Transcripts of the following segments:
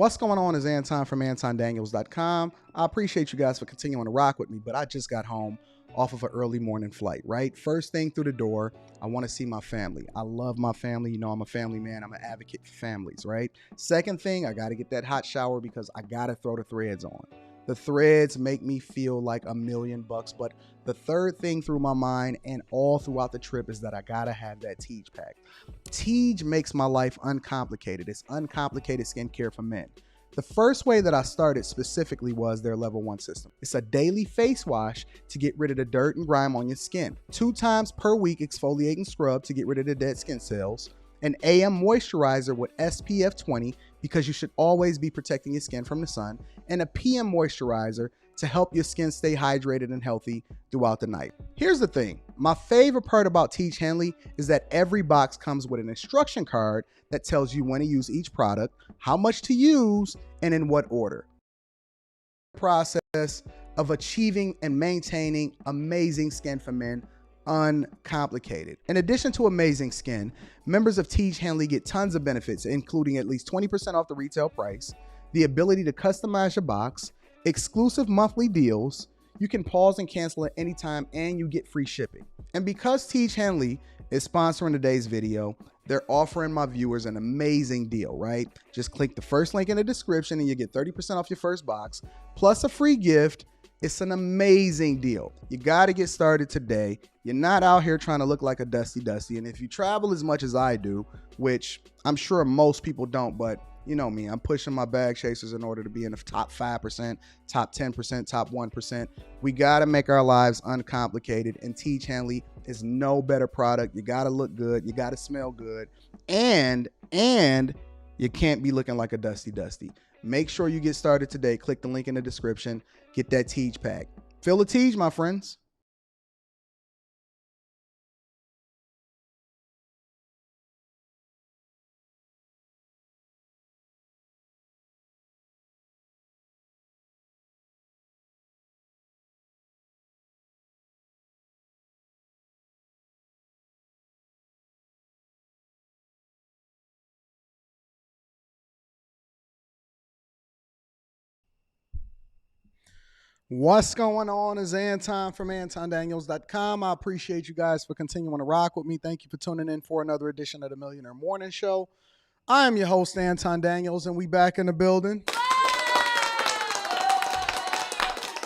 What's going on is Anton from AntonDaniels.com. I appreciate you guys for continuing to rock with me, but I just got home off of an early morning flight, right? First thing through the door, I want to see my family. I love my family. You know, I'm a family man. I'm an advocate for families, right? Second thing, I got to get that hot shower because I got to throw the threads on. The threads make me feel like $1,000,000, but the third thing through my mind and all throughout the trip is that I gotta have that Tej pack. Tej makes my life uncomplicated. It's uncomplicated skincare for men. The first way that I started specifically was their level 1 system. It's a daily face wash to get rid of the dirt and grime on your skin. 2 times per week exfoliating scrub to get rid of the dead skin cells. An AM moisturizer with SPF 20 because you should always be protecting your skin from the sun, and a PM moisturizer to help your skin stay hydrated and healthy throughout the night. Here's the thing. My favorite part about Tej Henley is that every box comes with an instruction card that tells you when to use each product, how much to use, and in what order. Process of achieving and maintaining amazing skin for men, uncomplicated. In addition to amazing skin, members of Tej Henley get tons of benefits, including at least 20% off the retail price, the ability to customize your box, exclusive monthly deals, you can pause and cancel at any time, and you get free shipping. And because Tej Henley is sponsoring today's video, they're offering my viewers an amazing deal, right? Just click the first link in the description and you get 30% off your first box, plus a free gift. It's an amazing deal. You got to get started today. You're not out here trying to look like a Dusty. And if you travel as much as I do, which I'm sure most people don't, but you know me, I'm pushing my bag chasers in order to be in the top 5%, top 10%, top 1%. We got to make our lives uncomplicated, and Tej Henley is no better product. You got to look good. You got to smell good. And you can't be looking like a Dusty. Make sure you get started today. Click the link in the description. Get that Tej pack. Feel the Tej, my friends. What's going on is Anton from AntonDaniels.com. I appreciate you guys for continuing to rock with me. Thank you for tuning in for another edition of the Millionaire Morning Show. I am your host, Anton Daniels, and we back in the building.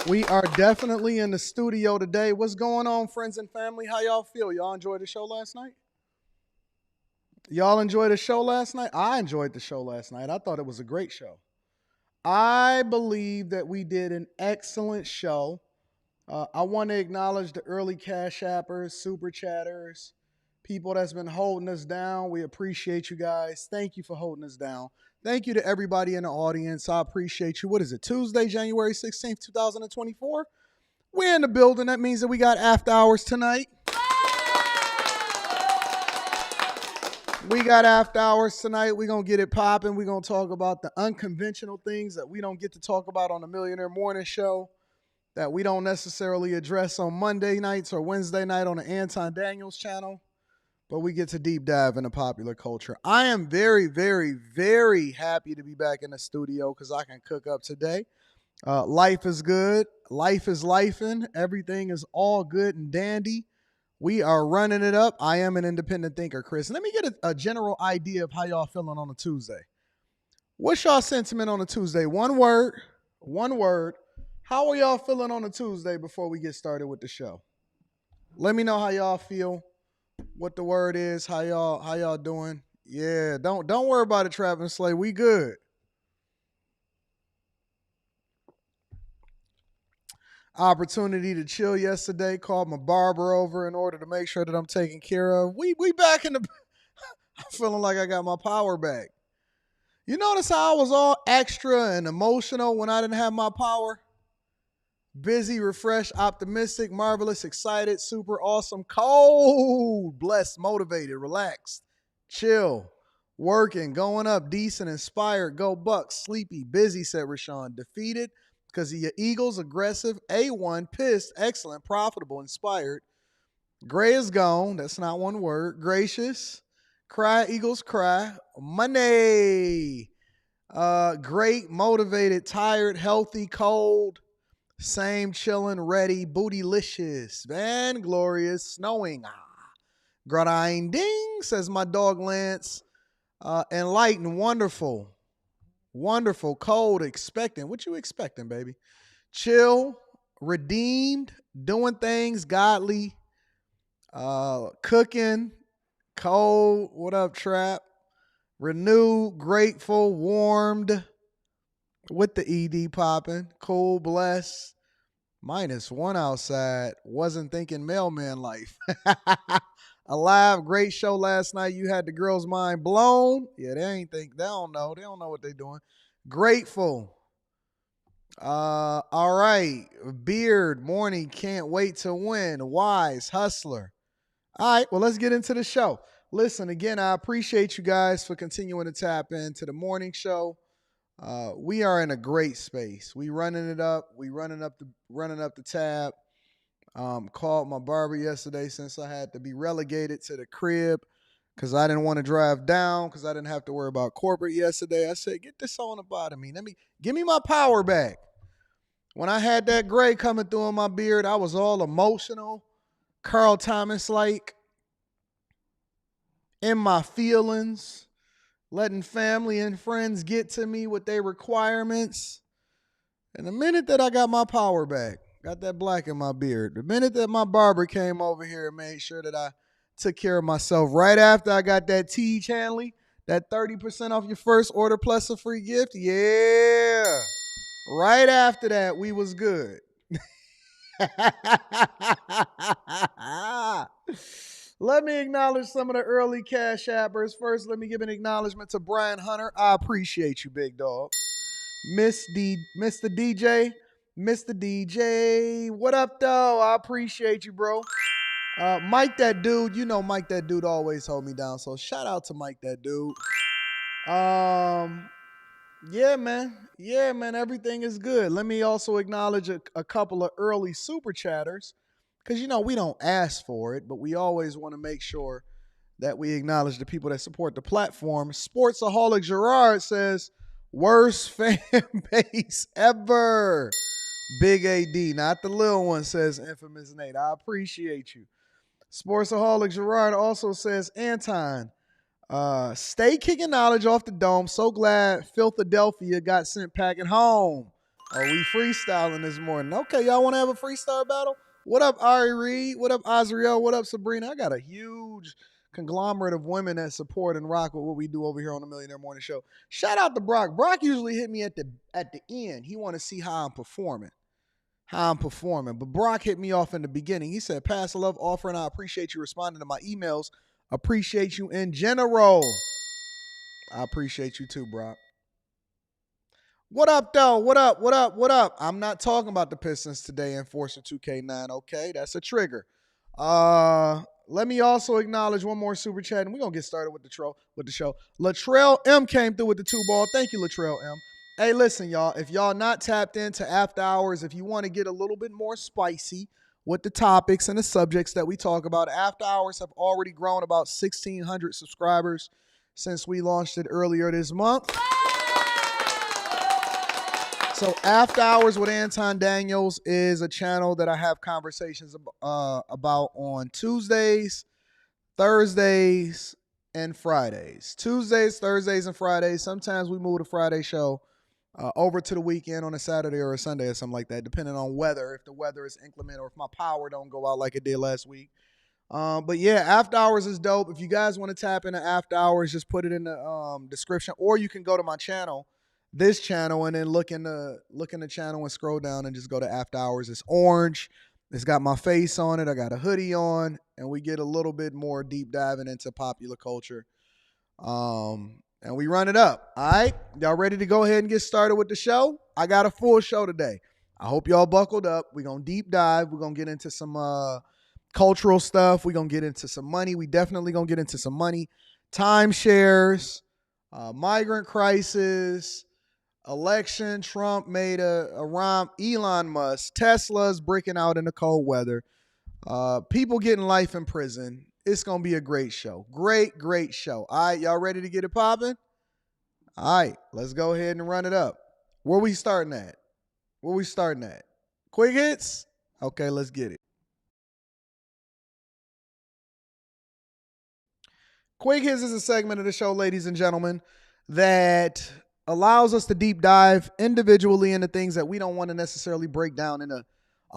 We are definitely in the studio today. What's going on, friends and family? How y'all feel? Y'all enjoyed the show last night? Y'all enjoyed the show last night? I enjoyed the show last night. I thought it was a great show. I believe that we did an excellent show. I want to acknowledge the early Cash Appers, Super Chatters, people that's been holding us down. We appreciate you guys. Thank you for holding us down. Thank you to everybody in the audience. I appreciate you. What is it, Tuesday, January 16th, 2024? We're in the building. That means that we got after hours tonight. We got after hours tonight. We're going to get it popping. We're going to talk about the unconventional things that we don't get to talk about on the Millionaire Morning Show, that we don't necessarily address on Monday nights or Wednesday night on the Anton Daniels channel, but we get to deep dive into popular culture. I am very, very, very happy to be back in the studio because I can cook up today. Life is good. Life is lifing. Everything is all good and dandy. We are running it up. I am an independent thinker, Chris. Let me get a general idea of how y'all feeling on a Tuesday. What's y'all sentiment on a Tuesday? One word. How are y'all feeling on a Tuesday before we get started with the show? Let me know how y'all feel, what the word is, how y'all doing. Yeah, don't worry about it, Travis Slay. We good. Opportunity to chill yesterday. Called my barber over in order to make sure that I'm taken care of. We back in the. I'm feeling like I got my power back. You notice how I was all extra and emotional when I didn't have my power? Busy, refreshed, optimistic, marvelous, excited, super awesome, cold, blessed, motivated, relaxed, chill, working, going up, decent, inspired, go Bucks, sleepy, busy, said Rashawn, defeated, because of your Eagles, aggressive, A1, pissed, excellent, profitable, inspired. Gray is gone. That's not one word. Gracious. Cry, Eagles cry. Money. Great, motivated, tired, healthy, cold, same, chilling, ready, bootylicious, man, glorious, snowing. Grinding, says my dog Lance. Enlightened, wonderful, wonderful, cold, expectant. What you expecting, baby? Chill, redeemed, doing things godly, cooking, cold. What up, Trap? Renewed, grateful, warmed, with the ED popping, cool, blessed. -1 outside. Wasn't thinking mailman life. Alive, great show last night. You had the girls' mind blown. Yeah, they don't know. They don't know what they're doing. Grateful. All right. Beard, morning, can't wait to win. Wise, hustler. All right, well, let's get into the show. Listen, again, I appreciate you guys for continuing to tap into the morning show. We are in a great space. We running it up. We running up the tab. Called my barber yesterday since I had to be relegated to the crib because I didn't want to drive down because I didn't have to worry about corporate yesterday. I said, get this on about of me. Give me my power back. When I had that gray coming through in my beard, I was all emotional, Carl Thomas like, in my feelings, letting family and friends get to me with their requirements. And the minute that I got my power back, got that black in my beard, the minute that my barber came over here and made sure that I took care of myself, right after I got that Tej Hanley, that 30% off your first order plus a free gift, yeah. Right after that, we was good. Let me acknowledge some of the early cash appers. First, let me give an acknowledgement to Brian Hunter. I appreciate you, big dog. Mr. DJ. Mr. DJ. What up, though? I appreciate you, bro. Mike that dude. You know Mike that dude always hold me down. So shout out to Mike that dude. Yeah, man. Everything is good. Let me also acknowledge a couple of early super chatters. Because, we don't ask for it, but we always want to make sure that we acknowledge the people that support the platform. Sportsaholic Gerard says, worst fan base ever. Big AD, not the little one, says Infamous Nate. I appreciate you. Sportsaholic Gerard also says, Anton, stay kicking knowledge off the dome. So glad Philadelphia got sent packing home. Oh, we freestyling this morning. Okay, y'all want to have a freestyle battle? What up, Ari Reed? What up, Azriel? What up, Sabrina? I got a huge conglomerate of women that support and rock with what we do over here on the Millionaire Morning Show. Shout out to Brock. Brock usually hit me at the end. He want to see how I'm performing. But Brock hit me off in the beginning. He said, pass the love offering. I appreciate you responding to my emails. Appreciate you in general. I appreciate you too, Brock. What up, though? What up? I'm not talking about the Pistons today, Enforcer 2K9, okay? That's a trigger. Let me also acknowledge one more super chat, and we're going to get started with the show. Latrell M came through with the 2-ball. Thank you, Latrell M. Hey, listen, y'all. If y'all not tapped into After Hours, if you want to get a little bit more spicy with the topics and the subjects that we talk about, After Hours have already grown about 1,600 subscribers since we launched it earlier this month. So After Hours with Anton Daniels is a channel that I have conversations about on Tuesdays, Thursdays, and Fridays. Tuesdays, Thursdays, and Fridays. Sometimes we move the Friday show over to the weekend on a Saturday or a Sunday or something like that, depending on weather, if the weather is inclement or if my power don't go out like it did last week. But yeah, After Hours is dope. If you guys want to tap into After Hours, just put it in the description, or you can go to my channel, this channel, and then look in the channel and scroll down and just go to After Hours. It's orange. It's got my face on it. I got a hoodie on, and we get a little bit more deep diving into popular culture. And we run it up. All right, y'all ready to go ahead and get started with the show? I got a full show today. I hope y'all buckled up. We're gonna deep dive. We're gonna get into some cultural stuff. We're gonna get into some money. We definitely gonna get into some money. Timeshares, migrant crisis, election, Trump made a rhyme, Elon Musk, Tesla's breaking out in the cold weather, people getting life in prison. It's going to be a great show. Great show. All right, y'all ready to get it popping? All right, let's go ahead and run it up. Where we starting at? Quick hits? Okay, let's get it. Quick hits is a segment of the show, ladies and gentlemen, that allows us to deep dive individually into things that we don't want to necessarily break down in a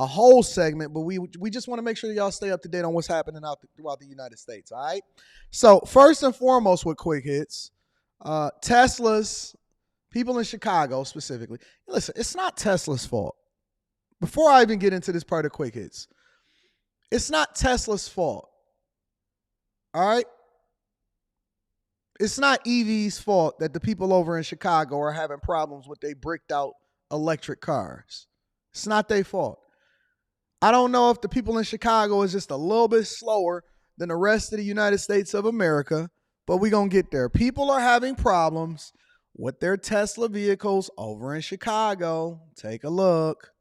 whole segment, but we just want to make sure y'all stay up to date on what's happening throughout the United States, all right? So first and foremost with quick hits, Tesla's, people in Chicago specifically. Listen, it's not Tesla's fault. Before I even get into this part of quick hits, it's not Tesla's fault, all right? It's not EV's fault that the people over in Chicago are having problems with their bricked out electric cars. It's not their fault. I don't know if the people in Chicago is just a little bit slower than the rest of the United States of America, but we're going to get there. People are having problems with their Tesla vehicles over in Chicago. Take a look.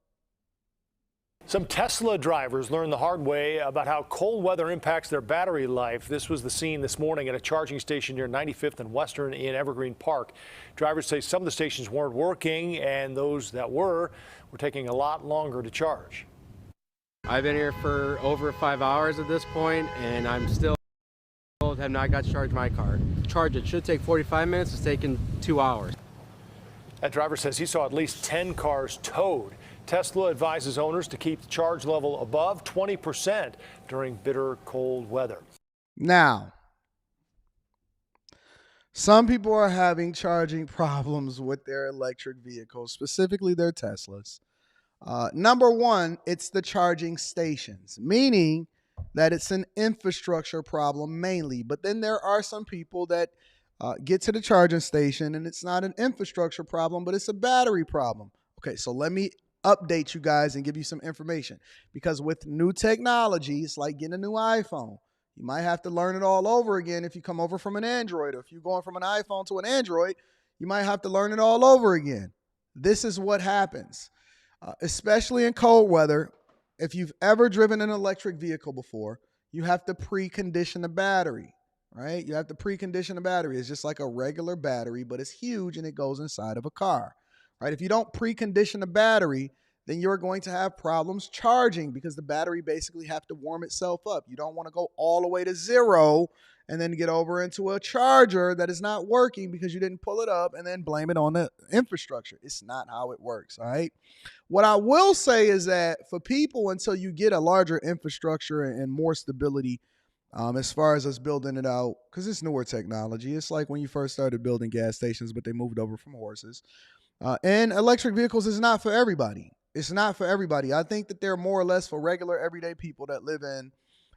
Some Tesla drivers learned the hard way about how cold weather impacts their battery life. This was the scene this morning at a charging station near 95th and Western in Evergreen Park. Drivers say some of the stations weren't working, and those that were taking a lot longer to charge. I've been here for over 5 hours at this point, and I'm still have not got to charge my car. Charge it should take 45 minutes. It's taken 2 hours. That driver says he saw at least 10 cars towed. Tesla advises owners to keep the charge level above 20% during bitter cold weather. Now, some people are having charging problems with their electric vehicles, specifically their Teslas. Number one, it's the charging stations, meaning that it's an infrastructure problem mainly. But then there are some people that get to the charging station and it's not an infrastructure problem, but it's a battery problem. Okay, so let me update you guys and give you some information, because with new technology, it's like getting a new iPhone. You might have to learn it all over again if you come over from an Android, or if you're going from an iPhone to an Android, you might have to learn it all over again. This is what happens, especially in cold weather. If you've ever driven an electric vehicle before, you have to precondition the battery, right? You have to precondition the battery. It's just like a regular battery, but it's huge and it goes inside of a car. Right? If you don't precondition the battery, then you're going to have problems charging, because the battery basically have to warm itself up. You don't want to go all the way to zero and then get over into a charger that is not working because you didn't pull it up and then blame it on the infrastructure. It's not how it works, all right? What I will say is that for people, until you get a larger infrastructure and more stability, as far as us building it out, because it's newer technology. It's like when you first started building gas stations, but they moved over from horses. And electric vehicles is not for everybody. It's not for everybody. I think that they're more or less for regular, everyday people that live in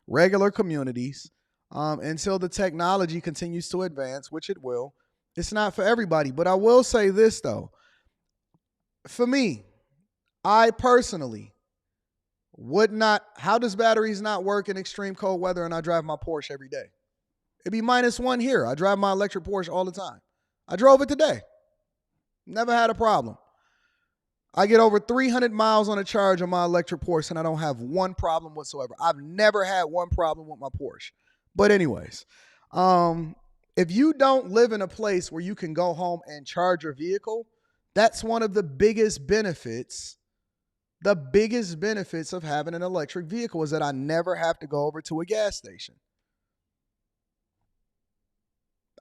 regular communities. Until the technology continues to advance, which it will, it's not for everybody. But I will say this, though. For me, I personally would not. How does batteries not work in extreme cold weather and I drive my Porsche every day? It'd be -1 here. I drive my electric Porsche all the time. I drove it today. Never had a problem. I get over 300 miles on a charge on my electric Porsche and I don't have one problem whatsoever. I've never had one problem with my Porsche. But anyways, if you don't live in a place where you can go home and charge your vehicle, that's one of the biggest benefits. The biggest benefits of having an electric vehicle is that I never have to go over to a gas station.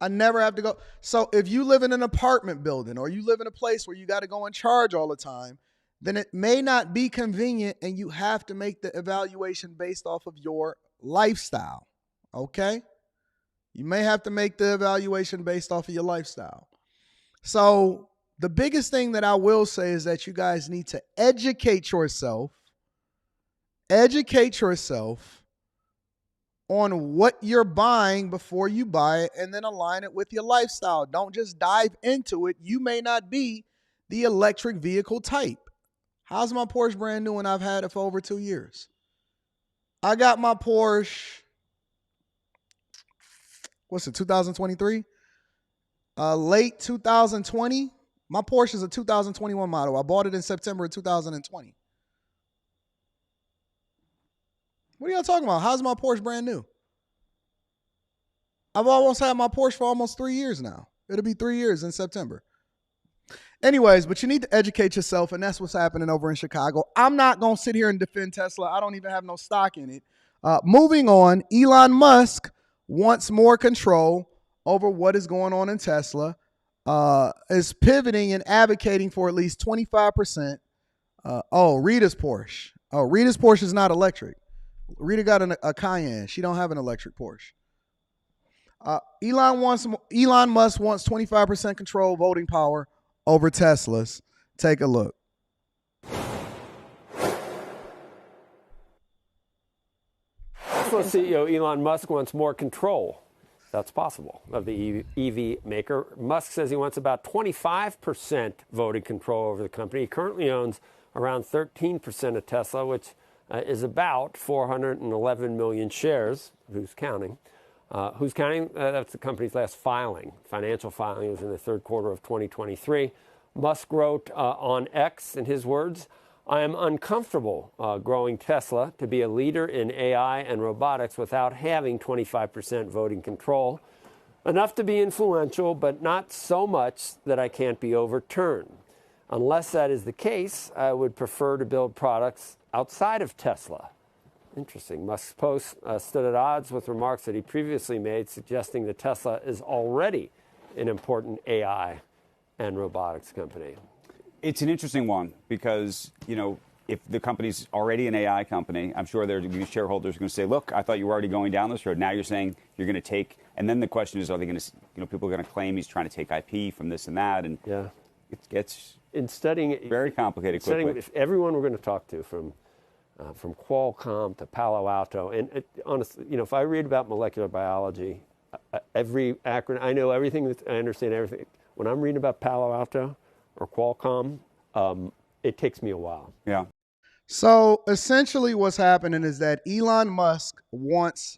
I never have to go. So if you live in an apartment building or you live in a place where you got to go and charge all the time, then it may not be convenient and you have to make the evaluation based off of your lifestyle. Okay? You may have to make the evaluation based off of your lifestyle. So the biggest thing that I will say is that you guys need to educate yourself on what you're buying before you buy it, and then align it with your lifestyle. Don't just dive into it. You may not be the electric vehicle type. How's my Porsche brand new and I've had it for over 2 years? I got my Porsche, 2023? Late 2020. My Porsche is a 2021 model. I bought it in September of 2020. What are y'all talking about? How's my Porsche brand new? I've almost had my Porsche for almost 3 years now. It'll be 3 years in September. Anyways, but you need to educate yourself, and that's what's happening over in Chicago. I'm not going to sit here and defend Tesla. I don't even have no stock in it. Moving on, Elon Musk wants more control over what is going on in Tesla, is pivoting and advocating for at least 25%. Rita's Porsche. Oh, Rita's Porsche is not electric. Rita got a Cayenne. She don't have an electric Porsche. Elon Musk wants 25% control voting power over Teslas. Take a look. Tesla CEO Elon Musk wants more control. That's possible, of the EV maker. Musk says he wants about 25% voting control over the company. He currently owns around 13% of Tesla, which is about 411 million shares. Who's counting? That's the company's last financial filing was in the third quarter of 2023. Musk wrote on X, in his words, "I am uncomfortable growing Tesla to be a leader in AI and robotics without having 25% voting control. Enough to be influential, but not so much that I can't be overturned. Unless that is the case, I would prefer to build products outside of Tesla." Interesting. Musk's post stood at odds with remarks that he previously made, suggesting that Tesla is already an important AI and robotics company. It's an interesting one because, if the company's already an AI company, I'm sure their shareholders are going to say, look, I thought you were already going down this road. Now you're saying you're going to take, and then the question is, are they going to, people are going to claim he's trying to take IP from this and that, and yeah, it gets in studying very complicated quickly. If everyone we're going to talk to, from Qualcomm to Palo Alto, and honestly, if I read about molecular biology, every acronym, I know everything, I understand everything. When I'm reading about Palo Alto or Qualcomm, it takes me a while. Yeah. So essentially what's happening is that Elon Musk wants,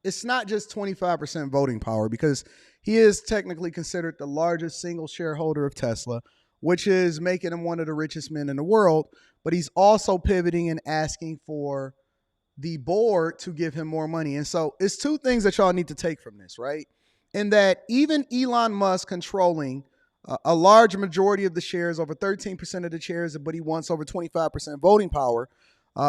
it's not just 25% voting power, because he is technically considered the largest single shareholder of Tesla, which is making him one of the richest men in the world. But he's also pivoting and asking for the board to give him more money. And so it's two things that y'all need to take from this, right? In that even Elon Musk controlling a large majority of the shares, over 13% of the shares, but he wants over 25% voting power,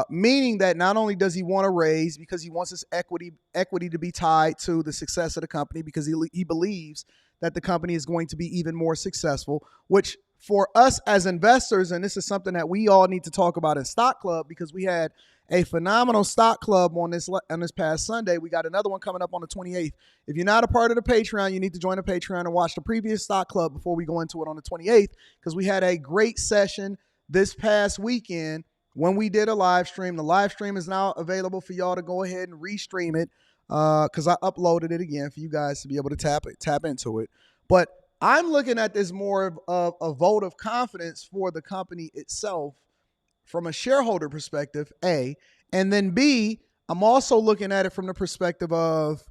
meaning that not only does he want to raise, because he wants his equity to be tied to the success of the company, because he believes that the company is going to be even more successful, which for us as investors, and this is something that we all need to talk about in Stock Club, because we had a phenomenal Stock Club on this past Sunday. We got another one coming up on the 28th. If you're not a part of the Patreon, you need to join the Patreon and watch the previous Stock Club before we go into it on the 28th, because we had a great session this past weekend when we did a live stream. The live stream is now available for y'all to go ahead and restream it, because I uploaded it again for you guys to be able to tap into it. But I'm looking at this more of a vote of confidence for the company itself from a shareholder perspective, A. And then B, I'm also looking at it from the perspective of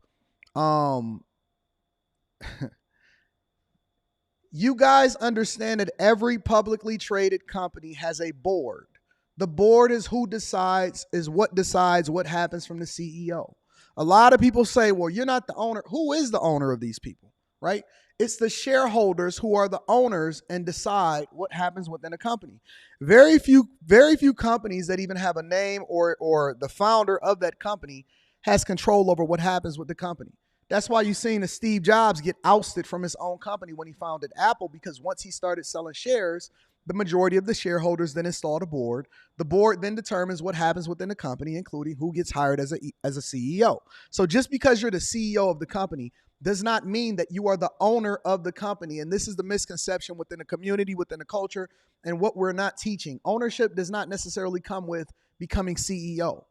you guys understand that every publicly traded company has a board. The board is what decides what happens from the CEO. A lot of people say, well, you're not the owner. Who is the owner of these people, right? It's the shareholders who are the owners and decide what happens within a company. Very few companies that even have a name or the founder of that company has control over what happens with the company. That's why you've seen Steve Jobs get ousted from his own company when he founded Apple, because once he started selling shares, the majority of the shareholders then installed a board. The board then determines what happens within the company, including who gets hired as a CEO. So just because you're the CEO of the company does not mean that you are the owner of the company. And this is the misconception within the community, within the culture, and what we're not teaching. Ownership does not necessarily come with becoming CEO.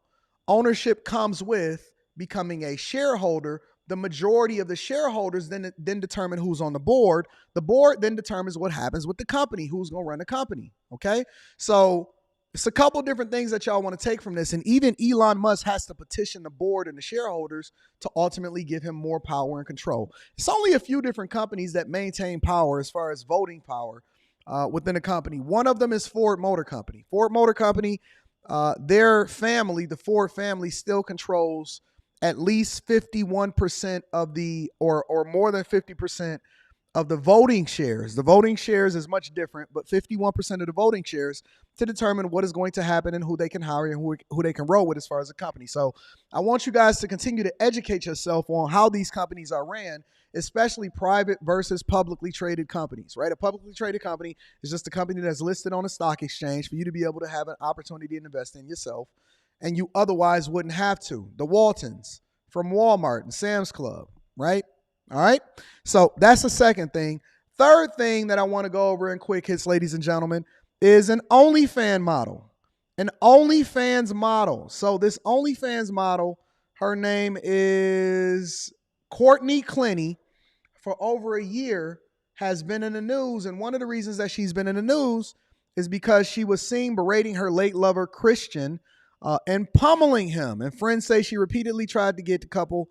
Ownership comes with becoming a shareholder. The majority of the shareholders then determine who's on the board. The board then determines what happens with the company, who's going to run the company. Okay. So it's a couple different things that y'all want to take from this. And even Elon Musk has to petition the board and the shareholders to ultimately give him more power and control. It's only a few different companies that maintain power as far as voting power within a company. One of them is Ford Motor Company. Ford Motor Company, their family, the Ford family, still controls at least 51% of the, or more than 50% of the voting shares. The voting shares is much different, but 51% of the voting shares to determine what is going to happen and who they can hire and who they can roll with as far as a company. So I want you guys to continue to educate yourself on how these companies are ran, especially private versus publicly traded companies, right? A publicly traded company is just a company that's listed on a stock exchange for you to be able to have an opportunity to invest in yourself, and you otherwise wouldn't have to. The Waltons from Walmart and Sam's Club, right? All right. So that's the second thing. Third thing that I want to go over in quick hits, ladies and gentlemen, is an OnlyFans model. An OnlyFans model. So this OnlyFans model, her name is Courtney Clenny, for over a year has been in the news. And one of the reasons that she's been in the news is because she was seen berating her late lover, Christian, and pummeling him. And friends say she repeatedly tried to get the couple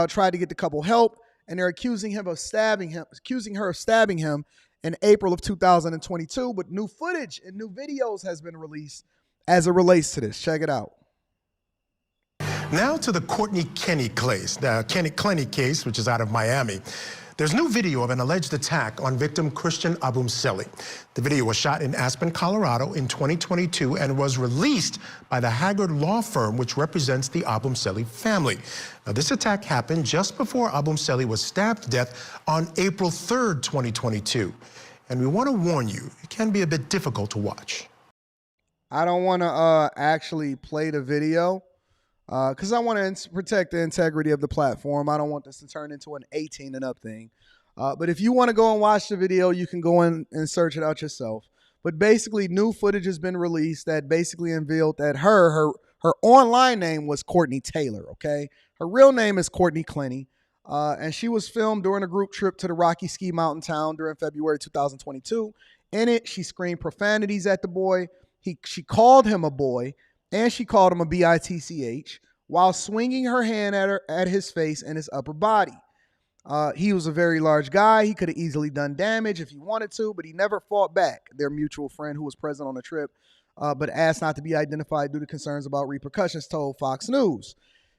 tried to get the couple help, and they're accusing her of stabbing him in April of 2022. But new footage and new videos has been released as it relates to this. Check it out. Now to the Courtney Clenny case, which is out of Miami. There's new video of an alleged attack on victim Christian Abumseli. The video was shot in Aspen, Colorado in 2022 and was released by the Haggard law firm, which represents the Abumseli family. Now, this attack happened just before Abumseli was stabbed to death on April 3rd, 2022. And we want to warn you, it can be a bit difficult to watch. I don't want to actually play the video because I want to protect the integrity of the platform. I don't want this to turn into an 18 and up thing. But if you want to go and watch the video, you can go in and search it out yourself. But basically, new footage has been released that basically unveiled that her online name was Courtney Taylor, okay? Her real name is Courtney Clenny. And she was filmed during a group trip to the Rocky Ski Mountain town during February 2022. In it, she screamed profanities at the boy. She called him a boy, and she called him a bitch while swinging her hand at his face and his upper body. He was a very large guy. He could have easily done damage if he wanted to, but he never fought back. Their mutual friend who was present on the trip, but asked not to be identified due to concerns about repercussions, told Fox News.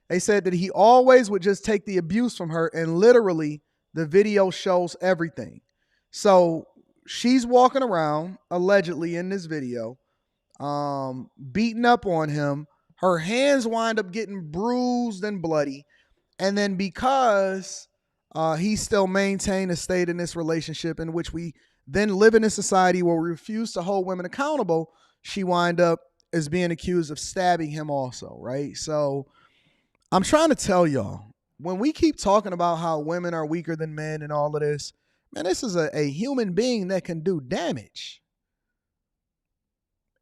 They said that he always would just take the abuse from her, and literally the video shows everything. So she's walking around, allegedly in this video, beating up on him. Her hands wind up getting bruised and bloody. And then because he still maintained a state in this relationship in which we then live in a society where we refuse to hold women accountable, she wind up as being accused of stabbing him also, right? So I'm trying to tell y'all, when we keep talking about how women are weaker than men and all of this, man, this is a human being that can do damage.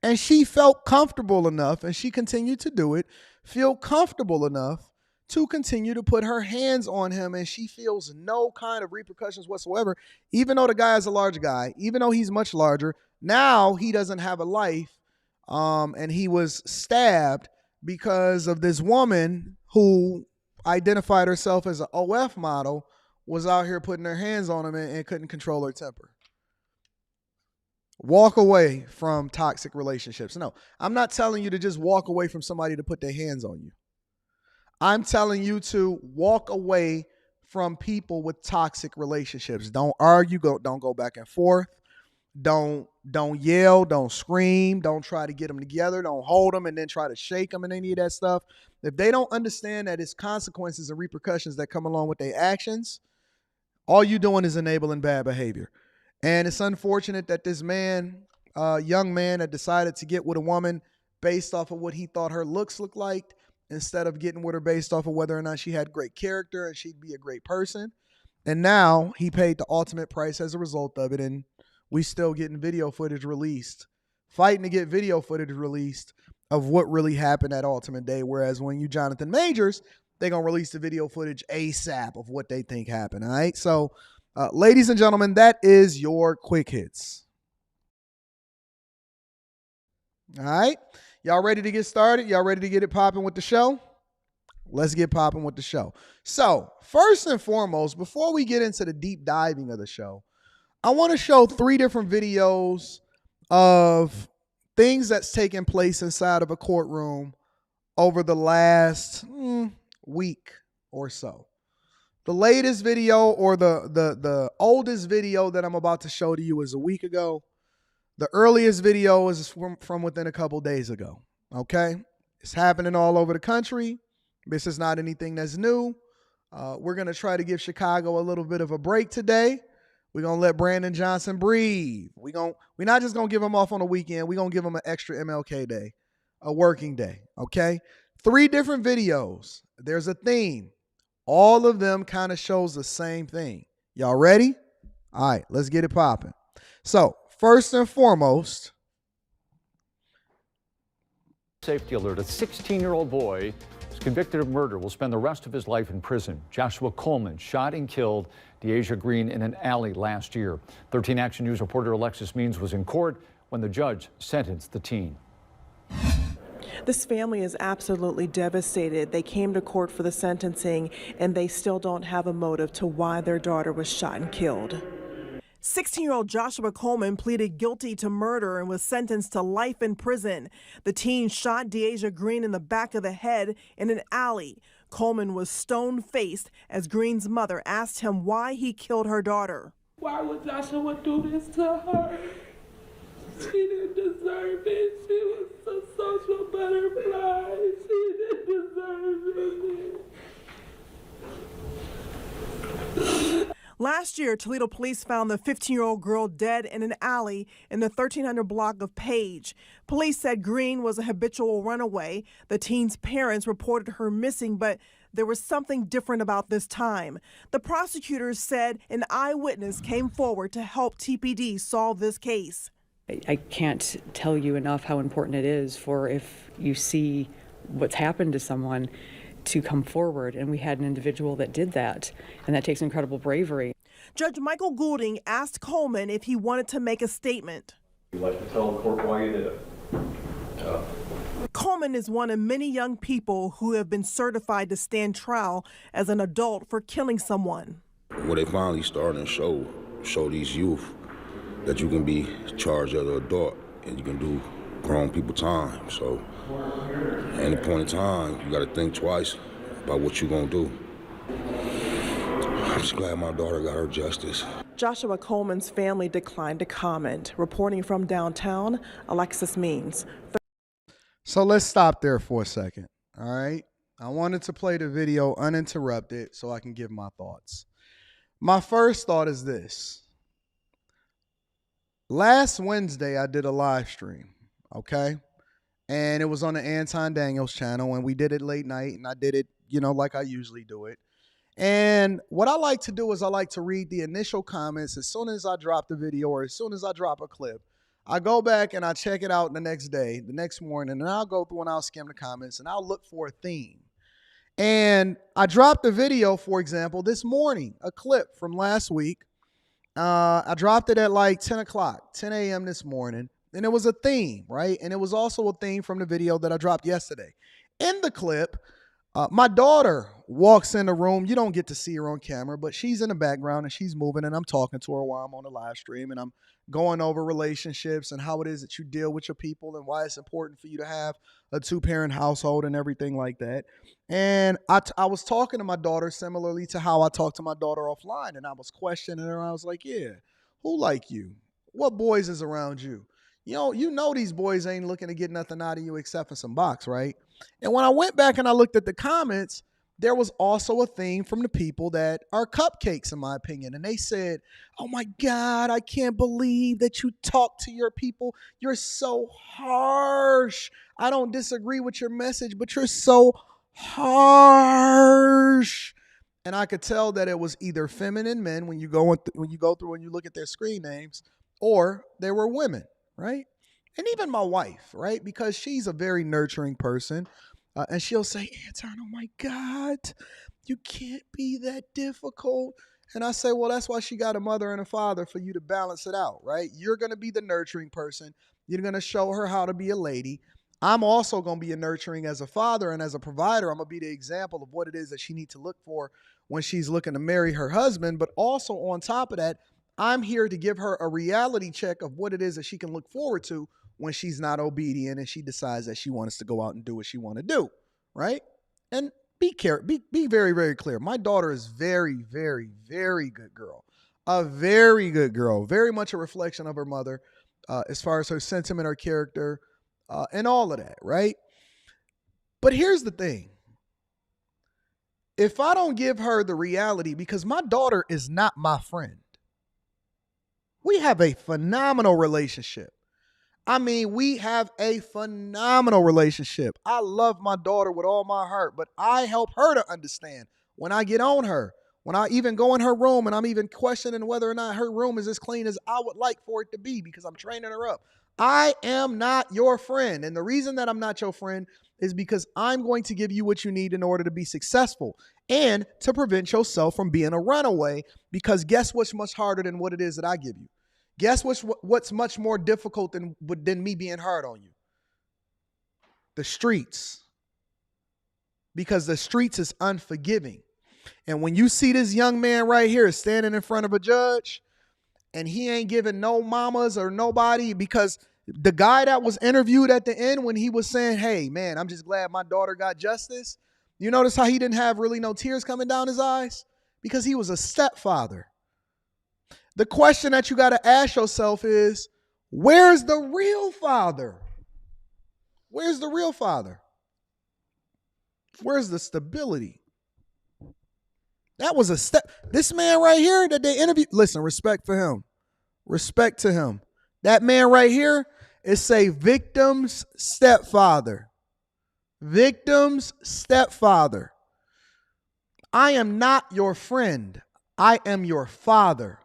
And she felt comfortable enough, and she continued to do it, feel comfortable enough to continue to put her hands on him, and she feels no kind of repercussions whatsoever, even though the guy is a large guy, even though he's much larger. Now he doesn't have a life, and he was stabbed because of this woman who identified herself as an OF model, was out here putting her hands on him and couldn't control her temper. Walk away from toxic relationships. No, I'm not telling you to just walk away from somebody to put their hands on you. I'm telling you to walk away from people with toxic relationships. Don't argue. Don't go back and forth. Don't yell. Don't scream. Don't try to get them together. Don't hold them and then try to shake them and any of that stuff. If they don't understand that it's consequences and repercussions that come along with their actions, all you're doing is enabling bad behavior. And it's unfortunate that this man, young man, had decided to get with a woman based off of what he thought her looks looked like, instead of getting with her based off of whether or not she had great character and she'd be a great person. And now he paid the ultimate price as a result of it. And we still getting video footage released, fighting to get video footage released of what really happened at Ultimate Day. Whereas when you Jonathan Majors, they're going to release the video footage ASAP of what they think happened. All right. So, ladies and gentlemen, that is your quick hits. All right. Y'all ready to get started? Y'all ready to get it popping with the show? Let's get popping with the show. So, first and foremost, before we get into the deep diving of the show, I want to show 3 different videos of things that's taken place inside of a courtroom over the last week or so. The latest video, or the oldest video that I'm about to show to you, is a week ago. The earliest video is from within a couple days ago. Okay? It's happening all over the country. This is not anything that's new. We're going to try to give Chicago a little bit of a break today. We're going to let Brandon Johnson breathe. We're not just going to give him off on a weekend. We're going to give him an extra MLK day, a working day. Okay? 3 different videos. There's a theme. All of them kind of shows the same thing. Y'all ready? All right, let's get it popping. So, first and foremost, safety alert. A 16-year-old boy is convicted of murder, will spend the rest of his life in prison. Joshua Coleman shot and killed Deasia Green in an alley last year. 13 Action News reporter Alexis Means was in court when the judge sentenced the teen. This family is absolutely devastated. They came to court for the sentencing, and they still don't have a motive to why their daughter was shot and killed. 16-year-old Joshua Coleman pleaded guilty to murder and was sentenced to life in prison. The teen shot Deasia Green in the back of the head in an alley. Coleman was stone-faced as Green's mother asked him why he killed her daughter. Why would Joshua do this to her? She didn't deserve it. She was a social butterfly. She didn't deserve it. Last year, Toledo police found the 15-year-old girl dead in an alley in the 1300 block of Page. Police said Green was a habitual runaway. The teen's parents reported her missing, but there was something different about this time. The prosecutors said an eyewitness came forward to help TPD solve this case. I can't tell you enough how important it is for, if you see what's happened to someone, to come forward. And we had an individual that did that, and that takes incredible bravery. Judge Michael Goulding asked Coleman if he wanted to make a statement. You'd like to tell the court why you did it? Coleman is one of many young people who have been certified to stand trial as an adult for killing someone. Well, they finally starting to show these youth that you can be charged as an adult and you can do grown people time. So at any point in time, you got to think twice about what you're going to do. I'm just glad my daughter got her justice. Joshua Coleman's family declined to comment. Reporting from downtown, Alexis Means. So let's stop there for a second. All right. I wanted to play the video uninterrupted so I can give my thoughts. My first thought is this. Last Wednesday, I did a live stream, okay? And it was on the Anton Daniels channel, and we did it late night, and I did it, like I usually do it. And what I like to do is I like to read the initial comments as soon as I drop the video or as soon as I drop a clip. I go back and I check it out the next day, the next morning, and I'll go through and I'll skim the comments, and I'll look for a theme. And I dropped the video, for example, this morning, a clip from last week. I dropped it at like 10 a.m. this morning, and it was a theme, right? And it was also a theme from the video that I dropped yesterday. In the clip, my daughter walks in the room. You don't get to see her on camera, but she's in the background and she's moving, and I'm talking to her while I'm on the live stream, and I'm going over relationships and how it is that you deal with your people and why it's important for you to have a 2-parent household and everything like that. And I was talking to my daughter similarly to how I talked to my daughter offline, and I was questioning her. I was like, yeah, who like you? What boys is around you? You know these boys ain't looking to get nothing out of you except for some box, right? And when I went back and I looked at the comments, there was also a theme from the people that are cupcakes, in my opinion. And they said, oh my God, I can't believe that you talk to your people. You're so harsh. I don't disagree with your message, but you're so harsh. And I could tell that it was either feminine men when you go through and you look at their screen names, or they were women, right? And even my wife, right? Because she's a very nurturing person. And she'll say, Anton, oh my God, you can't be that difficult. And I say, well, that's why she got a mother and a father, for you to balance it out, right? You're going to be the nurturing person. You're going to show her how to be a lady. I'm also going to be a nurturing as a father and as a provider. I'm going to be the example of what it is that she needs to look for when she's looking to marry her husband. But also on top of that, I'm here to give her a reality check of what it is that she can look forward to when she's not obedient and she decides that she wants to go out and do what she want to do, right? And Be very, very clear. My daughter is very, very, very good girl. A very good girl. Very much a reflection of her mother, as far as her sentiment, her character, and all of that, right? But here's the thing. If I don't give her the reality, because my daughter is not my friend. We have a phenomenal relationship. I mean, we have a phenomenal relationship. I love my daughter with all my heart, but I help her to understand when I get on her, when I even go in her room and I'm even questioning whether or not her room is as clean as I would like for it to be because I'm training her up. I am not your friend. And the reason that I'm not your friend is because I'm going to give you what you need in order to be successful and to prevent yourself from being a runaway, because guess what's much harder than what it is that I give you? Guess what's much more difficult than me being hard on you? The streets. Because the streets is unforgiving. And when you see this young man right here standing in front of a judge and he ain't giving no mamas or nobody, because the guy that was interviewed at the end when he was saying, hey, man, I'm just glad my daughter got justice. You notice how he didn't have really no tears coming down his eyes? Because he was a stepfather. The question that you got to ask yourself is, where's the real father? Where's the real father? Where's the stability? That was a step. This man right here that they interviewed, listen, respect for him. Respect to him. That man right here is a victim's stepfather. Victim's stepfather. I am not your friend. I am your father.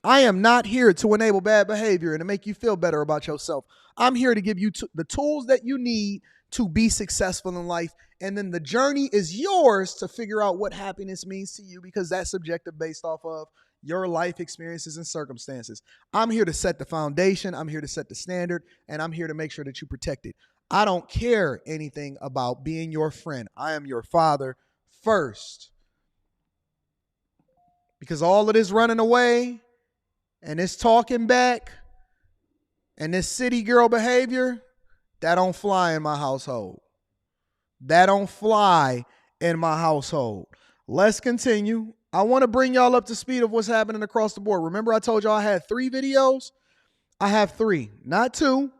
I am not here to enable bad behavior and to make you feel better about yourself. I'm here to give you the tools that you need to be successful in life. And then the journey is yours to figure out what happiness means to you, because that's subjective based off of your life experiences and circumstances. I'm here to set the foundation. I'm here to set the standard, and I'm here to make sure that you protect it. I don't care anything about being your friend. I am your father first. Because all of this running away and this talking back and this city girl behavior, that don't fly in my household. That don't fly in my household. Let's continue. I want to bring y'all up to speed of what's happening across the board. Remember I told y'all I had 3 videos? I have 3. Not 2,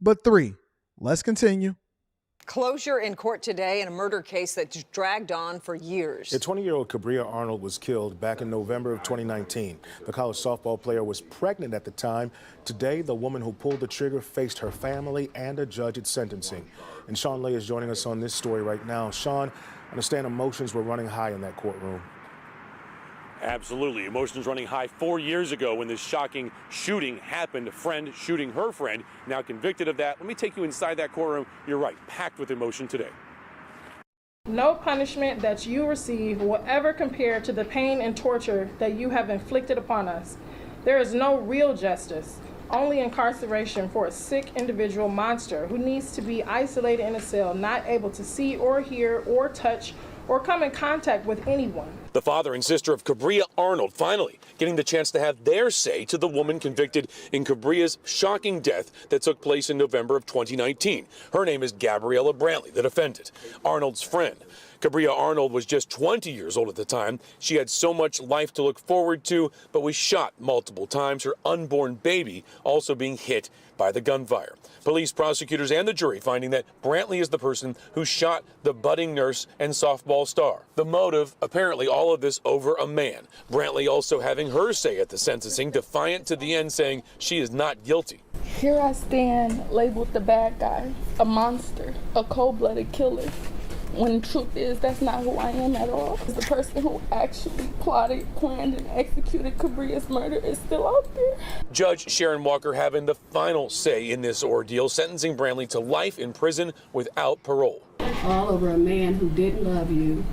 but 3. Let's continue. Closure in court today in a murder case that's dragged on for years. The 20-year-old Cabria Arnold was killed back in November of 2019. The college softball player was pregnant at the time. Today, the woman who pulled the trigger faced her family and a judge at sentencing. And Sean Lay is joining us on this story right now. Sean, I understand emotions were running high in that courtroom. Absolutely. Emotions running high 4 years ago when this shocking shooting happened. A friend shooting her friend, now convicted of that. Let me take you inside that courtroom. You're right, packed with emotion today. No punishment that you receive will ever compare to the pain and torture that you have inflicted upon us. There is no real justice, only incarceration for a sick individual monster who needs to be isolated in a cell, not able to see or hear or touch or come in contact with anyone. The father and sister of Cabria Arnold finally getting the chance to have their say to the woman convicted in Cabria's shocking death that took place in November of 2019. Her name is Gabriella Brantley, the defendant, Arnold's friend. Cabria Arnold was just 20 years old at the time. She had so much life to look forward to, but was shot multiple times, her unborn baby also being hit by the gunfire. Police, prosecutors, and the jury finding that Brantley is the person who shot the budding nurse and softball star. The motive, apparently all of this over a man. Brantley also having her say at the sentencing, defiant to the end, saying she is not guilty. Here I stand, labeled the bad guy, a monster, a cold-blooded killer. When the truth is, that's not who I am at all. The person who actually plotted, planned, and executed Cabria's murder is still out there. Judge Sharon Walker having the final say in this ordeal, sentencing Brantley to life in prison without parole. All over a man who didn't love you.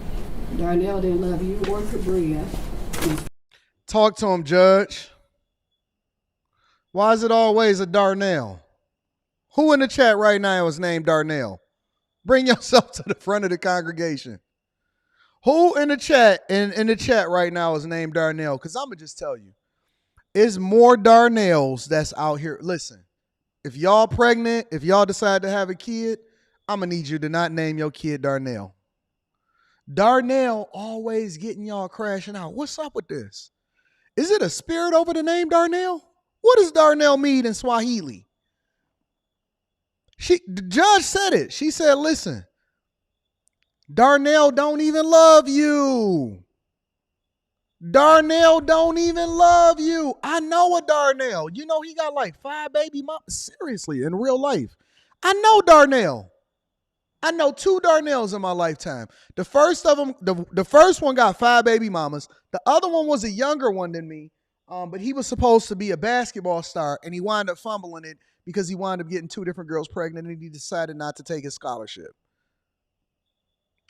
Darnell didn't love you or Cabria. Talk to him, Judge. Why is it always a Darnell? Who in the chat right now is named Darnell? Bring yourself to the front of the congregation. Who in the chat right now is named Darnell? Because I'm going to just tell you, it's more Darnells that's out here. Listen, if y'all pregnant, if y'all decide to have a kid, I'm going to need you to not name your kid Darnell. Darnell always getting y'all crashing out. What's up with this? Is it a spirit over the name Darnell? What does Darnell mean in Swahili? The judge said it. She said, listen, Darnell don't even love you. Darnell don't even love you. I know a Darnell. You know, he got like 5 baby mamas. Seriously, in real life. I know Darnell. I know 2 Darnells in my lifetime. The first of them, the first one got 5 baby mamas. The other one was a younger one than me, but he was supposed to be a basketball star, and he wound up fumbling it because he wound up getting 2 different girls pregnant, and he decided not to take his scholarship.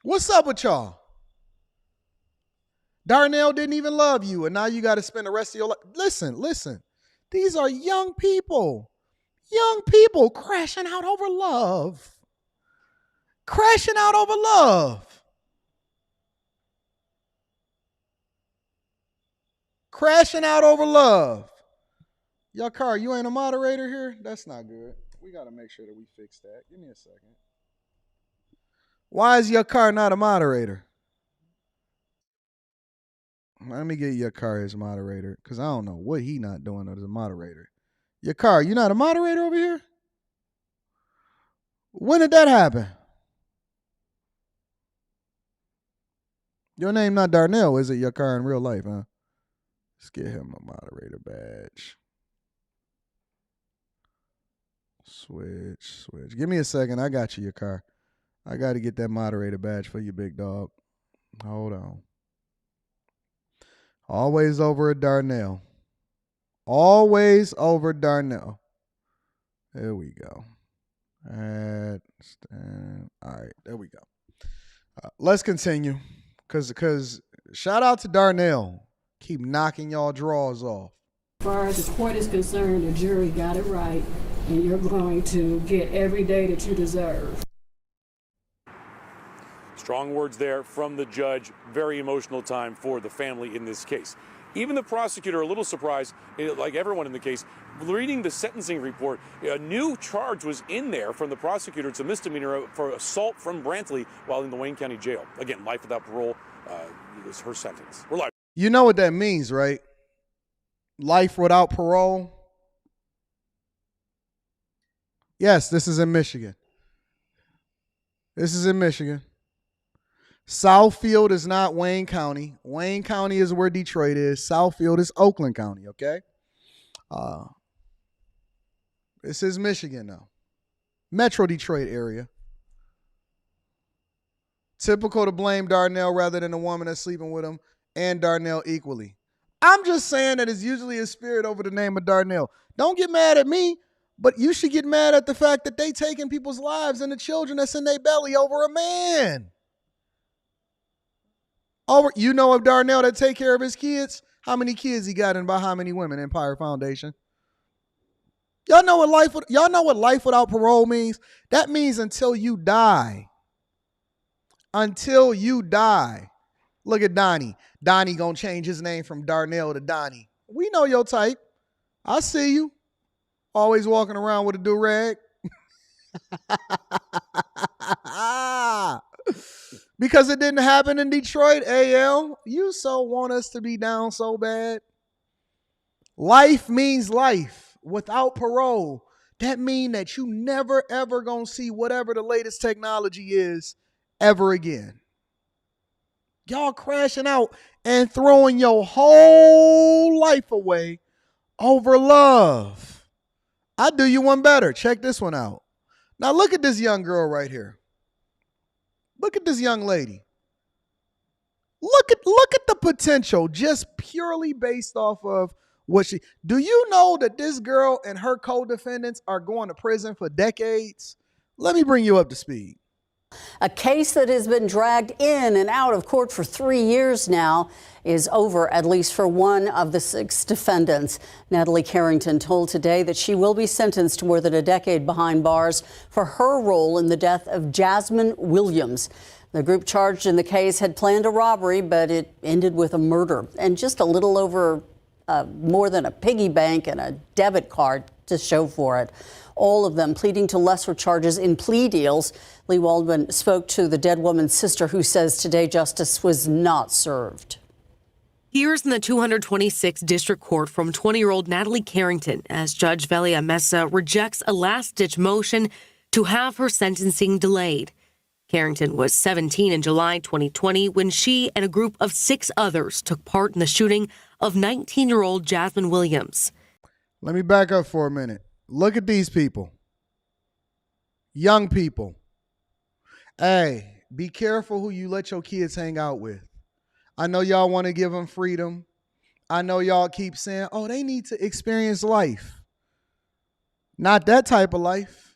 What's up with y'all? Darnell didn't even love you, and now you got to spend the rest of your life. Listen. These are young people crashing out over love. Crashing out over love. Crashing out over love. Yakar, you ain't a moderator here? That's not good. We got to make sure that we fix that. Give me a second. Why is Yakar not a moderator? Let me get Yakar as moderator, because I don't know what he not doing as a moderator. Yakar, you not a moderator over here? When did that happen? Your name not Darnell, is it, Yakar, in real life, huh? Let's get him a moderator badge. Switch. Give me a second. I got you, Yakar. I got to get that moderator badge for you, big dog. Hold on. Always over at Darnell. Always over Darnell. There we go. All right, there we go. Let's continue. Because shout out to Darnell. Keep knocking y'all drawers off. As far as the court is concerned, the jury got it right, and you're going to get every day that you deserve. Strong words there from the judge. Very emotional time for the family in this case. Even the prosecutor, a little surprised, like everyone in the case, reading the sentencing report. A new charge was in there from the prosecutor. It's a misdemeanor for assault from Brantley while in the Wayne County Jail. Again, life without parole is her sentence. We're live. You know what that means, right? Life without parole. Yes, this is in Michigan. Southfield is not Wayne County. Wayne County is where Detroit is. Southfield is Oakland County, okay? This is Michigan now. Metro Detroit area. Typical to blame Darnell rather than the woman that's sleeping with him and Darnell equally. I'm just saying that it's usually a spirit over the name of Darnell. Don't get mad at me, but you should get mad at the fact that they taking people's lives and the children that's in their belly over a man. You know of Darnell that take care of his kids? How many kids he got and by how many women? Empire Foundation. Y'all know what life without parole means? That means until you die. Until you die. Look at Donnie. Donnie gonna change his name from Darnell to Donnie. We know your type. I see you. Always walking around with a do-rag. Because it didn't happen in Detroit, AL. You so want us to be down so bad. Life means life without parole. That means that you never, ever gonna see whatever the latest technology is ever again. Y'all crashing out and throwing your whole life away over love. I'll do you one better. Check this one out. Now look at this young girl right here. Look at this young lady. Look at the potential just purely based off of what she. Do you know that this girl and her co-defendants are going to prison for decades? Let me bring you up to speed. A case that has been dragged in and out of court for 3 years now is over, at least for one of the 6 defendants. Natalie Carrington told Today that she will be sentenced to more than a decade behind bars for her role in the death of Jasmine Williams. The group charged in the case had planned a robbery, but it ended with a murder and just a little over more than a piggy bank and a debit card to show for it. All of them pleading to lesser charges in plea deals. Lee Waldman spoke to the dead woman's sister, who says today justice was not served. Here's in the 226th District Court from 20-year-old Natalie Carrington as Judge Velia Mesa rejects a last-ditch motion to have her sentencing delayed. Carrington was 17 in July 2020 when she and a group of 6 others took part in the shooting of 19-year-old Jasmine Williams. Let me back up for a minute. Look at these people. Young people. Hey, be careful who you let your kids hang out with. I know y'all want to give them freedom. I know y'all keep saying, oh, they need to experience life. Not that type of life.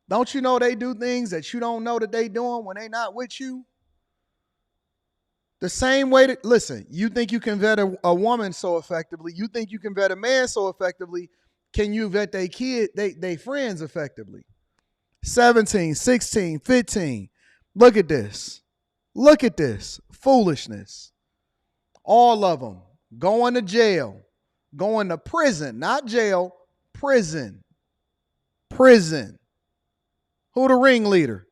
Don't you know they do things that you don't know that they doing when they not with you? The same way that, listen, you think you can vet a woman so effectively. You think you can vet a man so effectively. Can you vet they kid, they friends effectively? 17, 16, 15. Look at this. Look at this foolishness. All of them going to jail, going to prison, not jail, prison. Prison. Who the ringleader?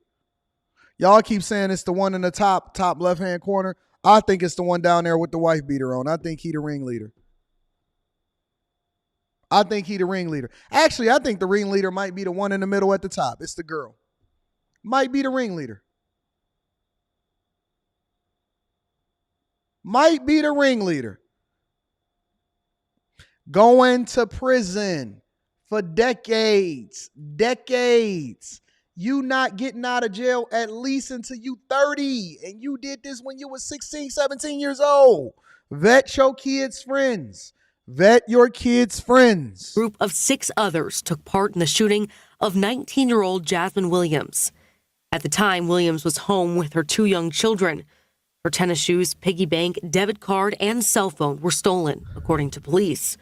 Y'all keep saying it's the one in the top left-hand corner. I think it's the one down there with the wife beater on. I think he the ringleader. I think he the ringleader. Actually, I think the ringleader might be the one in the middle at the top. It's the girl. Might be the ringleader. Might be the ringleader. Going to prison for decades. Decades. You not getting out of jail at least until you 30. And you did this when you were 16, 17 years old. Vet your kids' friends. Vet your kids' friends. A group of 6 others took part in the shooting of 19-year-old Jasmine Williams. At the time, Williams was home with her 2 young children. Her tennis shoes, piggy bank, debit card, and cell phone were stolen, according to police.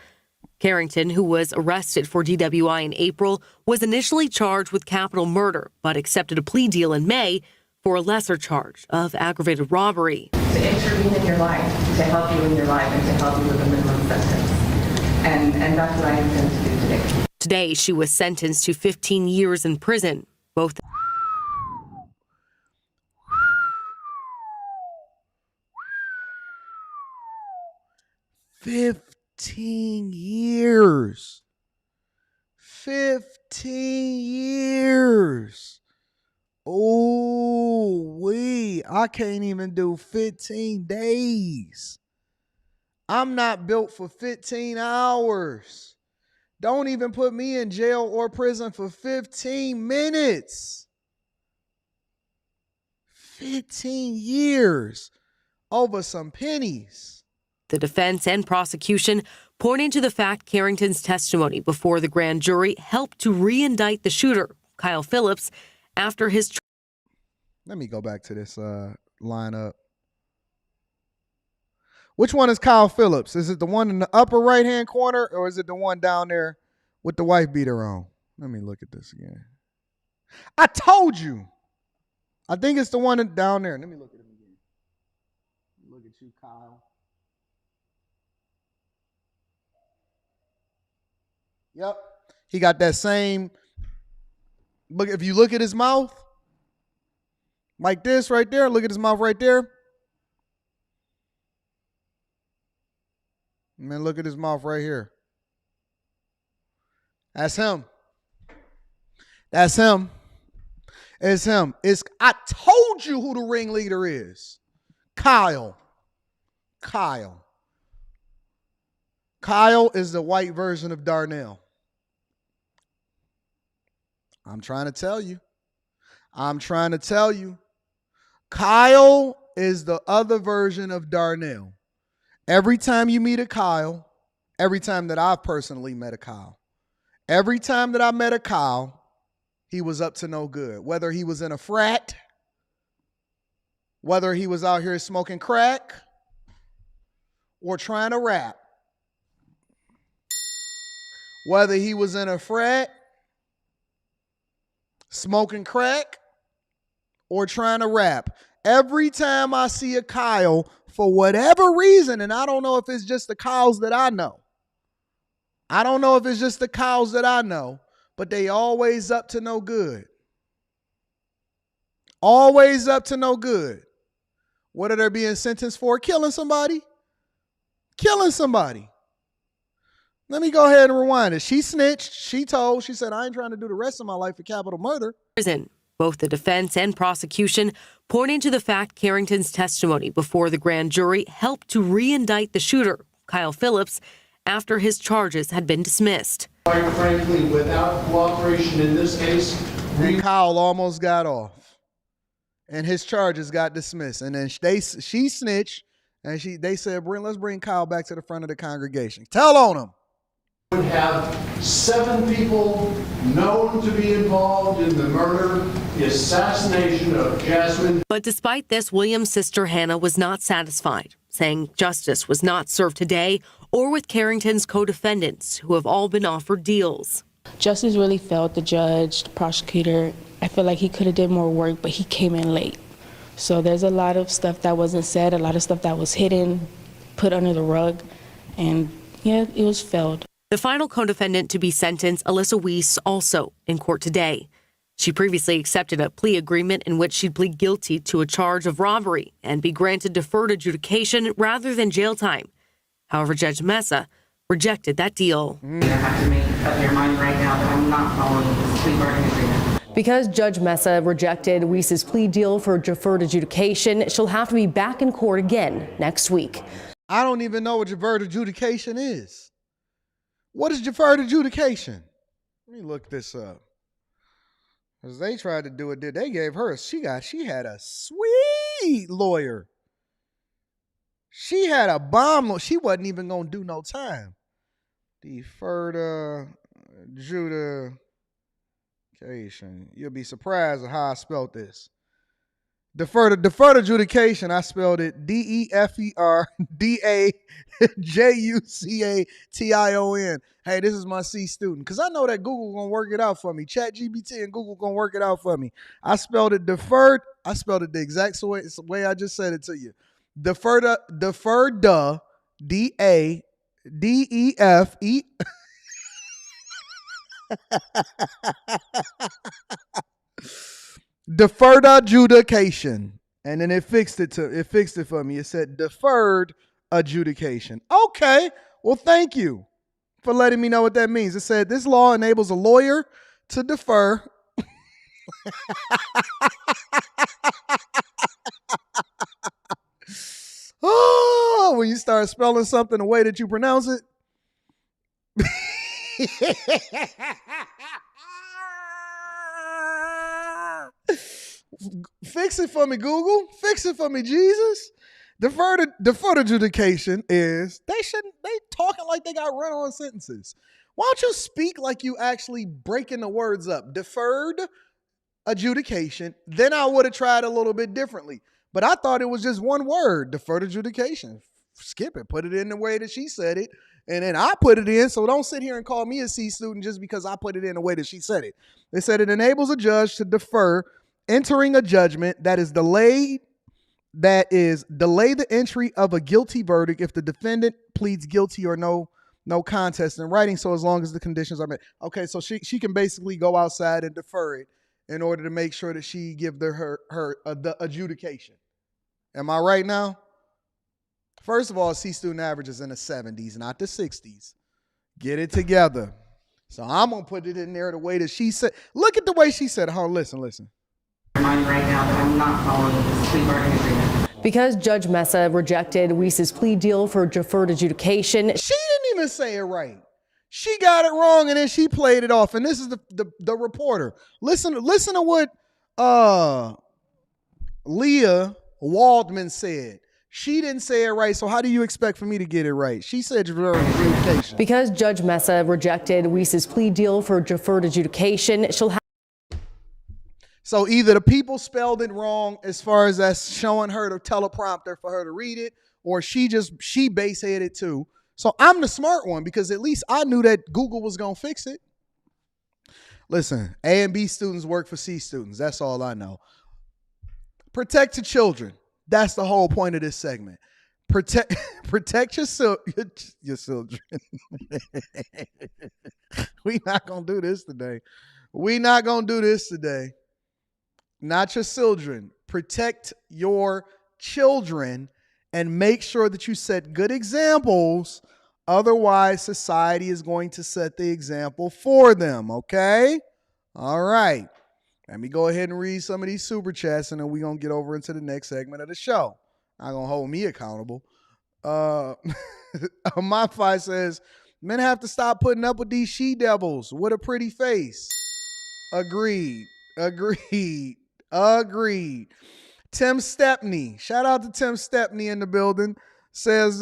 Carrington, who was arrested for DWI in April, was initially charged with capital murder, but accepted a plea deal in May for a lesser charge of aggravated robbery. To intervene in your life, to help you in your life, and to help you with a minimum sentence. And that's what I intend to do today. Today, she was sentenced to 15 years in prison. Both 15 years. 15 years. Oh, I can't even do 15 days. I'm not built for 15 hours. Don't even put me in jail or prison for 15 minutes. 15 years over some pennies. The defense and prosecution pointing to the fact Carrington's testimony before the grand jury helped to re-indict the shooter, Kyle Phillips, after his... Let me go back to this lineup. Which one is Kyle Phillips? Is it the one in the upper right-hand corner, or is it the one down there with the wife beater on? Let me look at this again. I told you. I think it's the one down there. Let me look at him again. Look at you, Kyle. Yep. He got that same. Look, if you look at his mouth, like this right there, look at his mouth right there. And then look at his mouth right here. That's him. That's him. It's him. I told you who the ringleader is. Kyle. Kyle is the white version of Darnell. I'm trying to tell you. Kyle is the other version of Darnell. Every time you meet a Kyle, every time that I've personally met a Kyle, every time that I met a Kyle, he was up to no good. Whether he was in a frat, whether he was out here smoking crack or trying to rap, whether he was in a frat, smoking crack, or trying to rap. Every time I see a Kyle, for whatever reason, and I don't know if it's just the Kyles that I know, I don't know if it's just the cows that I know, but they always up to no good. Always up to no good. What are they being sentenced for? Killing somebody. Killing somebody. Let me go ahead and rewind it. She snitched. She told. She said, I ain't trying to do the rest of my life for capital murder. Prison. Both the defense and prosecution pointing to the fact Carrington's testimony before the grand jury helped to re-indict the shooter, Kyle Phillips, after his charges had been dismissed. Quite frankly, without cooperation in this case, and Kyle almost got off, and his charges got dismissed. And then she snitched, and they said, let's bring Kyle back to the front of the congregation. Tell on him. Would have 7 people known to be involved in the murder, the assassination of Jasmine. But despite this, Williams' sister Hannah was not satisfied, saying justice was not served today or with Carrington's co-defendants, who have all been offered deals. Justice really failed the judge, the prosecutor. I feel like he could have did more work, but he came in late. So there's a lot of stuff that wasn't said, a lot of stuff that was hidden, put under the rug, and yeah, it was failed. The final co-defendant to be sentenced, Alyssa Weiss, also in court today. She previously accepted a plea agreement in which she'd plead guilty to a charge of robbery and be granted deferred adjudication rather than jail time. However, Judge Mesa rejected that deal. You have to make up your mind right now that I'm not following this plea bargaining agreement. Because Judge Mesa rejected Weiss's plea deal for deferred adjudication, she'll have to be back in court again next week. I don't even know what deferred adjudication is. What is deferred adjudication? Let me look this up. Because they tried to do it, they gave her, she had a sweet lawyer. She had a bomb, she wasn't even going to do no time. Deferred adjudication. You'll be surprised at how I spelled this. Deferred adjudication, I spelled it DEFERDAJUCATION. Hey, this is my C student. Because I know that Google going to work it out for me. ChatGPT and Google going to work it out for me. I spelled it deferred. I spelled it the exact way I just said it to you. Deferred, D-A-D-E-F-E. Deferred adjudication, and then it fixed it for me. It said deferred adjudication. Okay, well, thank you for letting me know what that means. It said this law enables a lawyer to defer. Oh, when you start spelling something the way that you pronounce it. Fix it for me, Google. Fix it for me, Jesus. Deferred adjudication is they talking like they got run-on sentences. Why don't you speak like you actually breaking the words up? Deferred adjudication. Then I would have tried a little bit differently. But I thought it was just one word, deferred adjudication. Skip it. Put it in the way that she said it. And then I put it in, so don't sit here and call me a C student just because I put it in the way that she said it. They said it enables a judge to defer entering a judgment that is delay the entry of a guilty verdict if the defendant pleads guilty or no contest in writing, so as long as the conditions are met. Okay, so she can basically go outside and defer it in order to make sure that she give her the adjudication. Am I right now? First of all, C student average is in the 70s, not the 60s. Get it together. So I'm going to put it in there the way that she said. Look at the way she said, oh, listen. Mind right now that I'm not following this plea bargaining agreement. Because Judge Mesa rejected Weiss's plea deal for deferred adjudication. She didn't even say it right. She got it wrong and then she played it off. And this is the reporter. Listen to what Leah Waldman said. She didn't say it right, so how do you expect for me to get it right? She said deferred adjudication. Because Judge Mesa rejected Weiss's plea deal for deferred adjudication, she'll have. So either the people spelled it wrong as far as that's showing her the teleprompter for her to read it, or she base-headed too. So I'm the smart one because at least I knew that Google was going to fix it. Listen, A and B students work for C students. That's all I know. Protect your children. That's the whole point of this segment. Protect your children. We not gonna do this today. Not your children. Protect your children and make sure that you set good examples. Otherwise, society is going to set the example for them. Okay? All right. Let me go ahead and read some of these super chats, and then we're going to get over into the next segment of the show. Not going to hold me accountable. Amafai says, men have to stop putting up with these she-devils. What a pretty face. Agreed. Tim Stepney. Shout out to Tim Stepney in the building. Says,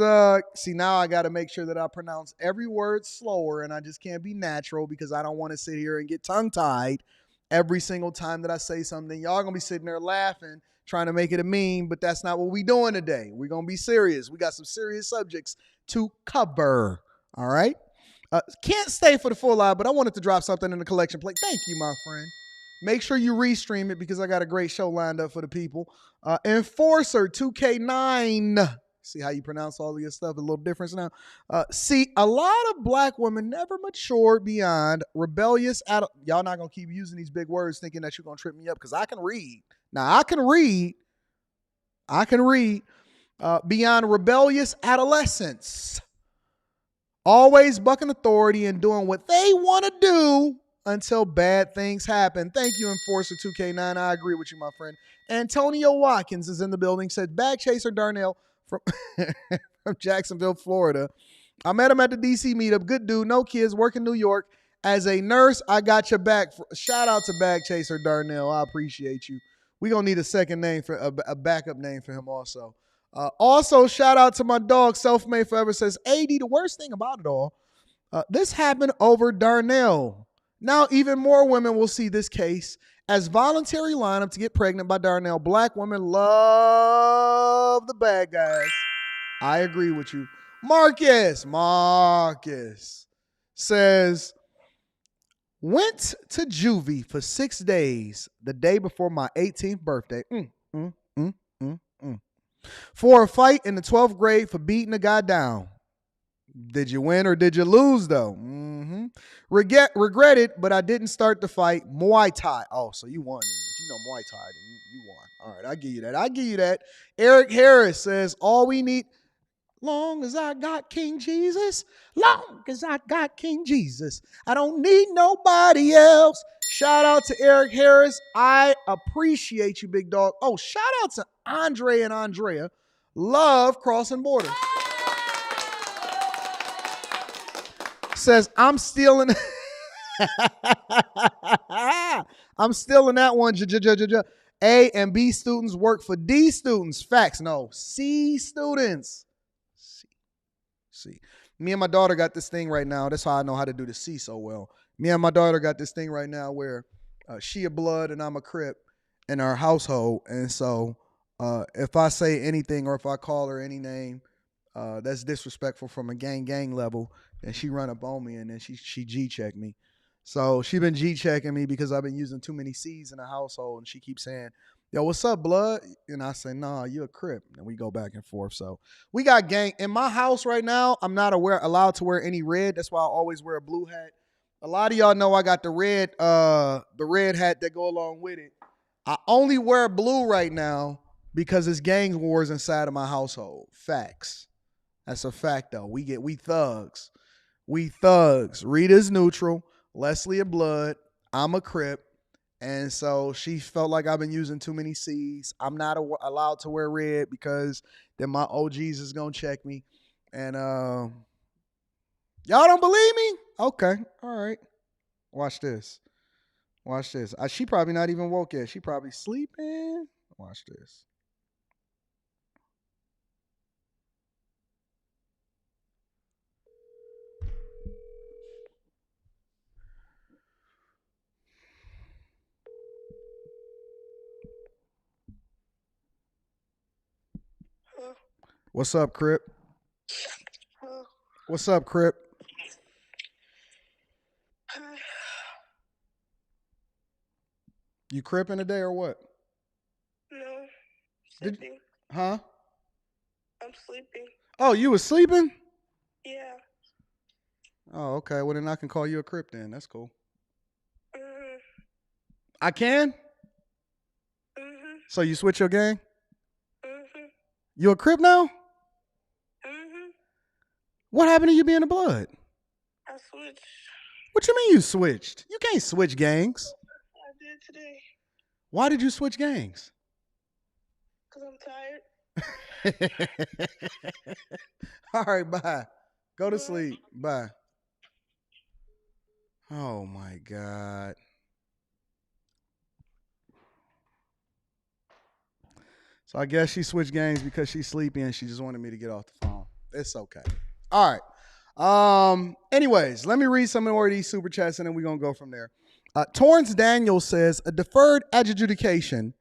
see, now I got to make sure that I pronounce every word slower, and I just can't be natural because I don't want to sit here and get tongue-tied every single time that I say something. Y'all going to be sitting there laughing, trying to make it a meme, but that's not what we doing today. We're going to be serious. We got some serious subjects to cover. All right? Can't stay for the full hour, but I wanted to drop something in the collection plate. Thank you, my friend. Make sure you restream it because I got a great show lined up for the people. Enforcer 2K9. See how you pronounce all of your stuff? A little difference now. See, a lot of black women never matured beyond rebellious. Y'all not going to keep using these big words thinking that you're going to trip me up because I can read. Now, I can read beyond rebellious adolescence. Always bucking authority and doing what they want to do until bad things happen. Thank you, Enforcer 2K9. I agree with you, my friend. Antonio Watkins is in the building. Said, Bag Chaser Darnell from Jacksonville, Florida. I met him at the DC meetup. Good dude, no kids, work in New York. As a nurse, I got your back. Shout out to Bag Chaser Darnell. I appreciate you. We're going to need a second name for a backup name for him also. Also, shout out to my dog, Selfmade Forever. Says, AD, the worst thing about it all, this happened over Darnell. Now, even more women will see this case as voluntary lineup to get pregnant by Darnell. Black women love the bad guys. I agree with you. Marcus says, went to juvie for 6 days the day before my 18th birthday. For a fight in the 12th grade for beating a guy down. Did you win or did you lose, though? Regret it, but I didn't start the fight. Muay Thai. Oh, so you won. If you know Muay Thai, then you won. All right, I give you that. Eric Harris says, all we need, long as I got King Jesus, I don't need nobody else. Shout out to Eric Harris. I appreciate you, big dog. Oh, shout out to Andre and Andrea. Love crossing borders. Says, I'm stealing that one. A and B students work for D students. Facts. No, C students. C. Me and my daughter got this thing right now. That's how I know how to do the C so well. Me and my daughter got this thing right now where she a blood and I'm a Crip in our household. And so if I say anything or if I call her any name that's disrespectful from a gang level, and she run up on me and then she G-check me. So she been G-checking me because I've been using too many C's in the household, and she keeps saying, yo, what's up, blood? And I say, nah, you a Crip. And we go back and forth. So we got gang. In my house right now, I'm not allowed to wear any red. That's why I always wear a blue hat. A lot of y'all know I got the red hat that go along with it. I only wear blue right now because it's gang wars inside of my household. Facts. That's a fact, though. We thugs. We thugs. Rita's neutral. Leslie a blood. I'm a Crip. And so she felt like I've been using too many C's. I'm not allowed to wear red because then my OGs is going to check me. And y'all don't believe me? Okay. All right. Watch this. She probably not even woke yet. She probably sleeping. Watch this. What's up, Crip? What's up, Crip? You Cripping today or what? No. Huh? I'm sleeping. Oh, you was sleeping? Yeah. Oh, okay. Well, then I can call you a Crip then. That's cool. Mhm. I can? Mhm. So you switch your gang? Mhm. You a Crip now? Mhm. What happened to you being a Blood? I switched. What you mean you switched? You can't switch gangs. I did today. Why did you switch gangs? Because I'm tired. All right, bye. Go to sleep. Bye. Oh my God. So I guess she switched gangs because she's sleepy and she just wanted me to get off the phone. It's okay. All right. Anyways, let me read some more of these super chats and then we're gonna go from there. Torrance Daniels says a deferred adjudication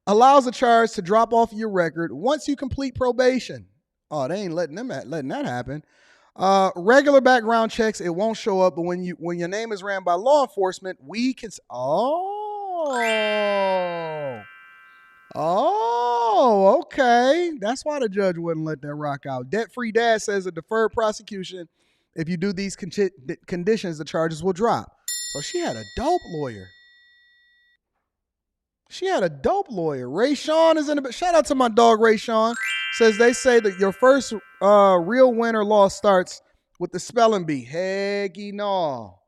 allows a charge to drop off your record once you complete probation. Oh, they ain't letting that happen. Regular background checks, it won't show up, but when your name is ran by law enforcement, we can. Oh, okay. That's why the judge wouldn't let that rock out. Debt-free dad says a deferred prosecution. If you do these conditions, the charges will drop. So she had a dope lawyer. Ray Sean is in the. Shout out to my dog Ray Sean. Says they say that your first real win or loss starts with the spelling bee. Hecky no.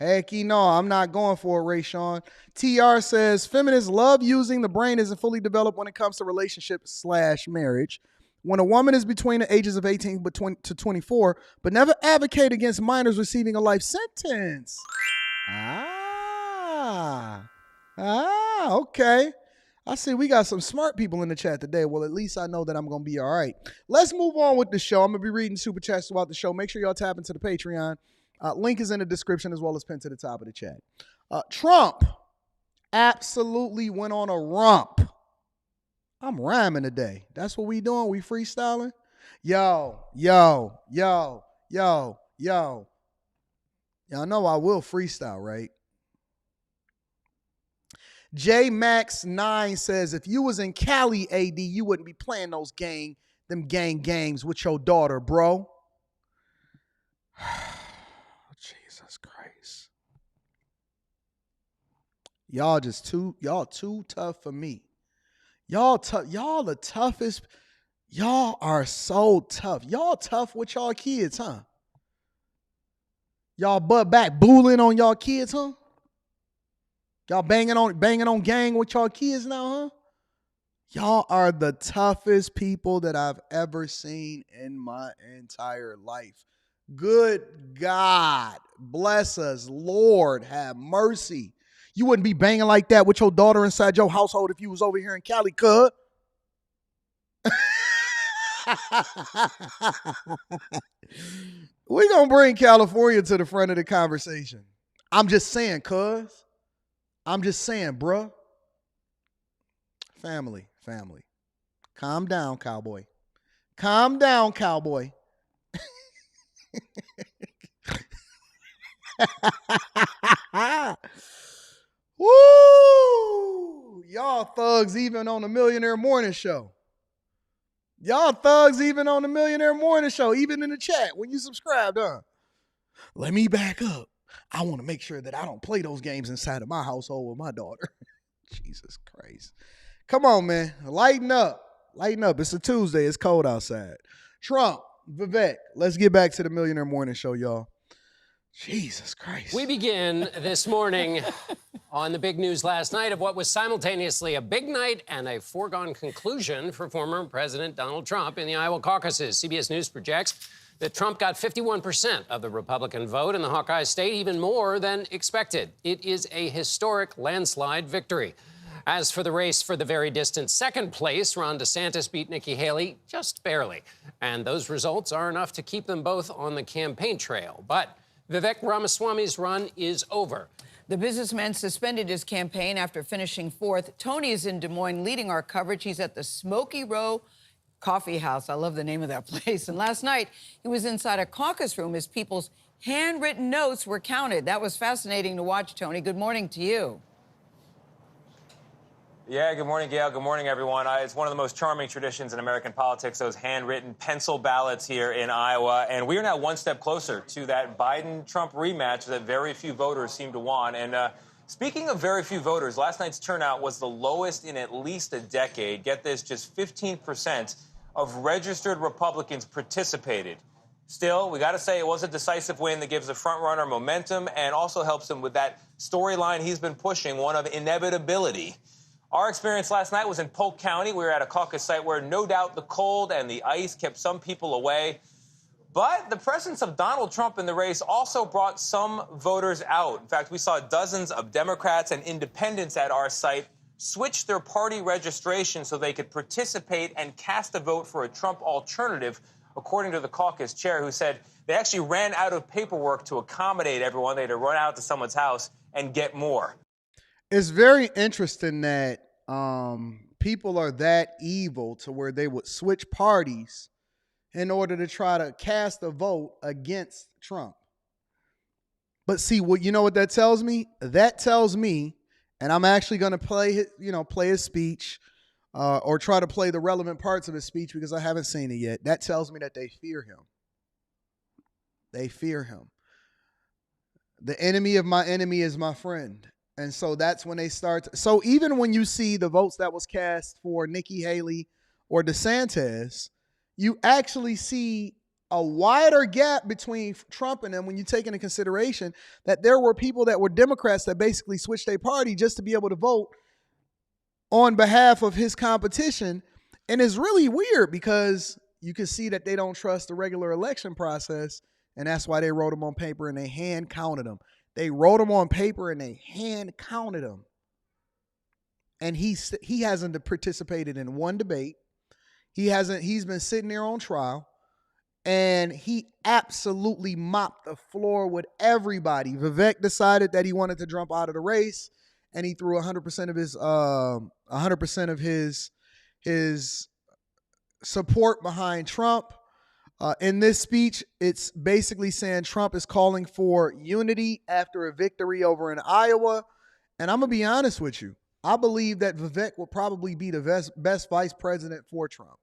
I'm not going for it, Ray Sean. TR says feminists love using the brain isn't fully developed when it comes to relationship/marriage. When a woman is between the ages of 18 to 24, but never advocate against minors receiving a life sentence. Okay. I see we got some smart people in the chat today. Well, at least I know that I'm going to be all right. Let's move on with the show. I'm going to be reading super chats throughout the show. Make sure y'all tap into the Patreon. Link is in the description as well as pinned to the top of the chat. Trump absolutely went on a romp. I'm rhyming today. That's what we doing. We freestyling. Yo. Y'all know I will freestyle, right? JMax9 says, if you was in Cali, AD, you wouldn't be playing those gang games with your daughter, bro. Jesus Christ. Y'all too tough for me. Y'all the toughest. Y'all are so tough. Y'all tough with y'all kids, huh? Y'all butt back booling on y'all kids, huh? Y'all banging on gang with y'all kids now, huh? Y'all are the toughest people that I've ever seen in my entire life. Good God, bless us. Lord, have mercy. You wouldn't be banging like that with your daughter inside your household if you was over here in Cali, cuz. We're going to bring California to the front of the conversation. I'm just saying, cuz. I'm just saying, bruh. Family. Calm down, cowboy. Woo! Y'all thugs even on the Millionaire Morning Show. Even in the chat when you subscribed, huh? Let me back up. I want to make sure that I don't play those games inside of my household with my daughter. Jesus Christ. Come on, man. Lighten up. It's a Tuesday. It's cold outside. Trump, Vivek, let's get back to the Millionaire Morning Show, y'all. Jesus Christ. We begin this morning on the big news last night of what was simultaneously a big night and a foregone conclusion for former President Donald Trump in the Iowa caucuses. CBS News projects that Trump got 51% of the Republican vote in the Hawkeye state, even more than expected. It is a historic landslide victory. As for the race for the very distant second place, Ron DeSantis beat Nikki Haley just barely. And those results are enough to keep them both on the campaign trail. But Vivek Ramaswamy's run is over. The businessman suspended his campaign after finishing fourth. Tony is in Des Moines leading our coverage. He's at the Smoky Row Coffee House. I love the name of that place. And last night, he was inside a caucus room as people's handwritten notes were counted. That was fascinating to watch, Tony. Good morning to you. Yeah, good morning, Gail. Good morning, everyone. It's one of the most charming traditions in American politics, those handwritten pencil ballots here in Iowa. And we are now one step closer to that Biden-Trump rematch that very few voters seem to want. And speaking of very few voters, last night's turnout was the lowest in at least a decade. Get this, just 15% of registered Republicans participated. Still, we got to say it was a decisive win that gives the front-runner momentum and also helps him with that storyline he's been pushing, one of inevitability. Our experience last night was in Polk County. We were at a caucus site where no doubt the cold and the ice kept some people away. But the presence of Donald Trump in the race also brought some voters out. In fact, we saw dozens of Democrats and independents at our site switch their party registration so they could participate and cast a vote for a Trump alternative, according to the caucus chair, who said they actually ran out of paperwork to accommodate everyone. They had to run out to someone's house and get more. It's very interesting that people are that evil to where they would switch parties in order to try to cast a vote against Trump. But see, you know what that tells me? That tells me, and I'm actually going to play his speech or try to play the relevant parts of his speech because I haven't seen it yet. That tells me that they fear him. They fear him. The enemy of my enemy is my friend. And so that's when they start. So even when you see the votes that was cast for Nikki Haley or DeSantis, you actually see a wider gap between Trump and them when you take into consideration that there were people that were Democrats that basically switched their party just to be able to vote on behalf of his competition. And it's really weird because you can see that they don't trust the regular election process. And that's why they wrote them on paper and they hand counted them. They wrote them on paper and they hand counted them. And he hasn't participated in one debate. He's been sitting there on trial. And he absolutely mopped the floor with everybody. Vivek decided that he wanted to jump out of the race, and he threw 100% of his support behind Trump. In this speech, it's basically saying Trump is calling for unity after a victory over in Iowa. And I'm going to be honest with you. I believe that Vivek will probably be the best vice president for Trump.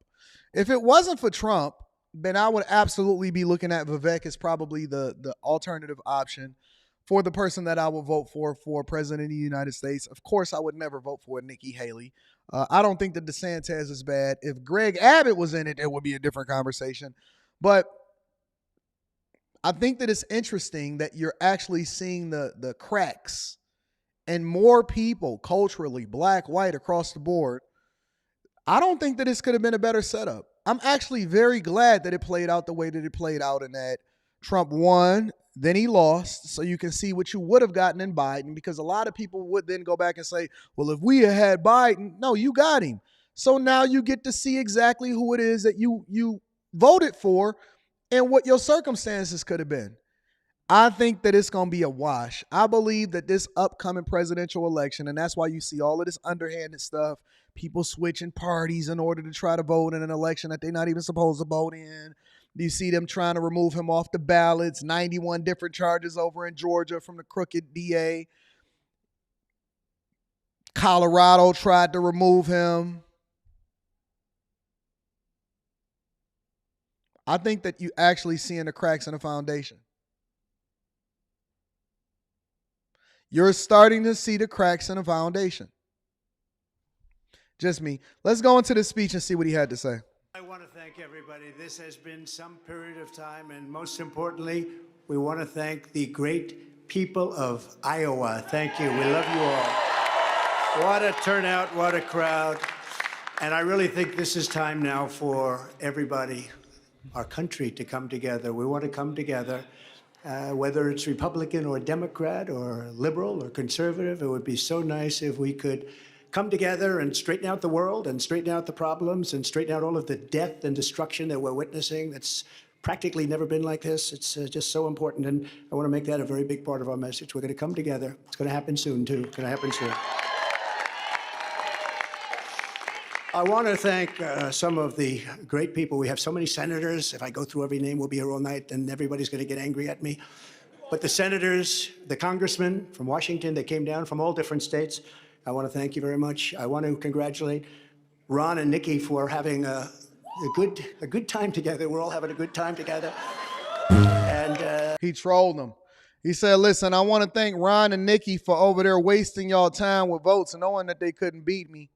If it wasn't for Trump, then I would absolutely be looking at Vivek as probably the alternative option for the person that I would vote for president of the United States. Of course, I would never vote for Nikki Haley. I don't think that DeSantis is bad. If Greg Abbott was in it, it would be a different conversation. But I think that it's interesting that you're actually seeing the cracks and more people culturally, black, white, across the board. I don't think that this could have been a better setup. I'm actually very glad that it played out the way that it played out and that Trump won, then he lost, so you can see what you would have gotten in Biden, because a lot of people would then go back and say, well, if we had Biden, no, you got him. So now you get to see exactly who it is that you voted for and what your circumstances could have been. I think that it's going to be a wash. I believe that this upcoming presidential election, and that's why you see all of this underhanded stuff, people switching parties in order to try to vote in an election that they're not even supposed to vote in. You see them trying to remove him off the ballots, 91 different charges over in Georgia from the crooked DA. Colorado tried to remove him. I think that you actually seeing the cracks in the foundation. You're starting to see the cracks in the foundation. Just me. Let's go into the speech and see what he had to say. I want to thank everybody. This has been some period of time, and most importantly, we want to thank the great people of Iowa. Thank you. We love you all. What a turnout, what a crowd. And I really think this is time now for everybody, our country, to come together. We want to come together. Whether it's Republican or Democrat or liberal or conservative, it would be so nice if we could come together and straighten out the world and straighten out the problems and straighten out all of the death and destruction that we're witnessing. That's practically never been like this. It's just so important, and I want to make that a very big part of our message. We're going to come together. It's going to happen soon, too. It's going to happen soon. I want to thank some of the great people. We have so many senators. If I go through every name, we'll be here all night, and everybody's going to get angry at me. But the senators, the congressmen from Washington that came down from all different states, I want to thank you very much. I want to congratulate Ron and Nikki for having a good time together. We're all having a good time together. And he trolled them. He said, listen, I want to thank Ron and Nikki for over there wasting y'all time with votes and knowing that they couldn't beat me.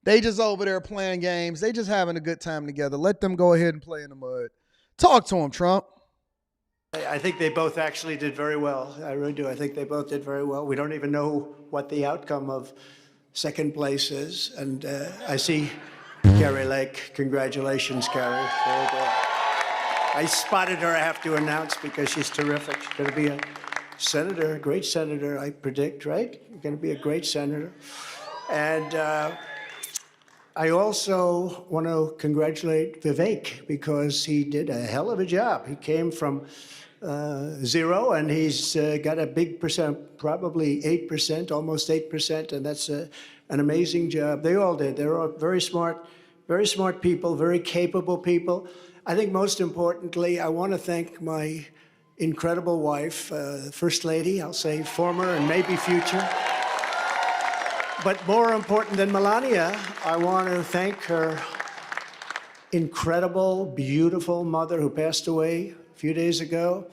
They just over there playing games. They just having a good time together. Let them go ahead and play in the mud. Talk to him, Trump. I think they both actually did very well. I really do. I think they both did very well. We don't even know what the outcome of second place is. And I see Carrie Lake. Congratulations, Carrie. Very good. I spotted her, I have to announce, because she's terrific. She's going to be a senator, a great senator, I predict, right? You're going to be a great senator. And I also want to congratulate Vivek, because he did a hell of a job. He came from 0, and he's got a big percent, probably 8%, almost 8%, and that's an amazing job. They all did. They're all very smart people, very capable people. I think most importantly, I want to thank my incredible wife, First Lady, I'll say former and maybe future. But more important than Melania, I want to thank her incredible, beautiful mother who passed away a few days ago.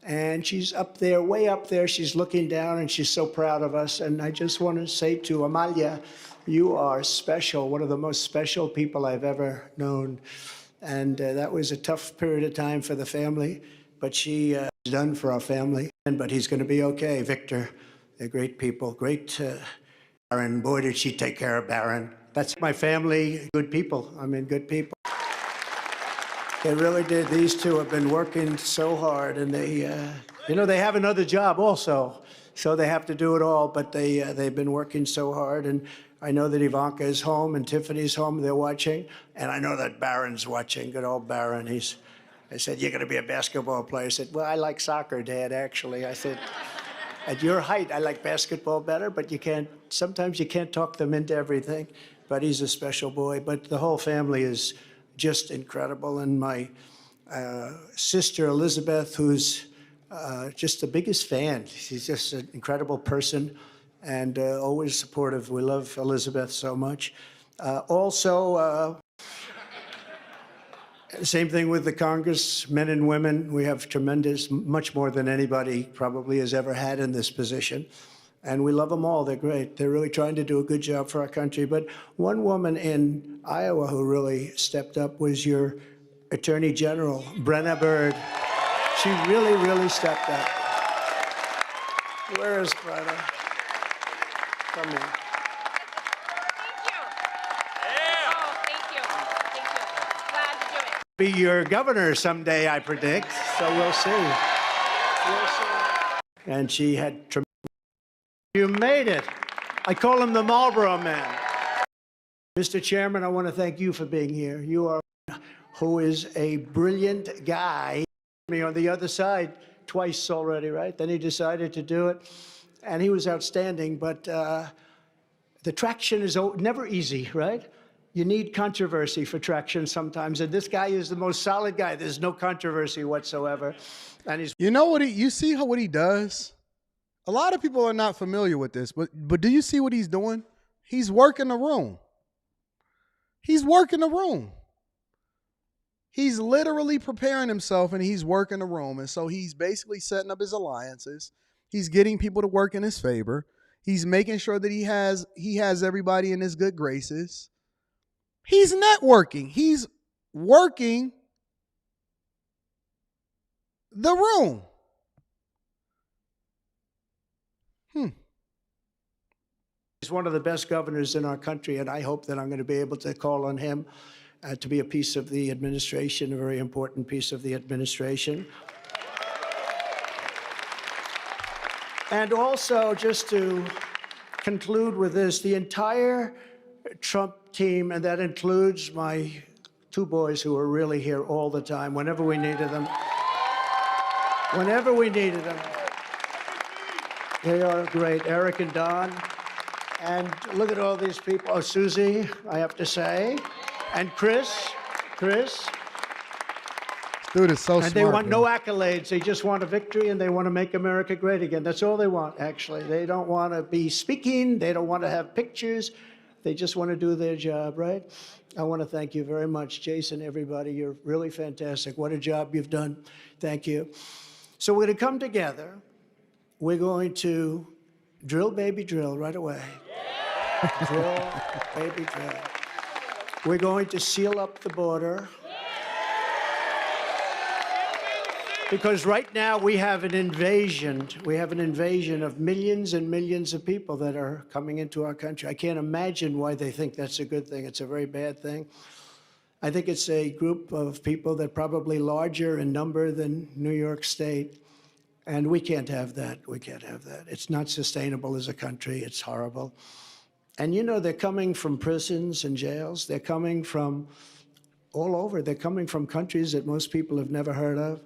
And she's up there, way up there. She's looking down, and she's so proud of us. And I just want to say to Amalia, you are special, one of the most special people I've ever known. And that was a tough period of time for the family, but she done for our family. But he's going to be okay. Victor, they're great people, great. Baron, boy, did she take care of Baron. That's my family, good people. I mean, good people. They really did. These two have been working so hard, and they, they have another job also, so they have to do it all. But they've been working so hard, and I know that Ivanka is home and Tiffany's home. They're watching, and I know that Baron's watching. Good old Baron. I said, "You're going to be a basketball player." I said, "Well, I like soccer, Dad. Actually," I said, "At your height, I like basketball better, but sometimes you can't talk them into everything." But he's a special boy. But the whole family is just incredible. And my sister, Elizabeth, who's just the biggest fan. She's just an incredible person and always supportive. We love Elizabeth so much. Also, same thing with the Congress, men and women. We have tremendous, much more than anybody probably has ever had in this position. And we love them all. They're great. They're really trying to do a good job for our country. But one woman in Iowa who really stepped up was your Attorney General, Brenna Byrd. She really, really stepped up. Where is Brenna? Come here. Be your governor someday, I predict. So we'll see. We'll see. And she had tremendous. You made it. I call him the Marlboro Man. Mr. Chairman, I want to thank you for being here. You are who is a brilliant guy. Me on the other side twice already, right? Then he decided to do it, and he was outstanding. But the traction is never easy, right? You need controversy for traction sometimes, and this guy is the most solid guy. There's no controversy whatsoever, and he's. You know what you see what he does? A lot of people are not familiar with this, but do you see what he's doing? He's working the room. He's working the room. He's literally preparing himself, and he's working the room. And so he's basically setting up his alliances. He's getting people to work in his favor. He's making sure that he has everybody in his good graces. He's networking. He's working the room. He's one of the best governors in our country, and I hope that I'm going to be able to call on him to be a piece of the administration, a very important piece of the administration. And also, just to conclude with this, the entire Trump team, and that includes my two boys who are really here all the time, whenever we needed them. Whenever we needed them. They are great, Eric and Don. And look at all these people. Oh, Susie, I have to say. And Chris. Dude is so and smart. they want bro. no accolades. They just want a victory, and they want to make America great again. That's all they want, actually. They don't want to be speaking. They don't want to have pictures. They just want to do their job, right? I want to thank you very much, Jason, everybody. You're really fantastic. What a job you've done. Thank you. So we're going to come together. We're going to drill, baby, drill right away. Drill, baby, drill. We're going to seal up the border. Because right now we have an invasion. We have an invasion of millions and millions of people that are coming into our country. I can't imagine why they think that's a good thing. It's a very bad thing. I think it's a group of people that are probably larger in number than New York State. And we can't have that. We can't have that. It's not sustainable as a country. It's horrible. And you know, they're coming from prisons and jails. They're coming from all over. They're coming from countries that most people have never heard of.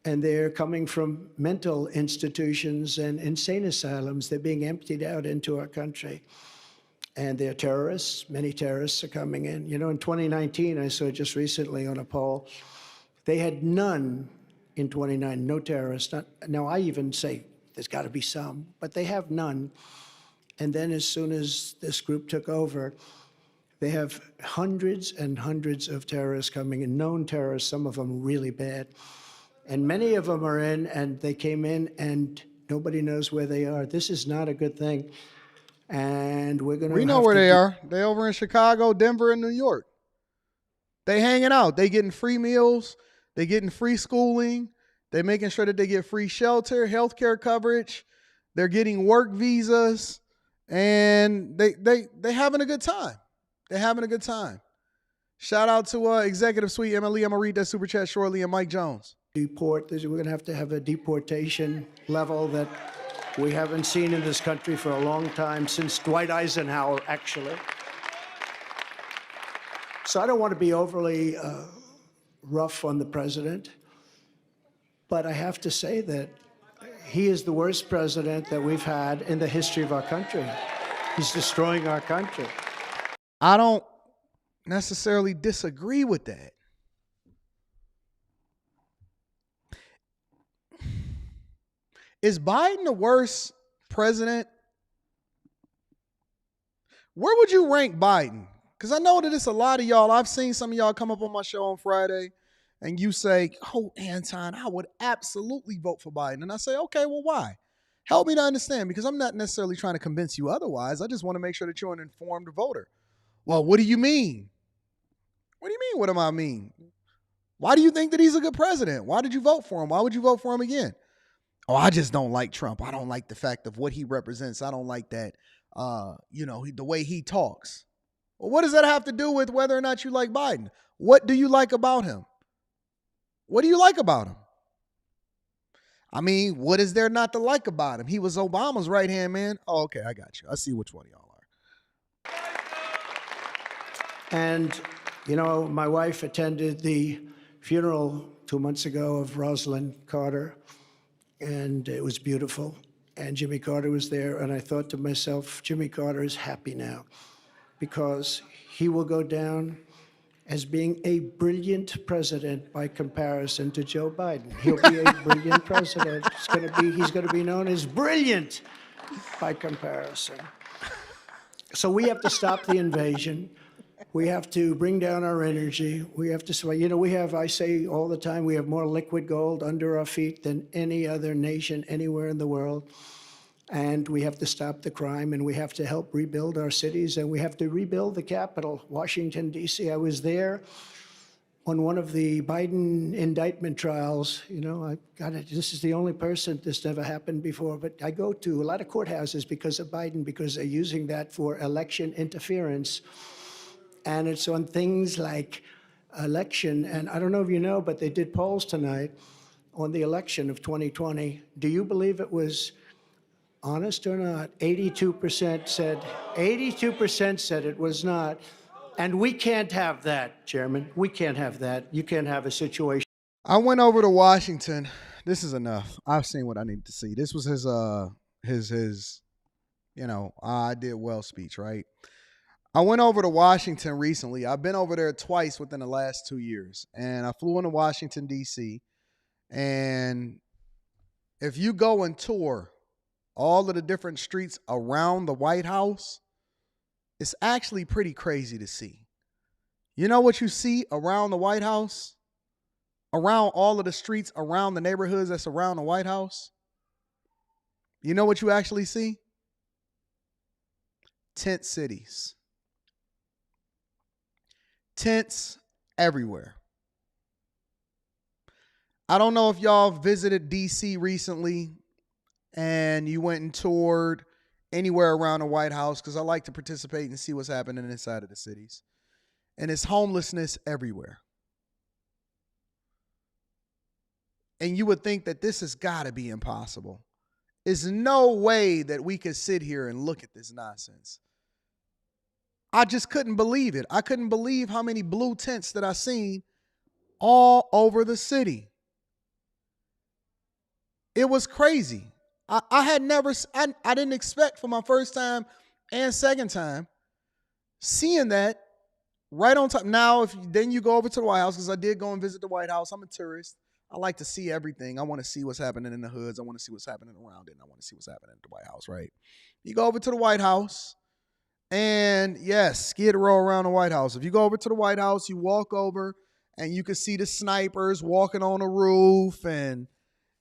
And they're coming from mental institutions and insane asylums. They're being emptied out into our country. And they're terrorists. Many terrorists are coming in. You know, in 2019, I saw just recently on a poll, they had none in 2019, no terrorists. Now, I even say there's got to be some, but they have none. And then as soon as this group took over, they have hundreds and hundreds of terrorists coming in, known terrorists, some of them really bad. And many of them are in, and they came in, and nobody knows where they are. This is not a good thing. And we're going to. We know where they are. They over in Chicago, Denver, and New York. They hanging out. They getting free meals. They getting free schooling. They making sure that they get free shelter, healthcare coverage. They're getting work visas, and they having a good time. They're having a good time. Shout out to Executive Suite MLE. I'm gonna read that super chat shortly. And Mike Jones. We're going to have a deportation level that we haven't seen in this country for a long time, since Dwight Eisenhower, actually. So I don't want to be overly rough on the president, but I have to say that he is the worst president that we've had in the history of our country. He's destroying our country. I don't necessarily disagree with that. Is Biden the worst president? Where would you rank Biden? Because I know that it's a lot of y'all. I've seen some of y'all come up on my show on Friday and you say, oh, Anton, I would absolutely vote for Biden. And I say, okay, well, why? Help me to understand, because I'm not necessarily trying to convince you otherwise. I just want to make sure that you're an informed voter. Well, what do you mean? What do you mean, what do I mean? Why do you think that he's a good president? Why did you vote for him? Why would you vote for him again? Oh, I just don't like Trump. I don't like the fact of what he represents. I don't like that, the way he talks. Well, what does that have to do with whether or not you like Biden? What do you like about him? What do you like about him? I mean, what is there not to like about him? He was Obama's right-hand man. Oh, okay, I got you. I see which one of y'all are. And, my wife attended the funeral 2 months ago of Rosalind Carter, and it was beautiful. And Jimmy Carter was there, and I thought to myself, Jimmy Carter is happy now because he will go down as being a brilliant president by comparison to Joe Biden. He'll be a brilliant president. He's going to be known as brilliant by comparison. So we have to stop the invasion. We have to bring down our energy. We have to, I say all the time, we have more liquid gold under our feet than any other nation anywhere in the world. And we have to stop the crime, and we have to help rebuild our cities, and we have to rebuild the Capitol, Washington, D.C. I was there on one of the Biden indictment trials. This is the only person this never happened before, but I go to a lot of courthouses because of Biden, because they're using that for election interference. And it's on things like election, and I don't know if you know, but they did polls tonight on the election of 2020. Do you believe it was honest or not? 82% said it was not. And we can't have that, Chairman. We can't have that. You can't have a situation. I went over to Washington. This is enough. I've seen what I needed to see. This was his I did well speech, right? I went over to Washington recently. I've been over there twice within the last 2 years. And I flew into Washington, D.C. And if you go and tour all of the different streets around the White House, it's actually pretty crazy to see. You know what you see around the White House? Around all of the streets, around the neighborhoods that's around the White House? You know what you actually see? Tent cities. Tents everywhere. I don't know if y'all visited DC recently and you went and toured anywhere around the White House, because I like to participate and see what's happening inside of the cities. And it's homelessness everywhere. And you would think that this has got to be impossible. There's no way that we could sit here and look at this nonsense. I just couldn't believe it. I couldn't believe how many blue tents that I seen all over the city. It was crazy. I didn't expect for my first time and second time seeing that right on top. Now, then you go over to the White House, because I did go and visit the White House. I'm a tourist. I like to see everything. I want to see what's happening in the hoods. I want to see what's happening around it. And I want to see what's happening at the White House, right? You go over to the White House, and yes, Skid Row around the White House. If you go over to the White House, you walk over, and you can see the snipers walking on the roof, and,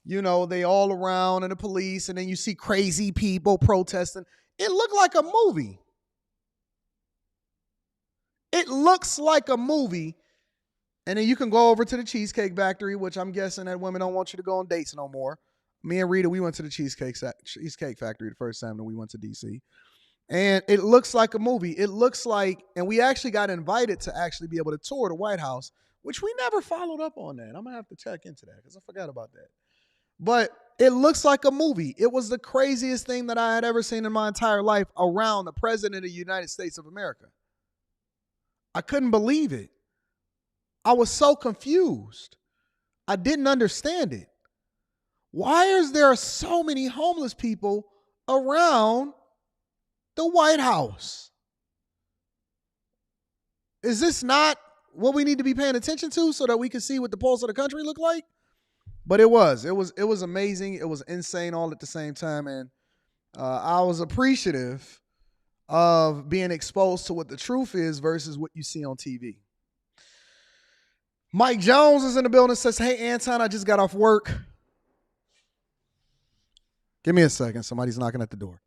you know, they all around, and the police, and then you see crazy people protesting. It looked like a movie. It looks like a movie. And then you can go over to the Cheesecake Factory, which I'm guessing that women don't want you to go on dates no more. Me and Rita, we went to the Cheesecake Factory the first time that we went to D.C. And it looks like a movie. It looks like, and we actually got invited to actually be able to tour the White House, which we never followed up on that. I'm going to have to check into that because I forgot about that. But it looks like a movie. It was the craziest thing that I had ever seen in my entire life around the President of the United States of America. I couldn't believe it. I was so confused. I didn't understand it. Why is there so many homeless people around the White House? Is this not what we need to be paying attention to so that we can see what the pulse of the country look like? But it was amazing. It was insane all at the same time. And I was appreciative of being exposed to what the truth is versus what you see on TV. Mike Jones is in the building, says, hey, Anton, I just got off work. Give me a second. Somebody's knocking at the door.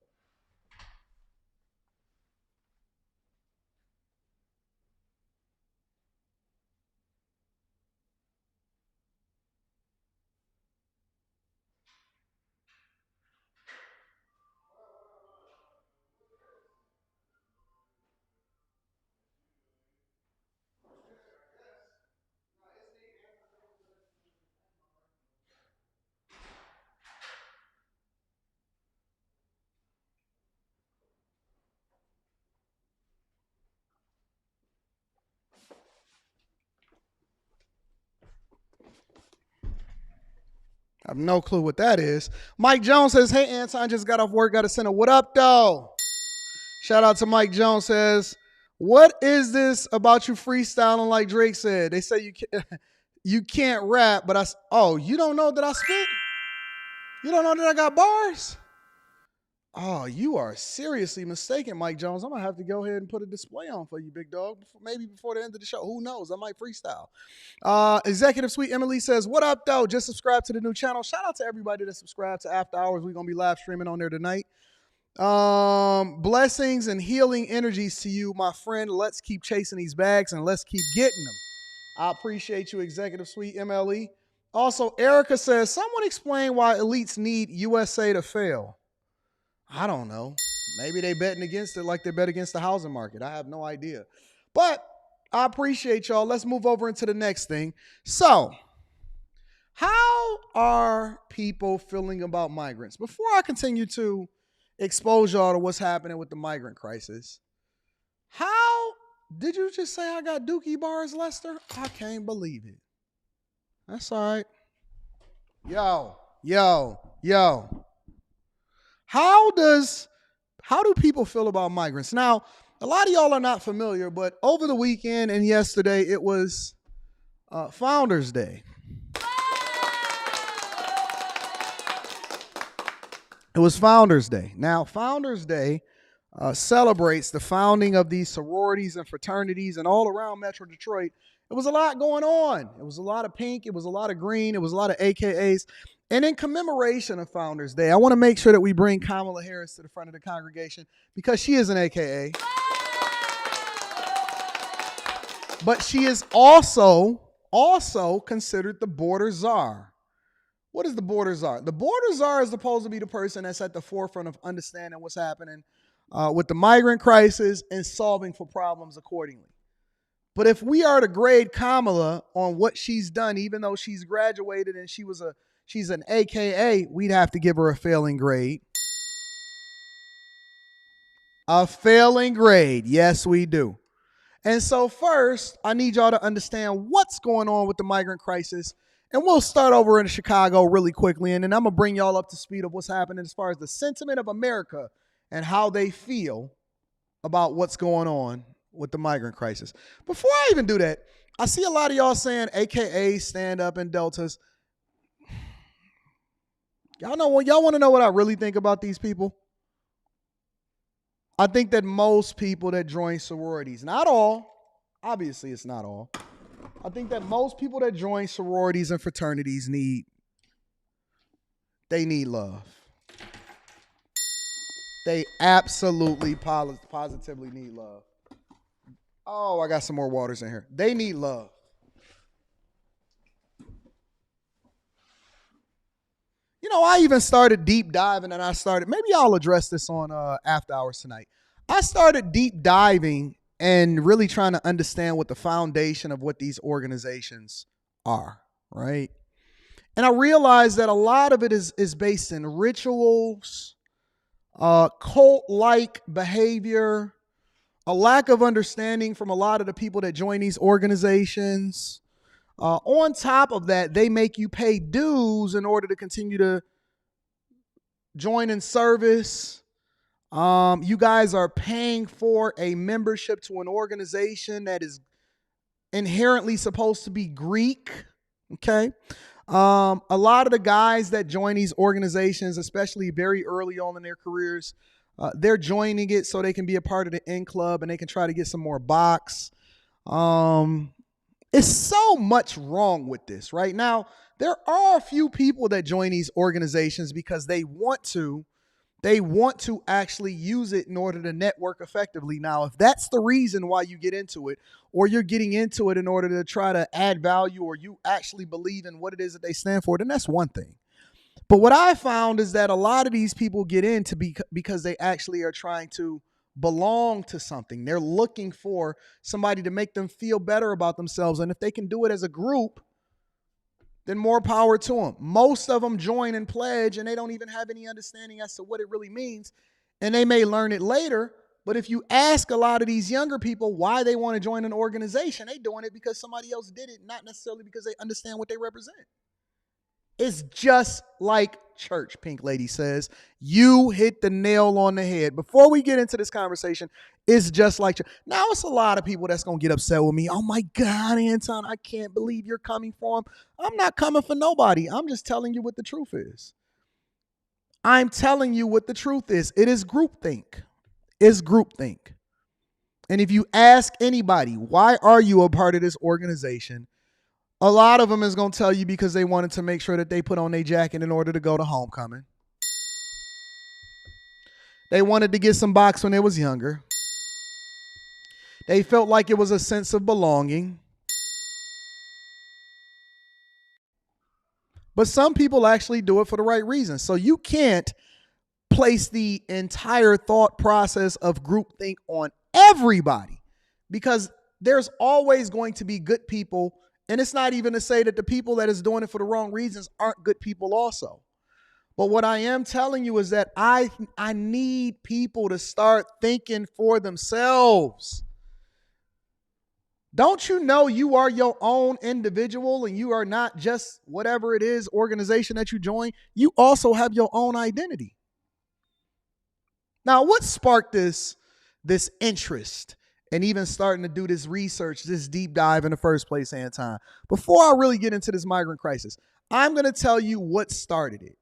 I have no clue what that is. Mike Jones says, hey, Anton, just got off work. Got to send a what up, though? Shout out to Mike Jones says, what is this about you freestyling like Drake said? They say you can't rap, but you don't know that I spit? You don't know that I got bars? Oh, you are seriously mistaken, Mike Jones. I'm going to have to go ahead and put a display on for you, big dog. Maybe before the end of the show. Who knows? I might freestyle. Executive Suite Emily says, what up, though? Just subscribe to the new channel. Shout out to everybody that subscribed to After Hours. We're going to be live streaming on there tonight. Blessings and healing energies to you, my friend. Let's keep chasing these bags and let's keep getting them. I appreciate you, Executive Suite MLE. Also, Erica says, someone explain why elites need USA to fail. I don't know. Maybe they betting against it like they bet against the housing market. I have no idea. But I appreciate y'all. Let's move over into the next thing. So, how are people feeling about migrants? Before I continue to expose y'all to what's happening with the migrant crisis, how did you just say I got dookie bars, Lester? I can't believe it. That's all right. Yo. How do people feel about migrants? Now, A lot of y'all are not familiar, but over the weekend and yesterday, it was Founders Day. It was Founders Day. Now, Founders Day celebrates the founding of these sororities and fraternities, and all around Metro Detroit, it was a lot going on. It was a lot of pink. It was a lot of green. It was a lot of AKAs. And in commemoration of Founders Day, I want to make sure that we bring Kamala Harris to the front of the congregation because she is an AKA. But she is also considered the border czar. What is the border czar? The border czar is supposed to be the person that's at the forefront of understanding what's happening with the migrant crisis and solving for problems accordingly. But if we are to grade Kamala on what she's done, even though she's graduated and she's an AKA, we'd have to give her a failing grade. A failing grade. Yes, we do. And so first, I need y'all to understand what's going on with the migrant crisis. And we'll start over in Chicago really quickly. And then I'm going to bring y'all up to speed of what's happening as far as the sentiment of America and how they feel about what's going on with the migrant crisis. Before I even do that, I see a lot of y'all saying AKA stand up and deltas. Y'all want to know what I really think about these people? I think that most people that join sororities, not all, obviously it's not all. I think that most people that join sororities and fraternities need love. They absolutely, positively need love. Oh, I got some more waters in here. They need love. You know, I even started deep diving and maybe I'll address this on After Hours tonight. I started deep diving and really trying to understand what the foundation of what these organizations are, right? And I realized that a lot of it is based in rituals, cult-like behavior, a lack of understanding from a lot of the people that join these organizations. On top of that, they make you pay dues in order to continue to join in service. You guys are paying for a membership to an organization that is inherently supposed to be Greek. Okay. A lot of the guys that join these organizations, especially very early on in their careers, they're joining it so they can be a part of the in club and they can try to get some more box. It's so much wrong with this right now. There are a few people that join these organizations because they want to actually use it in order to network effectively. Now, if that's the reason why you get into it, or you're getting into it in order to try to add value, or you actually believe in what it is that they stand for, then that's one thing. But what I found is that a lot of these people get into because they actually are trying to belong to something. They're looking for somebody to make them feel better about themselves. And if they can do it as a group, then more power to them. Most of them join and pledge, and they don't even have any understanding as to what it really means. And they may learn it later. But if you ask a lot of these younger people why they want to join an organization, they're doing it because somebody else did it, not necessarily because they understand what they represent. It's just like church, Pink Lady says. You hit the nail on the head. Before we get into this conversation, it's just like church. Now, it's a lot of people that's going to get upset with me. Oh, my God, Anton, I can't believe you're coming for him. I'm not coming for nobody. I'm just telling you what the truth is. I'm telling you what the truth is. It is groupthink. It's groupthink. And if you ask anybody, why are you a part of this organization? A lot of them is going to tell you because they wanted to make sure that they put on their jacket in order to go to homecoming. They wanted to get some box when they was younger. They felt like it was a sense of belonging. But some people actually do it for the right reasons. So you can't place the entire thought process of groupthink on everybody because there's always going to be good people. And it's not even to say that the people that is doing it for the wrong reasons aren't good people also. But what I am telling you is that I need people to start thinking for themselves. Don't you know you are your own individual and you are not just whatever it is organization that you join? You also have your own identity. Now, what sparked this this interest and even starting to do this research, this deep dive in the first place, Anton. Before I really get into this migrant crisis, I'm going to tell you what started it.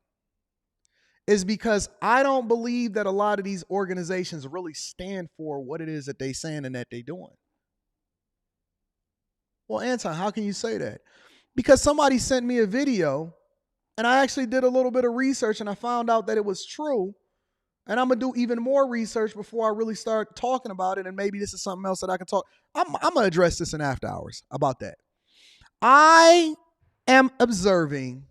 Is because I don't believe that a lot of these organizations really stand for what it is that they saying and that they doing. Well, Anton, how can you say that? Because somebody sent me a video and I actually did a little bit of research and I found out that it was true. And I'm going to do even more research before I really start talking about it. And maybe this is something else that I can talk. I'm going to address this in after hours about that. I am observing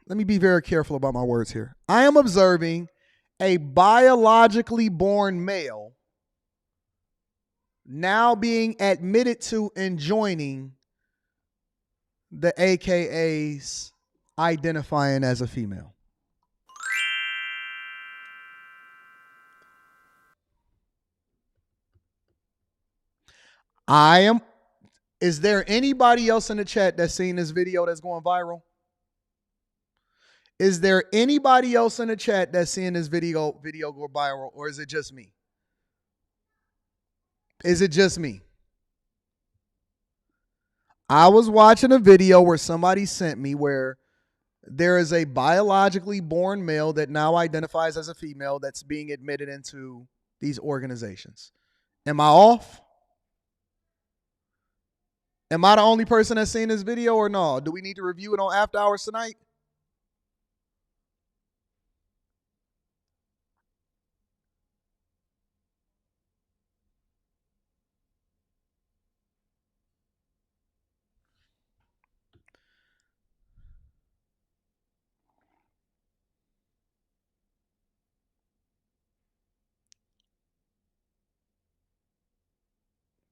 let me be very careful about my words here. I am observing a biologically born male now being admitted to and joining the AKAs identifying as a female. Is there anybody else in the chat that's seen this video that's going viral? Is there anybody else in the chat that's seeing this video go viral, or is it just me? Is it just me? I was watching a video where somebody sent me where there is a biologically born male that now identifies as a female that's being admitted into these organizations. Am I off? Am I the only person that's seen this video or no? Do we need to review it on After Hours tonight?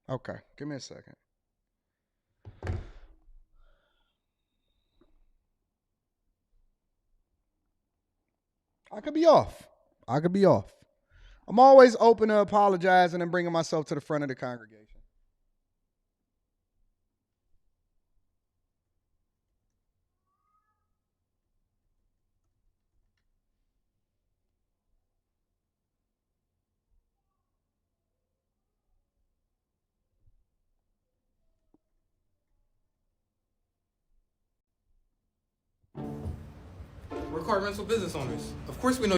Okay, give me a second. I could be off. I'm always open to apologizing and bringing myself to the front of the congregation. We're car rental business owners. Of course we know.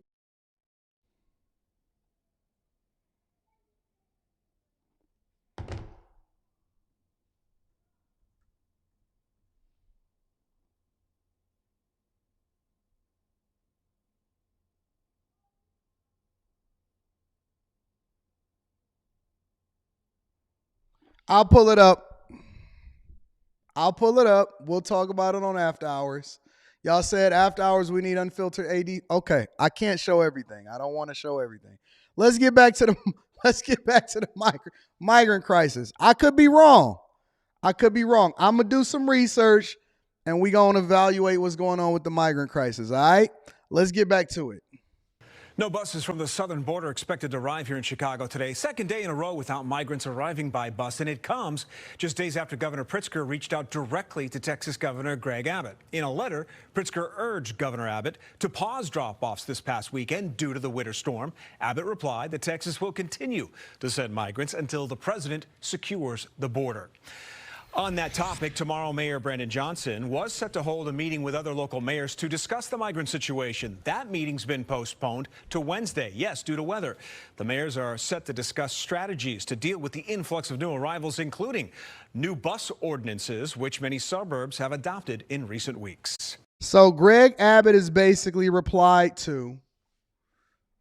I'll pull it up. We'll talk about it on After Hours. Y'all said After Hours we need unfiltered AD. Okay, I can't show everything. I don't want to show everything. Let's get back to the migrant crisis. I could be wrong. I'm gonna do some research and we're gonna evaluate what's going on with the migrant crisis. All right, let's get back to it. No buses from the southern border expected to arrive here in Chicago today. Second day in a row without migrants arriving by bus, and it comes just days after Governor Pritzker reached out directly to Texas Governor Greg Abbott. In a letter, Pritzker urged Governor Abbott to pause drop-offs this past weekend due to the winter storm. Abbott replied that Texas will continue to send migrants until the president secures the border. On that topic, tomorrow Mayor Brandon Johnson was set to hold a meeting with other local mayors to discuss the migrant situation. That meeting's been postponed to Wednesday, yes, due to weather. The mayors are set to discuss strategies to deal with the influx of new arrivals, including new bus ordinances, which many suburbs have adopted in recent weeks. So Greg Abbott has basically replied to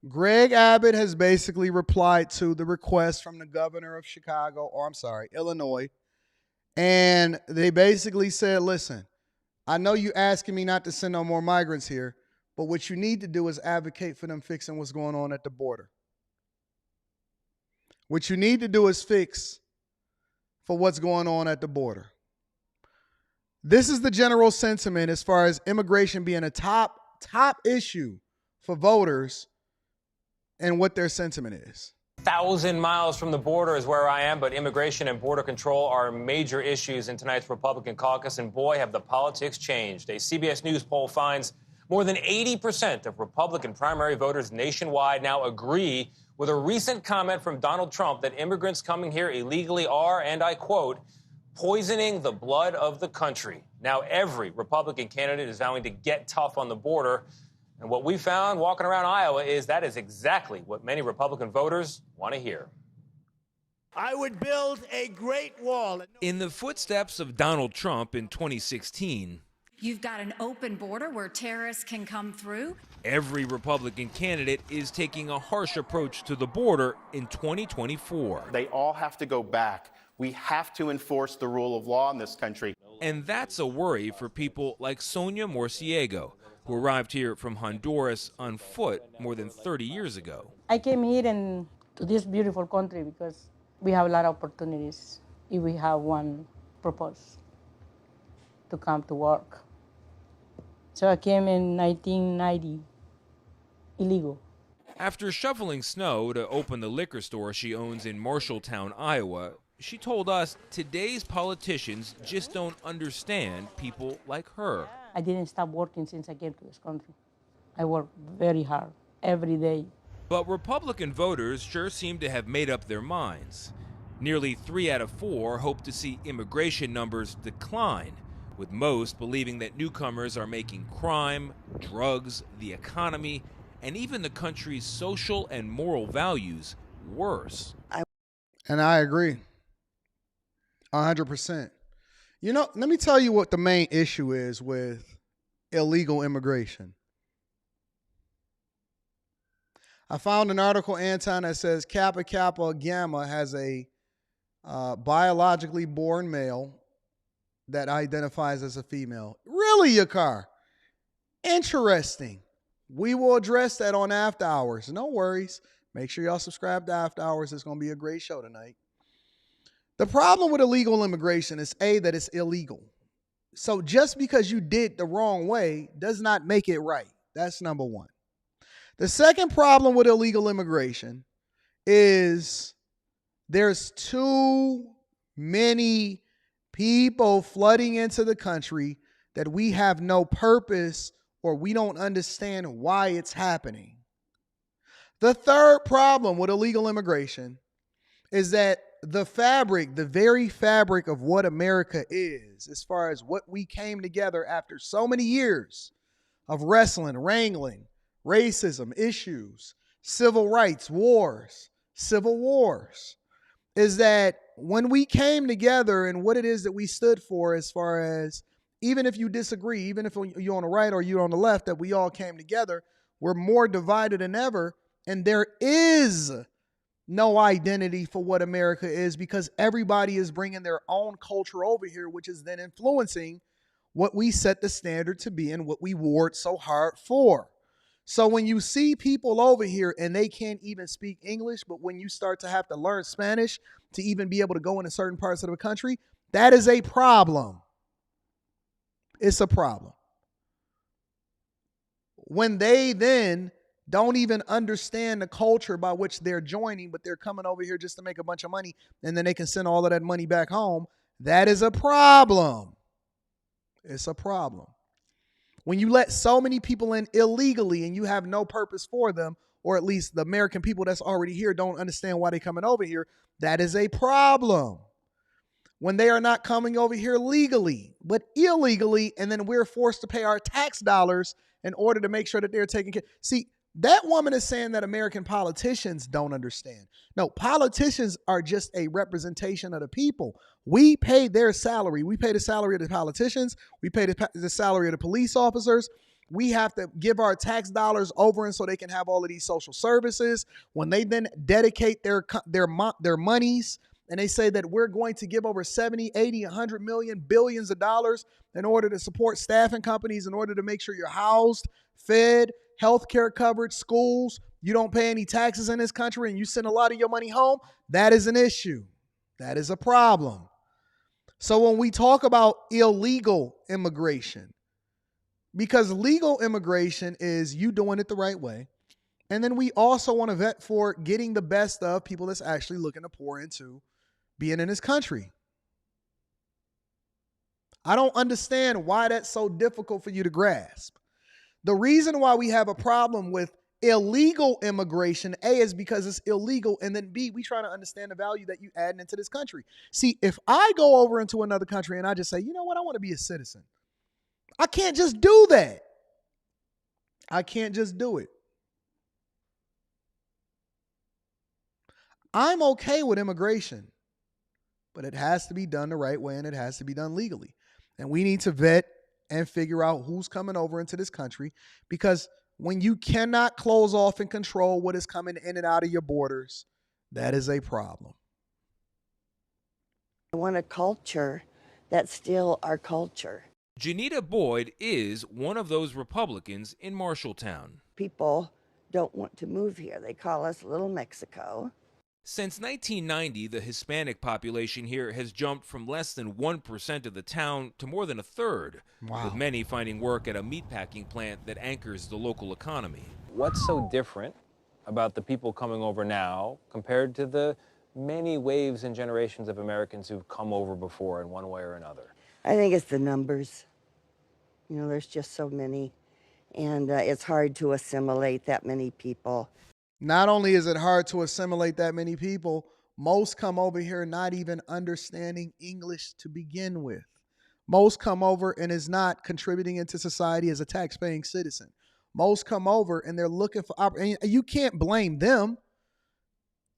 the request from the governor of Illinois. And they basically said, listen, I know you asking me not to send no more migrants here, but what you need to do is advocate for them fixing what's going on at the border. What you need to do is fix for what's going on at the border. This is the general sentiment as far as immigration being a top issue for voters and what their sentiment is. 1,000 miles from the border is where I am, but immigration and border control are major issues in tonight's Republican caucus, and boy, have the politics changed. A CBS News poll finds More than 80% of Republican primary voters nationwide now agree with a recent comment from Donald Trump that immigrants coming here illegally are, and I quote, poisoning the blood of the country. Now every Republican candidate is vowing to get tough on the border. And what we found walking around Iowa is that is exactly what many Republican voters want to hear. I would build a great wall. In the footsteps of Donald Trump in 2016, you've got an open border where terrorists can come through. Every Republican candidate is taking a harsh approach to the border in 2024. They all have to go back. We have to enforce the rule of law in this country. And that's a worry for people like Sonia Morciego, who arrived here from Honduras on foot more than 30 years ago. I came here to this beautiful country because we have a lot of opportunities if we have one purpose, to come to work. So I came in 1990, illegal. After shoveling snow to open the liquor store she owns in Marshalltown, Iowa, she told us today's politicians just don't understand people like her. I didn't stop working since I came to this country. I work very hard, every day. But Republican voters sure seem to have made up their minds. Nearly 3 out of 4 hope to see immigration numbers decline, with most believing that newcomers are making crime, drugs, the economy, and even the country's social and moral values worse. And I agree. 100%. You know, let me tell you what the main issue is with illegal immigration. I found an article, Anton, that says Kappa Kappa Gamma has a biologically born male that identifies as a female. Really, Yakar? Interesting. We will address that on After Hours. No worries. Make sure y'all subscribe to After Hours. It's going to be a great show tonight. The problem with illegal immigration is, A, that it's illegal. So just because you did the wrong way does not make it right. That's number one. The second problem with illegal immigration is there's too many people flooding into the country that we have no purpose or we don't understand why it's happening. The third problem with illegal immigration is that the fabric, the very fabric of what America is, as far as what we came together after so many years of wrestling, wrangling, racism, issues, civil rights, wars, civil wars, is that when we came together and what it is that we stood for, as far as even if you disagree, even if you're on the right or you're on the left, that we all came together, we're more divided than ever. And there is no identity for what America is because everybody is bringing their own culture over here, which is then influencing what we set the standard to be and what we warred so hard for. So when you see people over here and they can't even speak English, but when you start to have to learn Spanish to even be able to go into certain parts of the country, that is a problem. It's a problem. When they then don't even understand the culture by which they're joining, but they're coming over here just to make a bunch of money and then they can send all of that money back home, that is a problem. It's a problem. When you let so many people in illegally and you have no purpose for them, or at least the American people that's already here don't understand why they're coming over here, that is a problem. When they are not coming over here legally, but illegally, and then we're forced to pay our tax dollars in order to make sure that they're taken care of. See, that woman is saying that American politicians don't understand. No, politicians are just a representation of the people. We pay their salary. We pay the salary of the politicians. We pay the salary of the police officers. We have to give our tax dollars over and so they can have all of these social services. When they then dedicate their monies and they say that we're going to give over 70, 80, 100 million, billions of dollars in order to support staffing companies, in order to make sure you're housed, fed, healthcare coverage, schools, you don't pay any taxes in this country and you send a lot of your money home, that is an issue. That is a problem. So when we talk about illegal immigration, because legal immigration is you doing it the right way, and then we also want to vet for getting the best of people that's actually looking to pour into being in this country. I don't understand why that's so difficult for you to grasp. The reason why we have a problem with illegal immigration, A, is because it's illegal, and then B, we trying to understand the value that you add into this country. See, if I go over into another country and I just say, you know what, I want to be a citizen, I can't just do that. I can't just do it. I'm okay with immigration, but it has to be done the right way and it has to be done legally. And we need to vet and figure out who's coming over into this country, because when you cannot close off and control what is coming in and out of your borders, that is a problem. I want a culture that's still our culture. Janita Boyd is one of those Republicans in Marshalltown. People don't want to move here. They call us Little Mexico. Since 1990, the Hispanic population here has jumped from less than 1% of the town to more than a third, with many finding work at a meatpacking plant that anchors the local economy. What's so different about the people coming over now compared to the many waves and generations of Americans who've come over before in one way or another? I think it's the numbers. You know, there's just so many, and it's hard to assimilate that many people. Not only is it hard to assimilate that many people, most come over here not even understanding English to begin with. Most come over and is not contributing into society as a tax-paying citizen. Most come over and they're looking for opportunity. You can't blame them.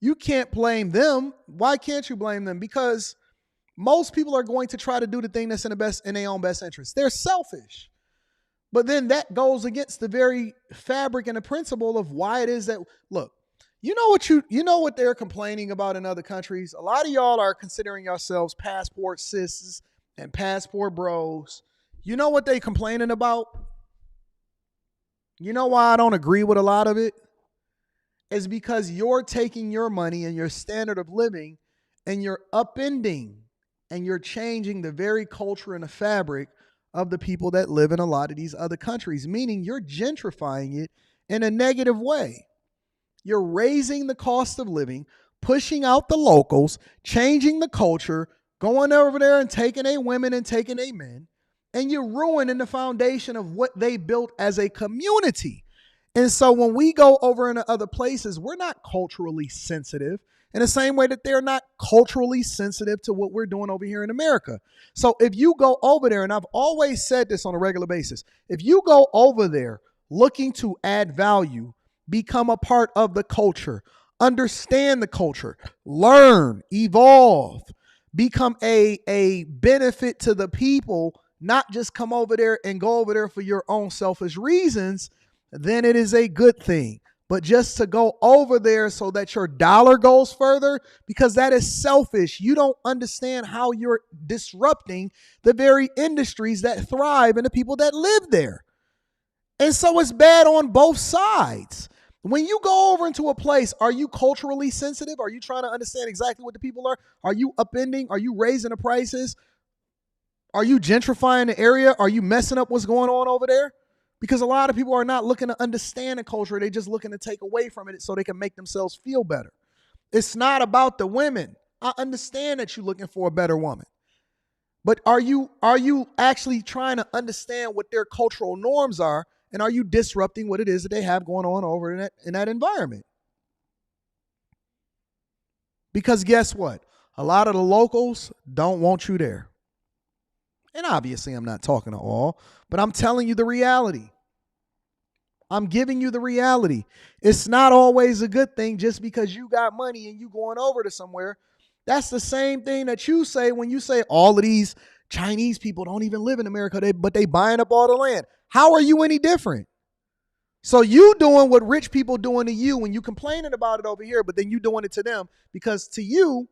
You can't blame them. Why can't you blame them? Because most people are going to try to do the thing that's in their own best interest. They're selfish. But then that goes against the very fabric and the principle of why it is that, look, you know what they're complaining about in other countries? A lot of y'all are considering yourselves passport sisters and passport bros. You know what they complaining about? You know why I don't agree with a lot of it? It's because you're taking your money and your standard of living and you're upending and you're changing the very culture and the fabric of the people that live in a lot of these other countries, meaning you're gentrifying it in a negative way. You're raising the cost of living, pushing out the locals, changing the culture, going over there and taking a women and taking a men, and you're ruining the foundation of what they built as a community. And so when we go over into other places, we're not culturally sensitive in the same way that they're not culturally sensitive to what we're doing over here in America. So if you go over there, and I've always said this on a regular basis, if you go over there looking to add value, become a part of the culture, understand the culture, learn, evolve, become a benefit to the people, not just come over there and go over there for your own selfish reasons, then it is a good thing. But just to go over there so that your dollar goes further, because that is selfish. You don't understand how you're disrupting the very industries that thrive and the people that live there. And so it's bad on both sides. When you go over into a place, are you culturally sensitive? Are you trying to understand exactly what the people are? Are you upending? Are you raising the prices? Are you gentrifying the area? Are you messing up what's going on over there? Because a lot of people are not looking to understand the culture. They're just looking to take away from it so they can make themselves feel better. It's not about the women. I understand that you're looking for a better woman. But are you actually trying to understand what their cultural norms are? And are you disrupting what it is that they have going on over in that environment? Because guess what? A lot of the locals don't want you there. And obviously I'm not talking to all, but I'm telling you the reality. I'm giving you the reality. It's not always a good thing just because you got money and you going over to somewhere. That's the same thing that you say when you say all of these Chinese people don't even live in America, but they buying up all the land. How are you any different? So you doing what rich people doing to you when you complaining about it over here, but then you doing it to them because to you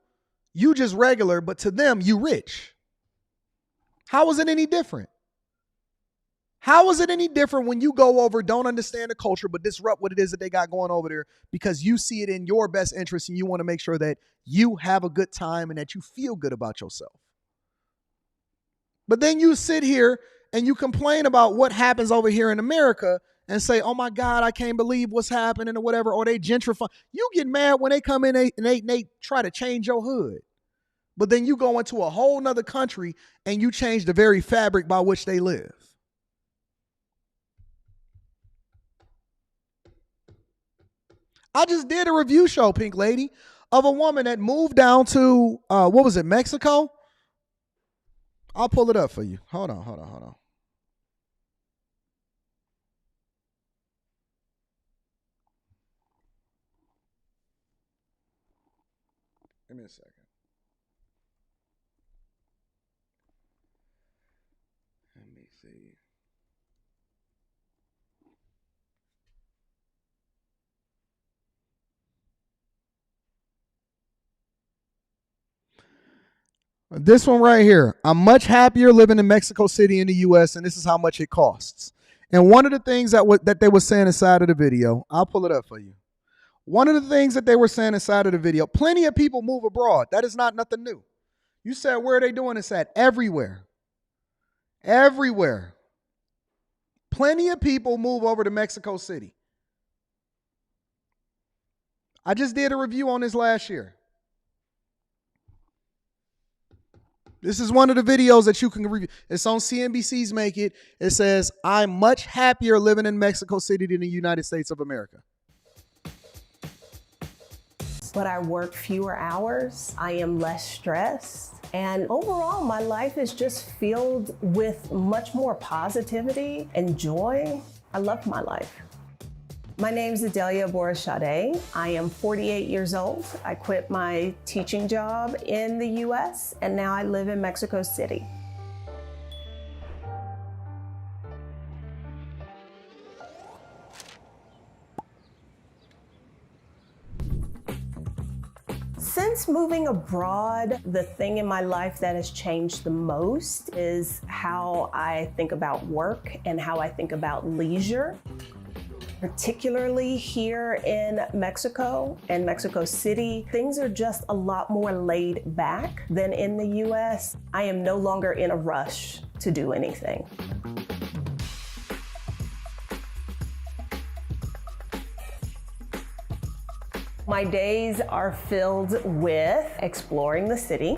just regular, but to them, you rich. How is it any different? How is it any different when you go over, don't understand the culture, but disrupt what it is that they got going over there because you see it in your best interest and you want to make sure that you have a good time and that you feel good about yourself? But then you sit here and you complain about what happens over here in America and say, oh my God, I can't believe what's happening or whatever, or they gentrify. You get mad when they come in and they try to change your hood. But then you go into a whole nother country and you change the very fabric by which they live. I just did a review show, Pink Lady, of a woman that moved down to, what was it, Mexico? I'll pull it up for you. Hold on. Give me a second. Let me see. This one right here. I'm much happier living in Mexico City in the U.S., and this is how much it costs. And one of the things that they were saying inside of the video, I'll pull it up for you. One of the things that they were saying inside of the video, plenty of people move abroad. That is not nothing new. You said, where are they doing this at? Everywhere. Everywhere. Plenty of people move over to Mexico City. I just did a review on this last year. This is one of the videos that you can review. It's on CNBC's Make It. It says, I'm much happier living in Mexico City than the United States of America. But I work fewer hours. I am less stressed. And overall, my life is just filled with much more positivity and joy. I love my life. My name is Adelia Borishade. I am 48 years old. I quit my teaching job in the US, and now I live in Mexico City. Since moving abroad, the thing in my life that has changed the most is how I think about work and how I think about leisure. Particularly here in Mexico and Mexico City, things are just a lot more laid back than in the US. I am no longer in a rush to do anything. My days are filled with exploring the city,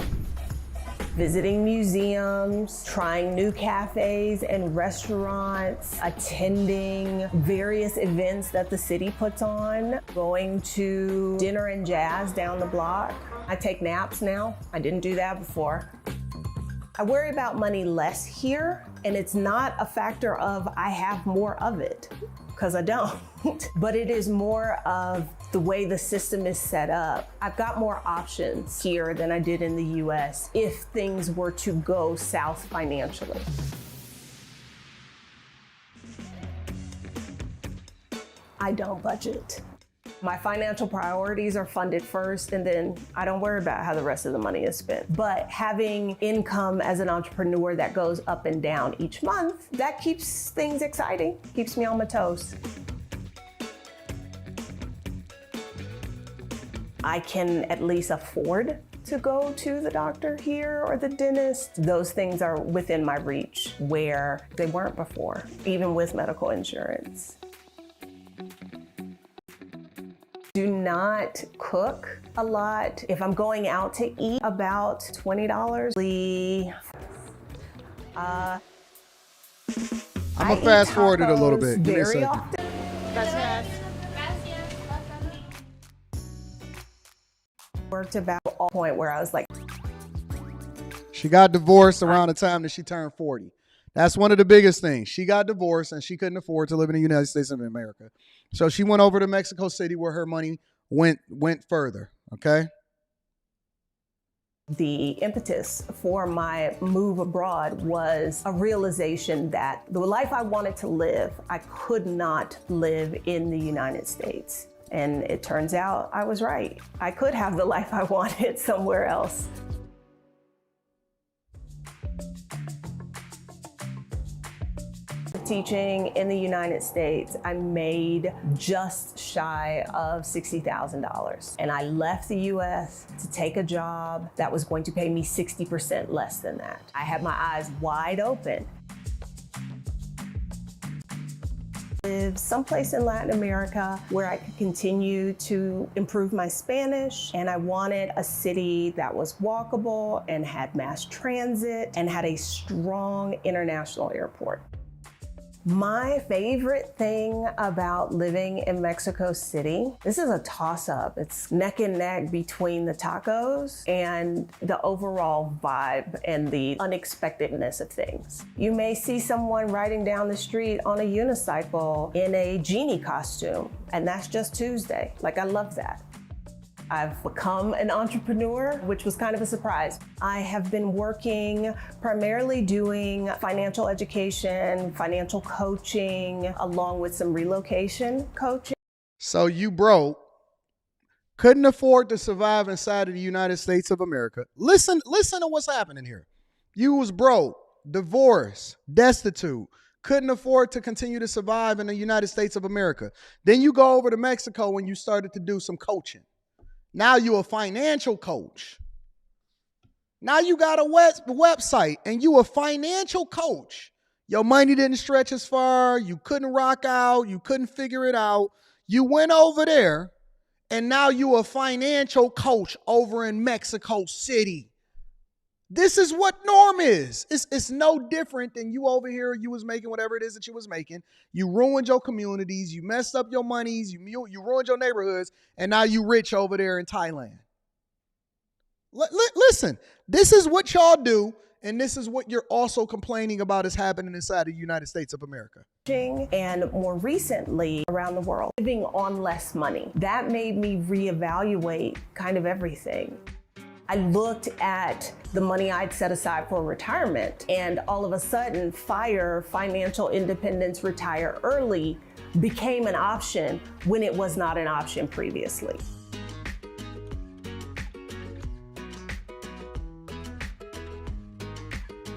visiting museums, trying new cafes and restaurants, attending various events that the city puts on, going to dinner and jazz down the block. I take naps now. I didn't do that before. I worry about money less here, and it's not a factor of I have more of it, because I don't. But it is more of the way the system is set up. I've got more options here than I did in the US if things were to go south financially. I don't budget. My financial priorities are funded first, and then I don't worry about how the rest of the money is spent. But having income as an entrepreneur that goes up and down each month, that keeps things exciting, keeps me on my toes. I can at least afford to go to the doctor here or the dentist. Those things are within my reach where they weren't before, even with medical insurance. Do not cook a lot. If I'm going out to eat, about $20. I'm gonna fast forward it a little bit. Give me a very second. often. Worked about a point where I was like, She got divorced around the time that she turned 40. That's one of the biggest things. She got divorced and she couldn't afford to live in the United States of America. So she went over to Mexico City where her money went further, okay? the impetus for my move abroad was a realization that the life I wanted to live, I could not live in the United States. And it turns out I was right. I could have the life I wanted somewhere else. Teaching in the United States, I made just shy of $60,000. And I left the US to take a job that was going to pay me 60% less than that. I had my eyes wide open. Live someplace in Latin America where I could continue to improve my Spanish, and I wanted a city that was walkable and had mass transit and had a strong international airport. My favorite thing about living in Mexico City, this is a toss-up. It's neck and neck between the tacos and the overall vibe and the unexpectedness of things. You may see someone riding down the street on a unicycle in a genie costume, and that's just Tuesday. Like, I love that. I've become an entrepreneur, which was kind of a surprise. I have been working primarily doing financial education, financial coaching, along with some relocation coaching. So you broke, couldn't afford to survive inside of the United States of America. Listen to what's happening here. You was broke, divorced, destitute, couldn't afford to continue to survive in the United States of America. Then you go over to Mexico and you started to do some coaching. Now you're a financial coach. Now you got a website and you a financial coach. Your money didn't stretch as far. You couldn't rock out. You couldn't figure it out. You went over there and now you a financial coach over in Mexico City. This is what norm is. It's no different than you over here. You was making whatever it is that you was making. You ruined your communities. You messed up your monies. You ruined your neighborhoods. And now you rich over there in Thailand. Listen, this is what y'all do. And this is what you're also complaining about is happening inside the United States of America. And more recently around the world, living on less money. That made me reevaluate kind of everything. I looked at the money I'd set aside for retirement, and all of a sudden, FIRE, financial independence, retire early, became an option when it was not an option previously.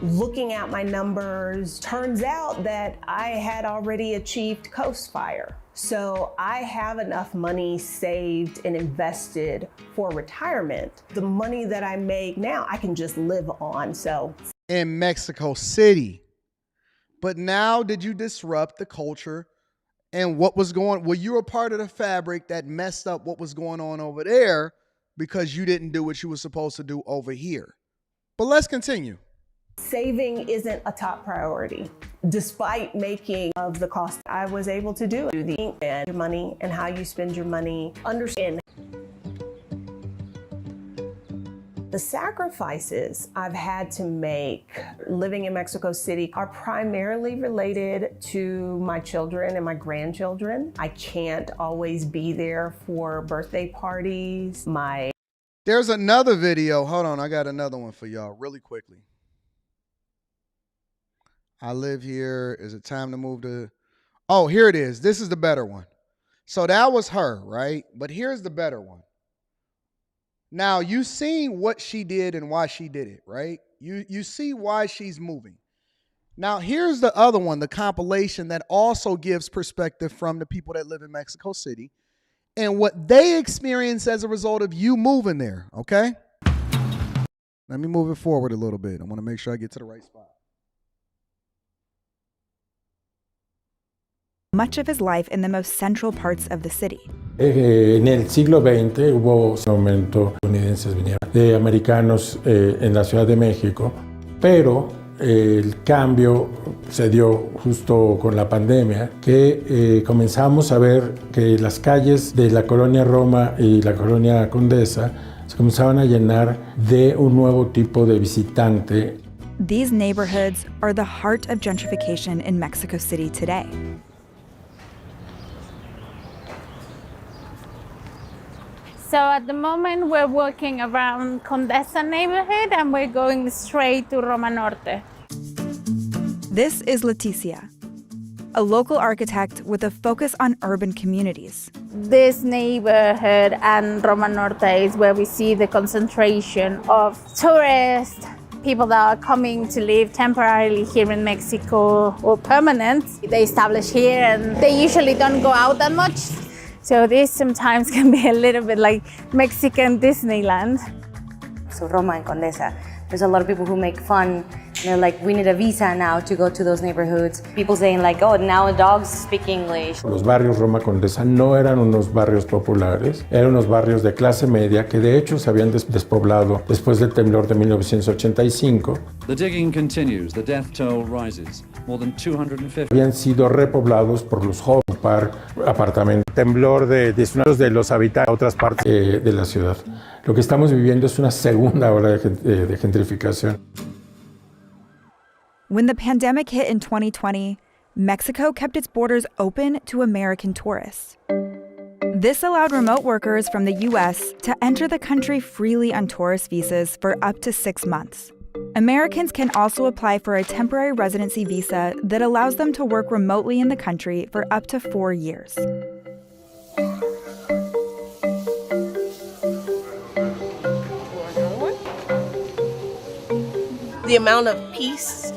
Looking at my numbers, turns out that I had already achieved Coast FIRE. So I have enough money saved and invested for retirement. The money that I make now, I can just live on. So in Mexico City. But now did you disrupt the culture and what was going on? Well, you were part of the fabric that messed up what was going on over there because you didn't do what you were supposed to do over here. But let's continue. Saving isn't a top priority. Despite making of the cost, I was able to do the money and how you spend your money. Understand the sacrifices I've had to make living in Mexico City are primarily related to my children and my grandchildren. I can't always be there for birthday parties. There's another video. Hold on, I got another one for y'all really quickly. I live here. Is it time to move to? Oh, here it is. This is the better one. So that was her, right? But here's the better one. Now, you see what she did and why she did it, right? You see why she's moving. Now, here's the other one, the compilation that also gives perspective from the people that live in Mexico City and what they experience as a result of you moving there, okay? Let me move it forward a little bit. I want to make sure I get to the right spot. Much of his life in the most central parts of the city. En el siglo XX hubo un aumento de estadounidenses vinieron de americanos en la Ciudad de México, pero el cambio se dio justo con la pandemia, que comenzamos a ver que las calles de la colonia Roma y la colonia Condesa se comenzaban a llenar de un nuevo tipo de visitante. These neighborhoods are the heart of gentrification in Mexico City today. So at the moment we're walking around Condesa neighborhood and we're going straight to Roma Norte. This is Leticia, a local architect with a focus on urban communities. This neighborhood and Roma Norte is where we see the concentration of tourists, people that are coming to live temporarily here in Mexico or permanent. They establish here and they usually don't go out that much. So this sometimes can be a little bit like Mexican Disneyland. So Roma and Condesa, there's a lot of people who make fun. They're like, we need a visa now to go to those neighborhoods. People saying like, oh, now dogs speak English. Los barrios Roma Condesa no eran unos barrios populares, eran unos barrios de clase media que de hecho se habían despoblado después del temblor de 1985. The digging continues, the death toll rises. more than 250. Habían sido repoblados por los jóvenes, par apartamentos. Temblor de destinados de los habitantes a otras partes de la ciudad. Lo que estamos viviendo es una segunda ola de gentrificación. When the pandemic hit in 2020, Mexico kept its borders open to American tourists. This allowed remote workers from the U.S. to enter the country freely on tourist visas for up to 6 months. Americans can also apply for a temporary residency visa that allows them to work remotely in the country for up to 4 years. The amount of peace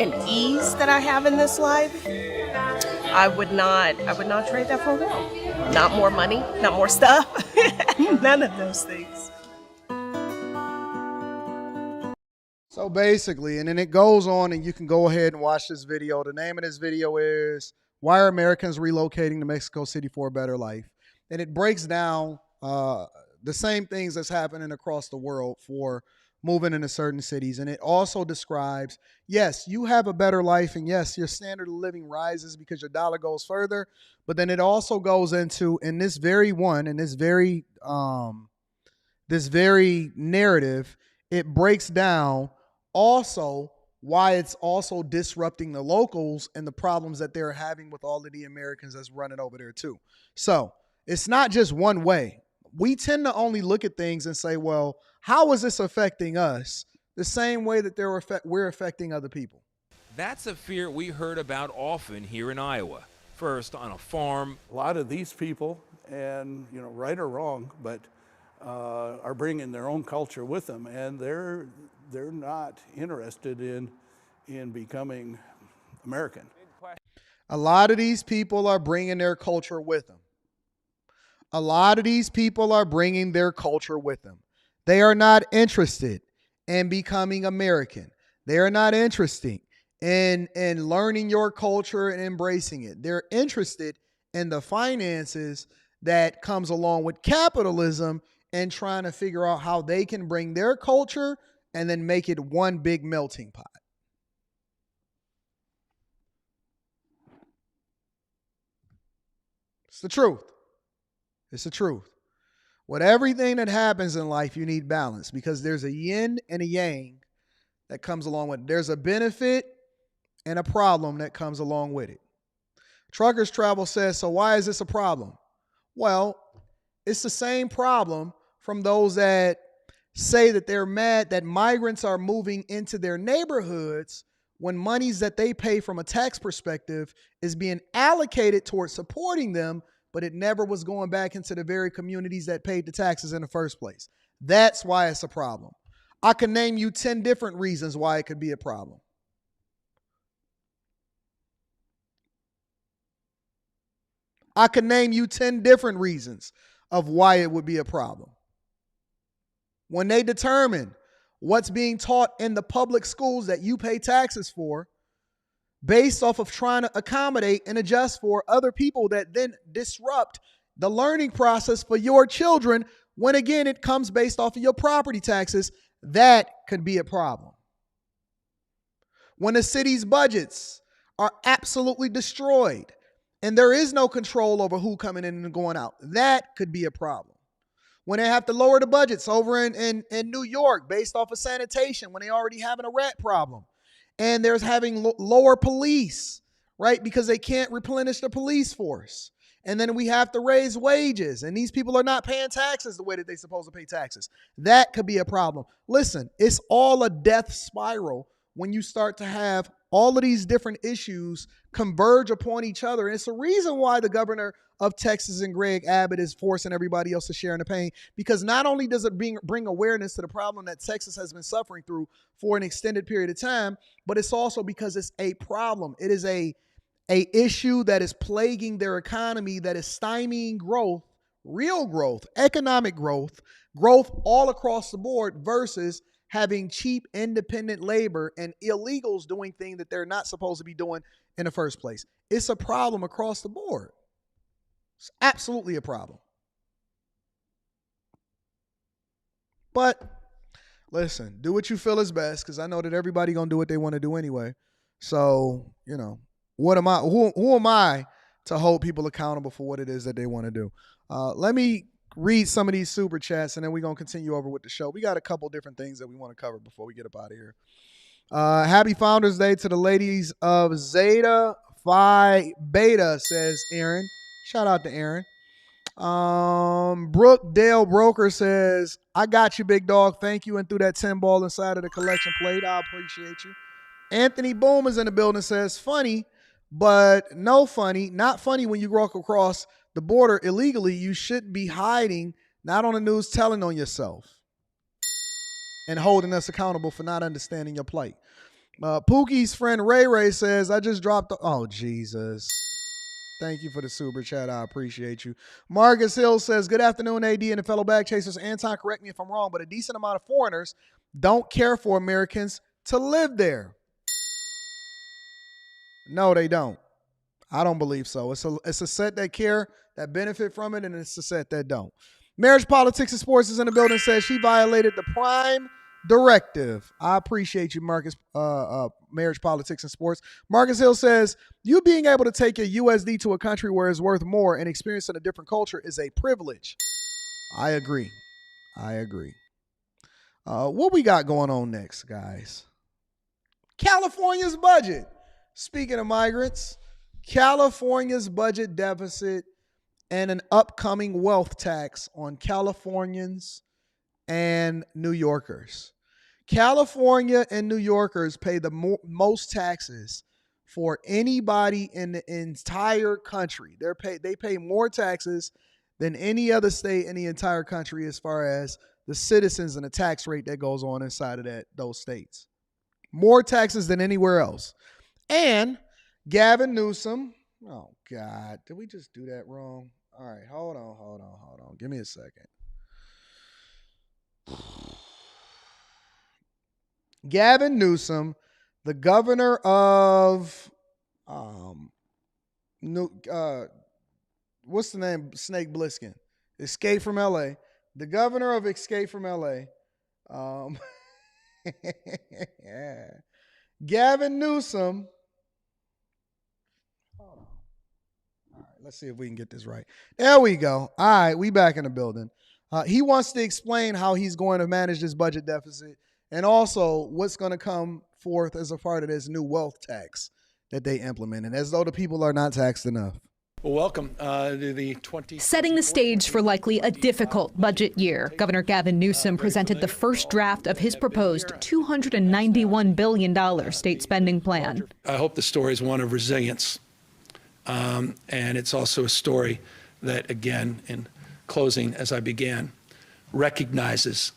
and ease that I have in this life, I would not trade that for a world. Not more money, not more stuff, none of those things. So basically, and then it goes on, and you can go ahead and watch this video. The name of this video is Why Are Americans Relocating to Mexico City for a Better Life? And it breaks down the same things that's happening across the world for moving into certain cities. And it also describes, yes, you have a better life, and yes, your standard of living rises because your dollar goes further. But then it also goes into, in this very one, in this very narrative, it breaks down also why it's also disrupting the locals and the problems that they're having with all of the Americans that's running over there too. So it's not just one way. We tend to only look at things and say, well, how is this affecting us? The same way that we're affecting other people. That's a fear we heard about often here in Iowa. First, on a farm. A lot of these people, and right or wrong, but are bringing their own culture with them, and they're not interested in becoming American. A lot of these people are bringing their culture with them. A lot of these people are bringing their culture with them. They are not interested in becoming American. They are not interested in learning your culture and embracing it. They're interested in the finances that comes along with capitalism and trying to figure out how they can bring their culture and then make it one big melting pot. It's the truth. It's the truth. With everything that happens in life, you need balance because there's a yin and a yang that comes along with it. There's a benefit and a problem that comes along with it. Truckers Travel says, so why is this a problem? Well, it's the same problem from those that say that they're mad that migrants are moving into their neighborhoods when monies that they pay from a tax perspective is being allocated towards supporting them, but it never was going back into the very communities that paid the taxes in the first place. That's why it's a problem. I can name you 10 different reasons why it could be a problem. I can name you 10 different reasons of why it would be a problem. When they determine what's being taught in the public schools that you pay taxes for, based off of trying to accommodate and adjust for other people that then disrupt the learning process for your children, when again, it comes based off of your property taxes, that could be a problem. When the city's budgets are absolutely destroyed and there is no control over who coming in and going out, that could be a problem. When they have to lower the budgets over in New York based off of sanitation, when they already having a rat problem, and there's having lower police, right? Because they can't replenish the police force. And then we have to raise wages, and these people are not paying taxes the way that they're supposed to pay taxes. That could be a problem. Listen, it's all a death spiral when you start to have all of these different issues converge upon each other. And it's the reason why the governor of Texas and Greg Abbott is forcing everybody else to share in the pain, because not only does it bring awareness to the problem that Texas has been suffering through for an extended period of time, but it's also because it's a problem. It is a issue that is plaguing their economy, that is stymieing growth, real growth, economic growth all across the board, versus having cheap independent labor and illegals doing things that they're not supposed to be doing in the first place. It's a problem across the board. It's absolutely a problem. But listen, do what you feel is best, because I know that everybody going to do what they want to do anyway. So, what am I? Who am I to hold people accountable for what it is that they want to do? Let me read some of these super chats, and then we're going to continue over with the show. We got a couple different things that we want to cover before we get up out of here. Happy Founders Day to the ladies of Zeta Phi Beta, says Aaron. Shout out to Aaron. Brooke Dale Broker says, I got you, big dog. Thank you. And threw that 10 ball inside of the collection plate. I appreciate you. Anthony Boom is in the building, says, funny, but no funny. Not funny when you walk across the border illegally. You shouldn't be hiding, not on the news, telling on yourself and holding us accountable for not understanding your plight. Pookie's friend Ray Ray says, I just dropped the... Oh, Jesus. Thank you for the super chat. I appreciate you. Marcus Hill says, good afternoon, AD and the fellow bag chasers. Anton, correct me if I'm wrong, but a decent amount of foreigners don't care for Americans to live there. No, they don't. I don't believe so. It's a set that care, that benefit from it, and it's a set that don't. Marriage, Politics, and Sports is in the building, says she violated the prime directive. I appreciate you, Marcus. Marriage, Politics, and Sports. Marcus Hill says, you being able to take your USD to a country where it's worth more and experiencing a different culture is a privilege. I agree. What we got going on next, guys? California's budget. Speaking of migrants, California's budget deficit and an upcoming wealth tax on Californians and New Yorkers. California and New Yorkers pay the most taxes for anybody in the entire country. They pay more taxes than any other state in the entire country as far as the citizens and the tax rate that goes on inside of those states. More taxes than anywhere else. And Gavin Newsom, oh God, did we just do that wrong? All right, hold on. Give me a second. Gavin Newsom, the governor of, what's the name? Snake Plissken. Escape from LA. The governor of Escape from LA. Gavin Newsom. Hold on. All right, let's see if we can get this right. There we go. All right, we back in the building. He wants to explain how he's going to manage this budget deficit and also what's going to come forth as a part of this new wealth tax that they implemented, as though the people are not taxed enough. Well, welcome to the Setting the stage for likely a difficult budget year, Governor Gavin Newsom presented the first draft of his proposed $291 billion state spending plan. I hope the story is one of resilience, and it's also a story that, again, in closing, as I began, recognizes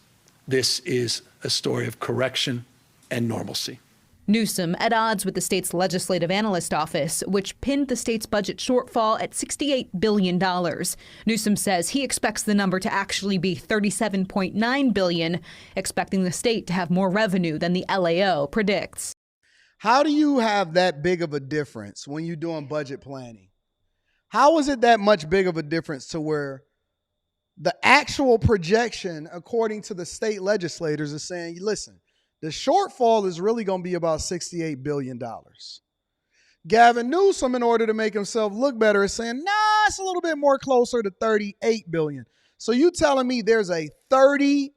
this is a story of correction and normalcy. Newsom at odds with the state's Legislative Analyst Office, which pinned the state's budget shortfall at $68 billion. Newsom says he expects the number to actually be $37.9 billion, expecting the state to have more revenue than the LAO predicts. How do you have that big of a difference when you're doing budget planning? How is it that much big of a difference to where the actual projection, according to the state legislators, is saying, listen, the shortfall is really going to be about $68 billion. Gavin Newsom, in order to make himself look better, is saying, nah, it's a little bit more closer to $38 billion. So you telling me there's a $30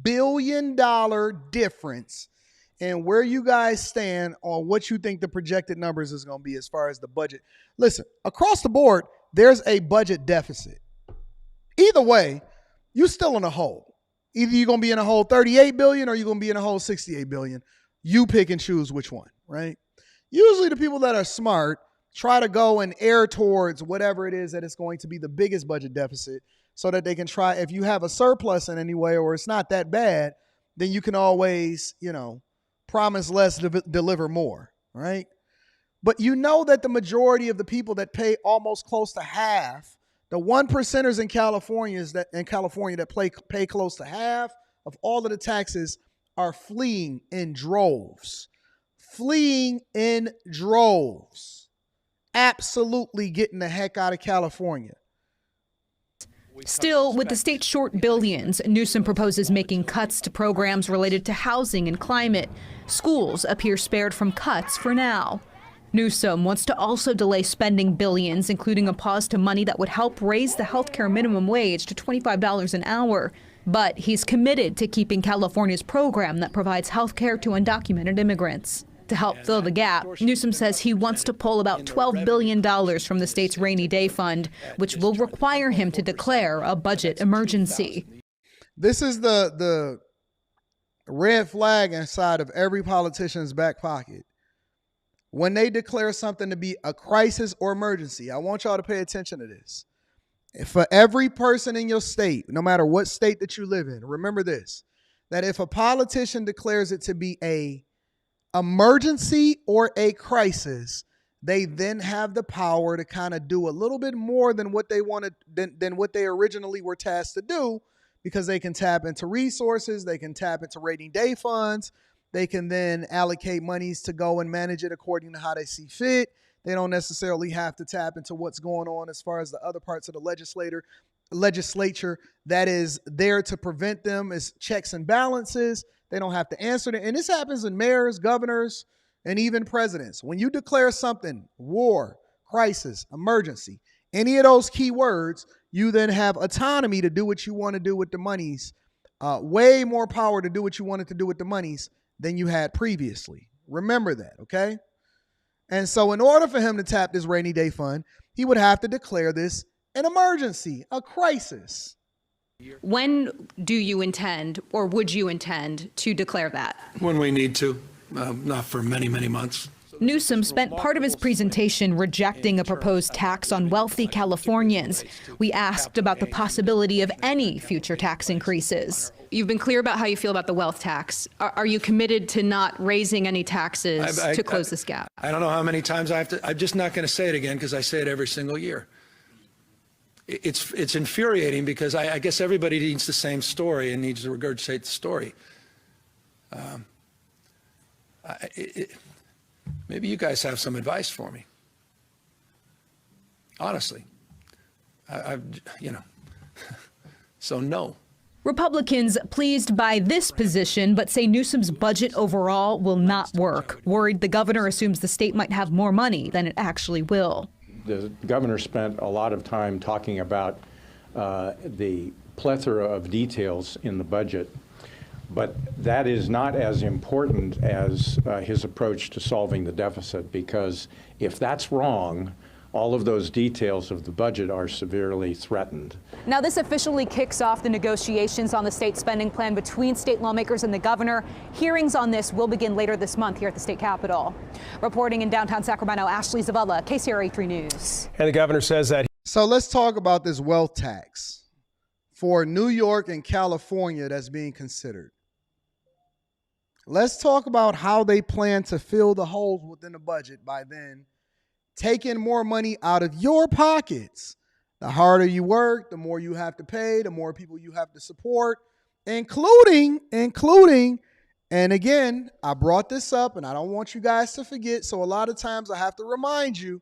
billion difference in where you guys stand on what you think the projected numbers is going to be as far as the budget. Listen, across the board, there's a budget deficit. Either way, you're still in a hole. Either you're going to be in a hole $38 billion or you're going to be in a hole $68 billion. You pick and choose which one, right? Usually the people that are smart try to go and err towards whatever it is that is going to be the biggest budget deficit so that they can try, if you have a surplus in any way or it's not that bad, then you can always, promise less, deliver more, right? But you know that the majority of the people that pay almost close to half, the 1%ers in California that pay close to half of all of the taxes are fleeing in droves. Absolutely getting the heck out of California. Still, with the state short billions, Newsom proposes making cuts to programs related to housing and climate. Schools appear spared from cuts for now. Newsom wants to also delay spending billions, including a pause to money that would help raise the health care minimum wage to $25 an hour. But he's committed to keeping California's program that provides health care to undocumented immigrants. To help fill the gap, Newsom says he wants to pull about $12 billion from the state's rainy day fund, which will require him to declare a budget emergency. This is the red flag inside of every politician's back pocket. When they declare something to be a crisis or emergency, I want y'all to pay attention to this. For every person in your state, no matter what state that you live in, remember this, that if a politician declares it to be a emergency or a crisis, they then have the power to kind of do a little bit more than what they wanted, than what they originally were tasked to do, because they can tap into resources, they can tap into rainy day funds, they can then allocate monies to go and manage it according to how they see fit. They don't necessarily have to tap into what's going on as far as the other parts of the legislature that is there to prevent them as checks and balances. They don't have to answer it. And this happens in mayors, governors, and even presidents. When you declare something, war, crisis, emergency, any of those key words, you then have autonomy to do what you want to do with the monies, way more power to do what you wanted to do with the monies than you had previously. Remember that, okay? And so in order for him to tap this rainy day fund, he would have to declare this an emergency, a crisis. When do you intend, or would you intend, to declare that? When we need to, not for many, many months. Newsom spent part of his presentation rejecting a proposed tax on wealthy Californians. We asked about the possibility of any future tax increases. You've been clear about how you feel about the wealth tax. Are you committed to not raising any taxes to close this gap? I don't know how many times I have to. I'm just not going to say it again because I say it every single year. It's infuriating because I guess everybody needs the same story and needs to regurgitate the story. Maybe you guys have some advice for me. Honestly, so no. Republicans pleased by this position, but say Newsom's budget overall will not work. Worried the governor assumes the state might have more money than it actually will. The governor spent a lot of time talking about the plethora of details in the budget, but that is not as important as his approach to solving the deficit, because if that's wrong, all of those details of the budget are severely threatened. Now, this officially kicks off the negotiations on the state spending plan between state lawmakers and the governor. Hearings on this will begin later this month here at the state capitol. Reporting in downtown Sacramento, Ashley Zavella, KCRA3 News. And the governor says that. So let's talk about this wealth tax for New York and California that's being considered. Let's talk about how they plan to fill the holes within the budget by then taking more money out of your pockets. The harder you work, the more you have to pay, the more people you have to support, including, and again, I brought this up and I don't want you guys to forget, so a lot of times I have to remind you,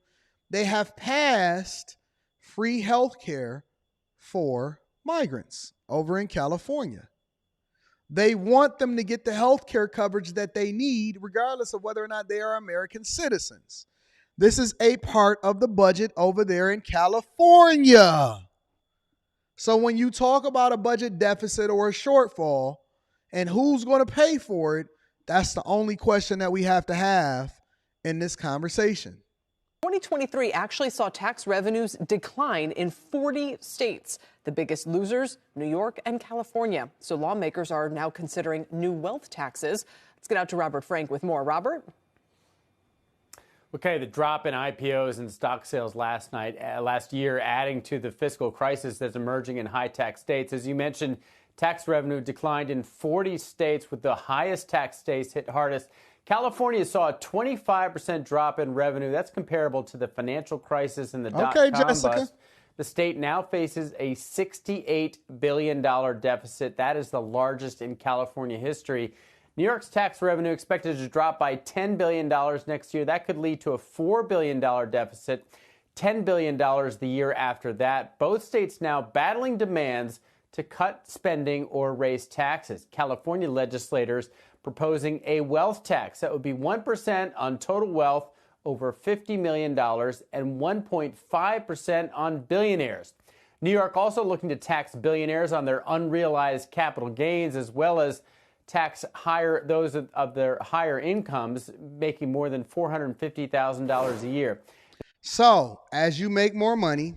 they have passed free health care for migrants over in California. They want them to get the health care coverage that they need, regardless of whether or not they are American citizens. This is a part of the budget over there in California. So when you talk about a budget deficit or a shortfall and who's going to pay for it, that's the only question that we have to have in this conversation. 2023 actually saw tax revenues decline in 40 states. The biggest losers, New York and California. So lawmakers are now considering new wealth taxes. Let's get out to Robert Frank with more. Robert? Okay, the drop in IPOs and stock sales last year, adding to the fiscal crisis that's emerging in high-tax states. As you mentioned, tax revenue declined in 40 states, with the highest tax states hit hardest. California saw a 25% drop in revenue. That's comparable to the financial crisis and the dot-com bust. The state now faces a $68 billion deficit. That is the largest in California history. New York's tax revenue expected to drop by $10 billion next year. That could lead to a $4 billion deficit. $10 billion the year after that. Both states now battling demands to cut spending or raise taxes. California legislators proposing a wealth tax that would be 1% on total wealth over $50 million and 1.5% on billionaires. New York also looking to tax billionaires on their unrealized capital gains, as well as tax those of their higher incomes, making more than $450,000 a year. So, as you make more money,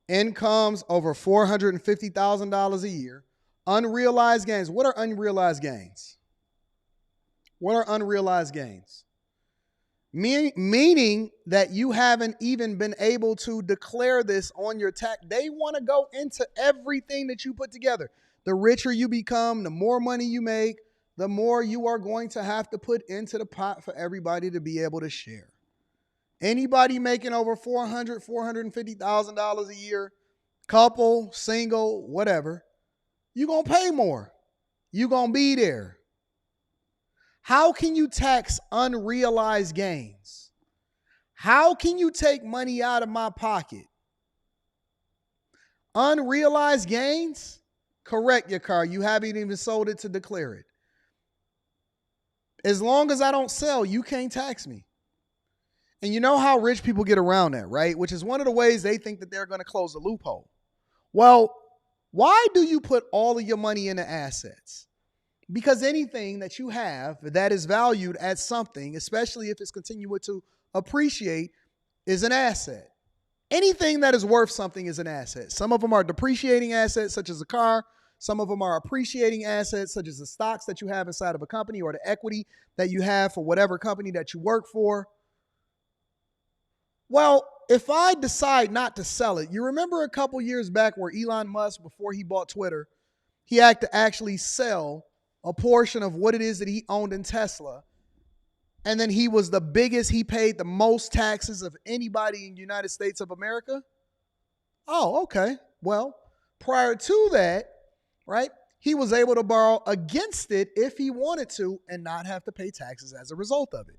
incomes over $450,000 a year, unrealized gains. What are unrealized gains? What are unrealized gains? Meaning that you haven't even been able to declare this on your tax. They want to go into everything that you put together. The richer you become, the more money you make, the more you are going to have to put into the pot for everybody to be able to share. Anybody making over $400,000, $450,000 a year, couple, single, whatever, you're going to pay more. You're going to be there. How can you tax unrealized gains? How can you take money out of my pocket? Unrealized gains? Correct your car. You haven't even sold it to declare it. As long as I don't sell, you can't tax me. And you know how rich people get around that, right? Which is one of the ways they think that they're going to close the loophole. Well, why do you put all of your money into assets? Because anything that you have that is valued at something, especially if it's continuing to appreciate, is an asset. Anything that is worth something is an asset. Some of them are depreciating assets, such as a car. Some of them are appreciating assets, such as the stocks that you have inside of a company or the equity that you have for whatever company that you work for. Well, if I decide not to sell it, you remember a couple years back where Elon Musk, before he bought Twitter, he had to actually sell a portion of what it is that he owned in Tesla. And then he was the biggest, he paid the most taxes of anybody in the United States of America. Oh, okay. Well, prior to that, right, he was able to borrow against it if he wanted to and not have to pay taxes as a result of it.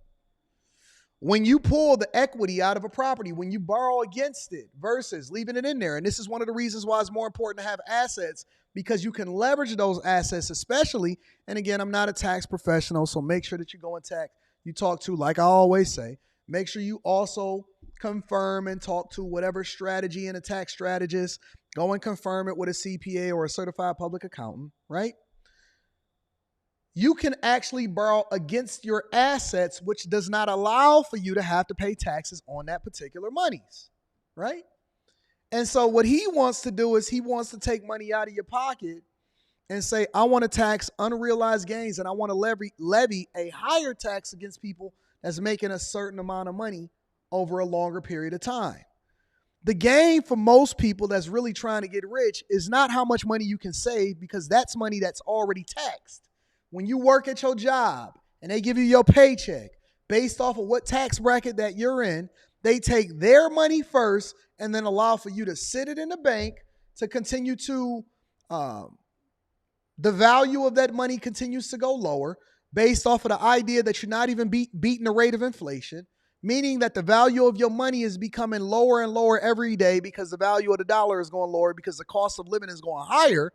When you pull the equity out of a property, when you borrow against it versus leaving it in there, and this is one of the reasons why it's more important to have assets, because you can leverage those assets, especially, and again, I'm not a tax professional, so make sure that you go and tax, you talk to, like I always say, make sure you also confirm and talk to whatever strategy and a tax strategist, go and confirm it with a CPA or a certified public accountant, right? You can actually borrow against your assets, which does not allow for you to have to pay taxes on that particular monies, right? And so what he wants to do is he wants to take money out of your pocket and say, I want to tax unrealized gains and I want to levy a higher tax against people that's making a certain amount of money over a longer period of time. The game for most people that's really trying to get rich is not how much money you can save, because that's money that's already taxed. When you work at your job and they give you your paycheck based off of what tax bracket that you're in, they take their money first and then allow for you to sit it in the bank to continue to, the value of that money continues to go lower based off of the idea that you're not even beating the rate of inflation, meaning that the value of your money is becoming lower and lower every day because the value of the dollar is going lower because the cost of living is going higher,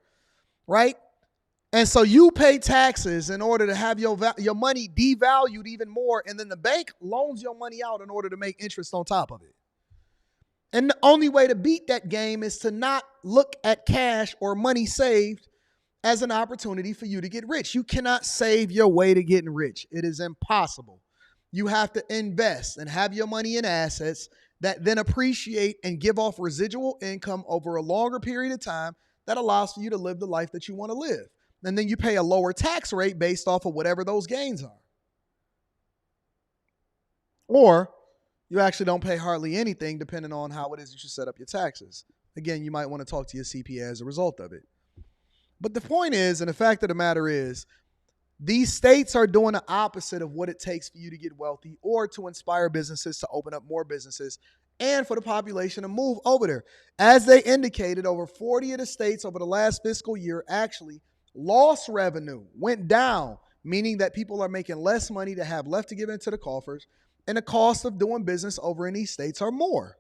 right? And so you pay taxes in order to have your money devalued even more, and then the bank loans your money out in order to make interest on top of it. And the only way to beat that game is to not look at cash or money saved as an opportunity for you to get rich. You cannot save your way to getting rich. It is impossible. You have to invest and have your money in assets that then appreciate and give off residual income over a longer period of time that allows for you to live the life that you want to live. And then you pay a lower tax rate based off of whatever those gains are. Or you actually don't pay hardly anything depending on how it is that you set up your taxes. Again, you might want to talk to your CPA as a result of it. But the point is, and the fact of the matter is, these states are doing the opposite of what it takes for you to get wealthy or to inspire businesses to open up more businesses and for the population to move over there. As they indicated, over 40 of the states over the last fiscal year actually lost revenue, went down, meaning that people are making less money to have left to give into the coffers, and the cost of doing business over in these states are more.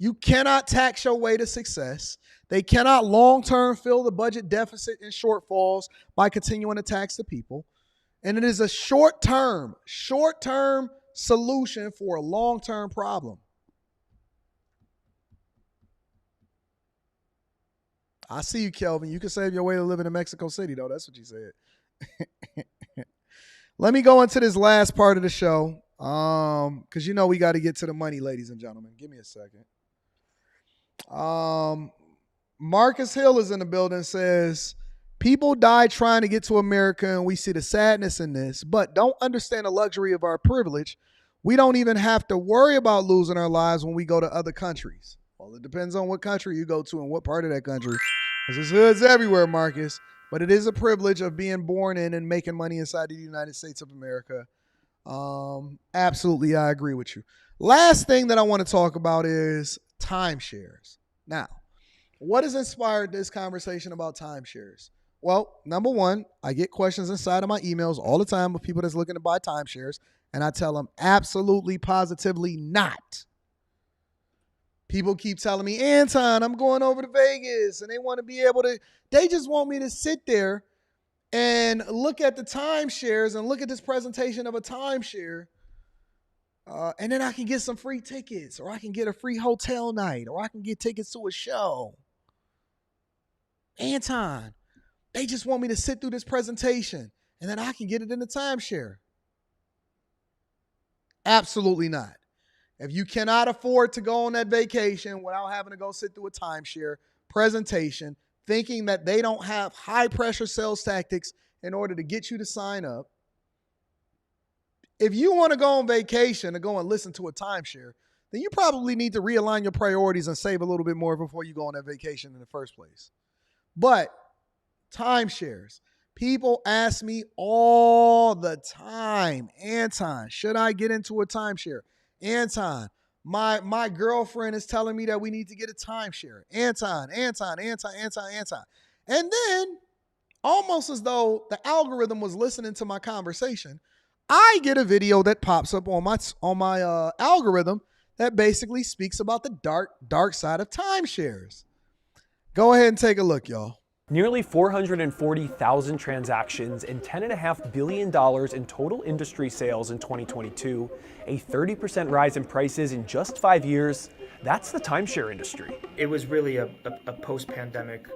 You cannot tax your way to success. They cannot long-term fill the budget deficit and shortfalls by continuing to tax the people. And it is a short-term solution for a long-term problem. I see you, Kelvin. You can save your way to living in Mexico City, though. That's what you said. Let me go into this last part of the show, because you know we got to get to the money, ladies and gentlemen. Give me a second. Marcus Hill is in the building, says, people die trying to get to America, and we see the sadness in this, but don't understand the luxury of our privilege. We don't even have to worry about losing our lives when we go to other countries. Well, it depends on what country you go to and what part of that country. Because there's hoods everywhere, Marcus. But it is a privilege of being born in and making money inside the United States of America. Absolutely, I agree with you. Last thing that I want to talk about is timeshares. Now, what has inspired this conversation about timeshares? Well, number one, I get questions inside of my emails all the time with people that's looking to buy timeshares, and I tell them absolutely, positively not. People keep telling me, Anton, I'm going over to Vegas, and they want to be able to, they just want me to sit there and look at the timeshares and look at this presentation of a timeshare, and then I can get some free tickets, or I can get a free hotel night, or I can get tickets to a show. Anton, they just want me to sit through this presentation, and then I can get it in the timeshare. Absolutely not. If you cannot afford to go on that vacation without having to go sit through a timeshare presentation, thinking that they don't have high pressure sales tactics in order to get you to sign up, if you want to go on vacation and go and listen to a timeshare, then you probably need to realign your priorities and save a little bit more before you go on that vacation in the first place. But timeshares, people ask me all the time, Anton, should I get into a timeshare? Anton, my girlfriend is telling me that we need to get a timeshare. Anton. And then, almost as though the algorithm was listening to my conversation, I get a video that pops up on my algorithm that basically speaks about the dark side of timeshares. Go ahead and take a look, y'all. Nearly 440,000 transactions and $10.5 billion in total industry sales in 2022, a 30% rise in prices in just 5 years. That's the timeshare industry. It was really a post-pandemic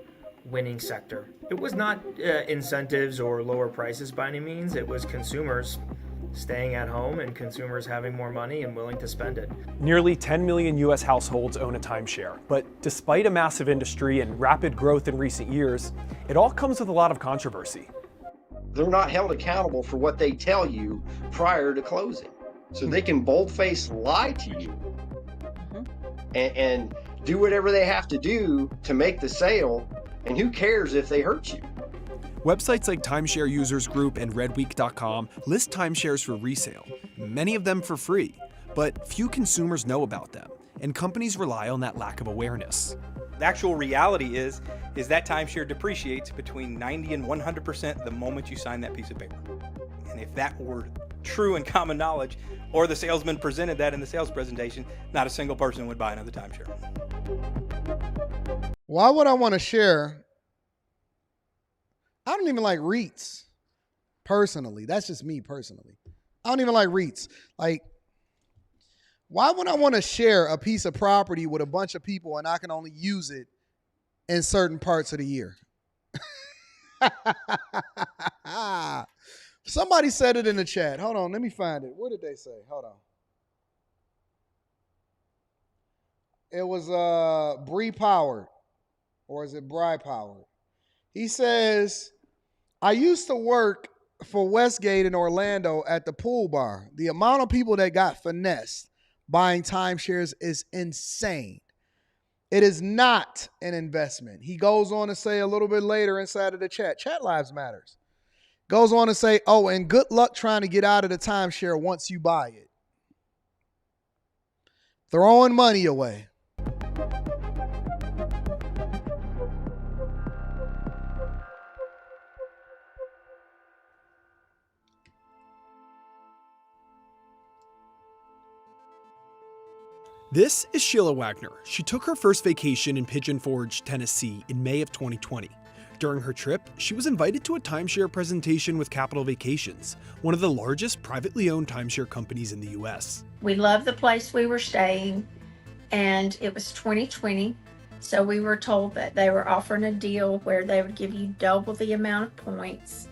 winning sector. It was not incentives or lower prices by any means. It was consumers staying at home and consumers having more money and willing to spend it. Nearly 10 million U.S. households own a timeshare, but despite a massive industry and rapid growth in recent years, it all comes with a lot of controversy. They're not held accountable for what they tell you prior to closing. So they can boldface lie to you and do whatever they have to do to make the sale, and who cares if they hurt you? Websites like Timeshare Users Group and RedWeek.com list timeshares for resale, many of them for free, but few consumers know about them, and companies rely on that lack of awareness. The actual reality is that timeshare depreciates between 90 and 100% the moment you sign that piece of paper. And if that were true and common knowledge, or the salesman presented that in the sales presentation, not a single person would buy another timeshare. Why would I want to share? I don't even like REITs, personally. That's just me personally. I don't even like REITs. Like, why would I want to share a piece of property with a bunch of people and I can only use it in certain parts of the year? Somebody said it in the chat. Hold on, let me find it. What did they say? Hold on. It was Bree Powered, or is it Bry Powered? He says, I used to work for Westgate in Orlando at the pool bar. The amount of people that got finessed buying timeshares is insane. It is not an investment. He goes on to say a little bit later inside of the chat, Chat Lives Matters. Goes on to say, oh, and good luck trying to get out of the timeshare once you buy it. Throwing money away. This is Sheila Wagner. She took her first vacation in Pigeon Forge, Tennessee in May of 2020. During her trip, she was invited to a timeshare presentation with Capital Vacations, one of the largest privately owned timeshare companies in the U.S. We loved the place we were staying, and it was 2020, so we were told that they were offering a deal where they would give you double the amount of points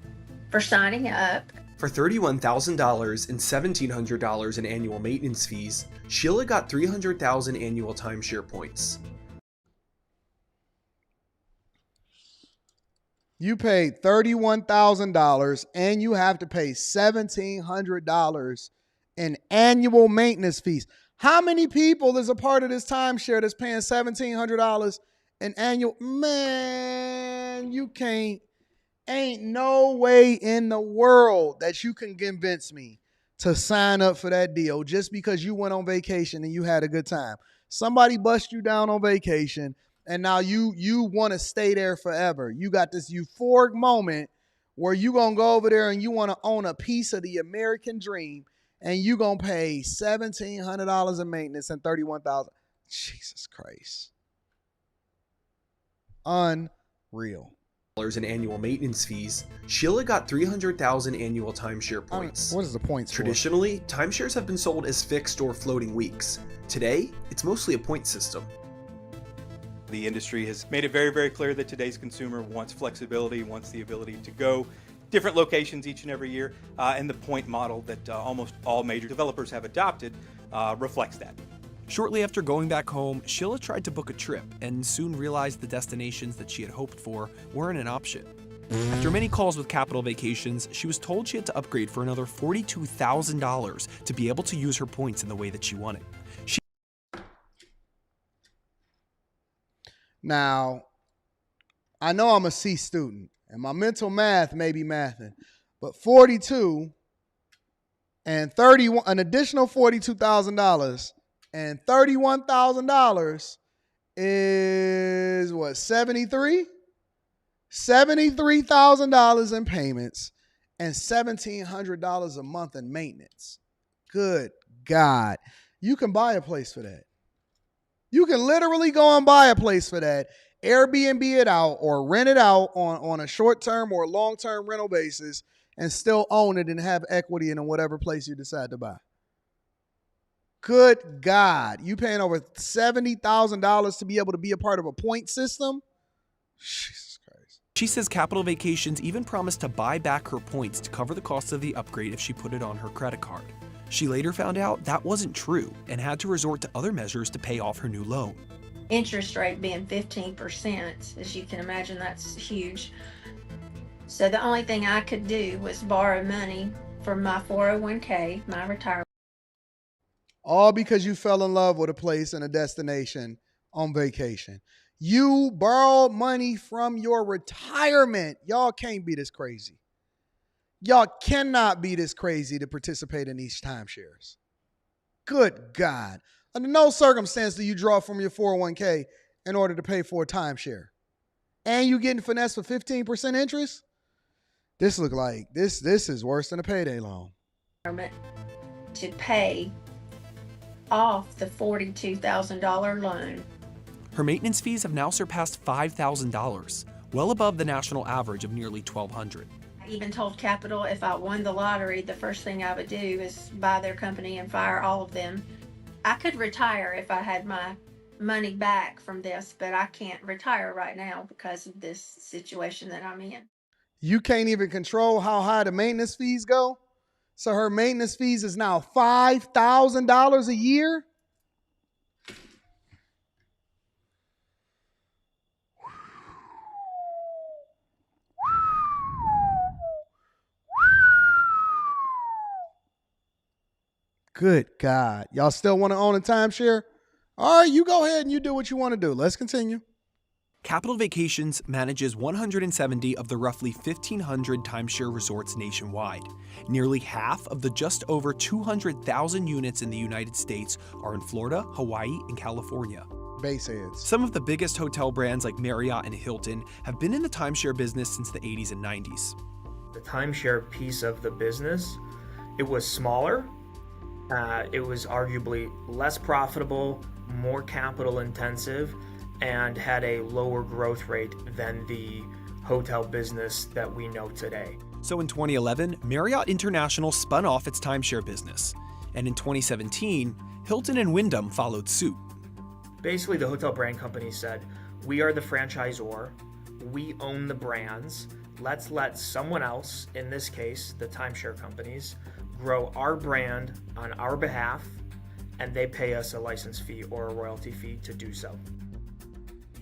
for signing up. For $31,000 and $1,700 in annual maintenance fees, Sheila got 300,000 annual timeshare points. You paid $31,000 and you have to pay $1,700 in annual maintenance fees. How many people is a part of this timeshare that's paying $1,700 in annual? Man, you can't. Ain't no way in the world that you can convince me to sign up for that deal just because you went on vacation and you had a good time. Somebody bust you down on vacation and now you want to stay there forever. You got this euphoric moment where you going to go over there and you want to own a piece of the American dream and you going to pay $1,700 in maintenance and $31,000. Jesus Christ. Unreal. In annual maintenance fees, Sheila got 300,000 annual timeshare points. What is the points for? Traditionally, timeshares have been sold as fixed or floating weeks. Today, it's mostly a point system. The industry has made it very, very clear that today's consumer wants flexibility, wants the ability to go different locations each and every year, and the point model that almost all major developers have adopted reflects that. Shortly after going back home, Sheila tried to book a trip and soon realized the destinations that she had hoped for weren't an option. After many calls with Capital Vacations, she was told she had to upgrade for another $42,000 to be able to use her points in the way that she wanted. Now, I know I'm a C student, and my mental math may be mathing, but 42 and 31, an additional $42,000 and $31,000 is what, 73? $73,000 in payments and $1,700 a month in maintenance. Good God. You can buy a place for that. You can literally go and buy a place for that, Airbnb it out or rent it out on a short-term or long-term rental basis and still own it and have equity in whatever place you decide to buy. Good God. You paying over $70,000 to be able to be a part of a point system? Jesus Christ. She says Capital Vacations even promised to buy back her points to cover the cost of the upgrade if she put it on her credit card. She later found out that wasn't true and had to resort to other measures to pay off her new loan. Interest rate being 15%, as you can imagine, that's huge. So the only thing I could do was borrow money from my 401k, my retirement. All because you fell in love with a place and a destination on vacation. You borrowed money from your retirement. Y'all can't be this crazy. Y'all cannot be this crazy to participate in these timeshares. Good God. Under no circumstance do you draw from your 401k in order to pay for a timeshare. And you getting finessed with 15% interest? This look like, this is worse than a payday loan. To pay off the $42,000 loan. Her maintenance fees have now surpassed $5,000, well above the national average of nearly $1,200. I even told Capital if I won the lottery, the first thing I would do is buy their company and fire all of them. I could retire if I had my money back from this, but I can't retire right now because of this situation that I'm in. You can't even control how high the maintenance fees go? So her maintenance fees is now $5,000 a year? Good God. Y'all still want to own a timeshare? All right, you go ahead and you do what you want to do. Let's continue. Capital Vacations manages 170 of the roughly 1,500 timeshare resorts nationwide. Nearly half of the just over 200,000 units in the United States are in Florida, Hawaii, and California. Base heads. Some of the biggest hotel brands like Marriott and Hilton have been in the timeshare business since the 80s and 90s. The timeshare piece of the business, it was smaller. It was arguably less profitable, more capital intensive and had a lower growth rate than the hotel business that we know today. So in 2011, Marriott International spun off its timeshare business. And in 2017, Hilton and Wyndham followed suit. Basically, the hotel brand company said, we are the franchisor, we own the brands, let's let someone else, in this case, the timeshare companies, grow our brand on our behalf, and they pay us a license fee or a royalty fee to do so.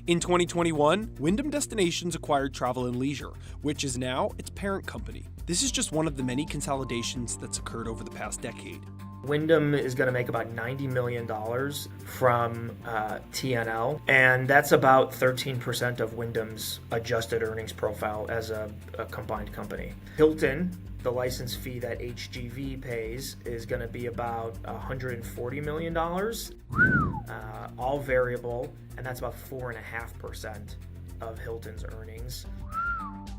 In 2021, Wyndham Destinations acquired Travel + Leisure, which is now its parent company. This is just one of the many consolidations that's occurred over the past decade. Wyndham is going to make about $90 million from TNL, and that's about 13% of Wyndham's adjusted earnings profile as a combined company. Hilton, the license fee that HGV pays, is going to be about $140 million, all variable, and that's about 4.5% of Hilton's earnings.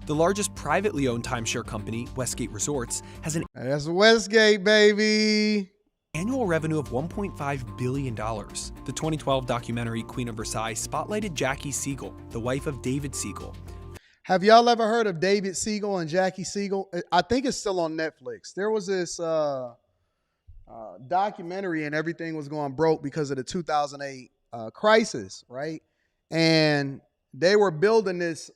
The largest privately owned timeshare company, Westgate Resorts, has an That's Westgate, baby. Annual revenue of $1.5 billion. The 2012 documentary Queen of Versailles spotlighted Jackie Siegel, the wife of David Siegel. Have y'all ever heard of David Siegel and Jackie Siegel? I think it's still on Netflix. There was this documentary and everything was going broke because of the 2008 crisis, right? And they were building this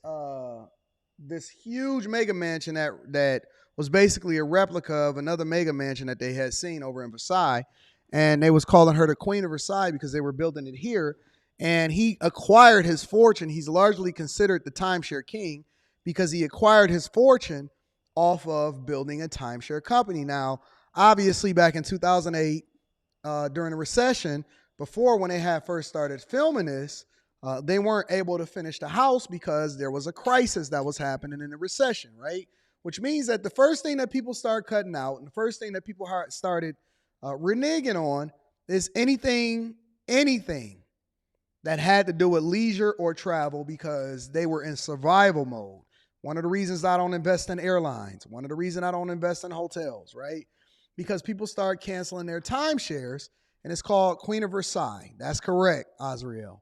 huge mega mansion that was basically a replica of another mega mansion that they had seen over in Versailles. And they was calling her the Queen of Versailles because they were building it here. And he acquired his fortune. He's largely considered the timeshare king because he acquired his fortune off of building a timeshare company. Now, obviously, back in 2008, during the recession, before when they had first started filming this, they weren't able to finish the house because there was a crisis that was happening in the recession, right? Which means that the first thing that people start cutting out and the first thing that people started reneging on is anything that had to do with leisure or travel because they were in survival mode. One of the reasons I don't invest in airlines, one of the reasons I don't invest in hotels, right? Because people start canceling their timeshares, and it's called Queen of Versailles. That's correct, Azriel.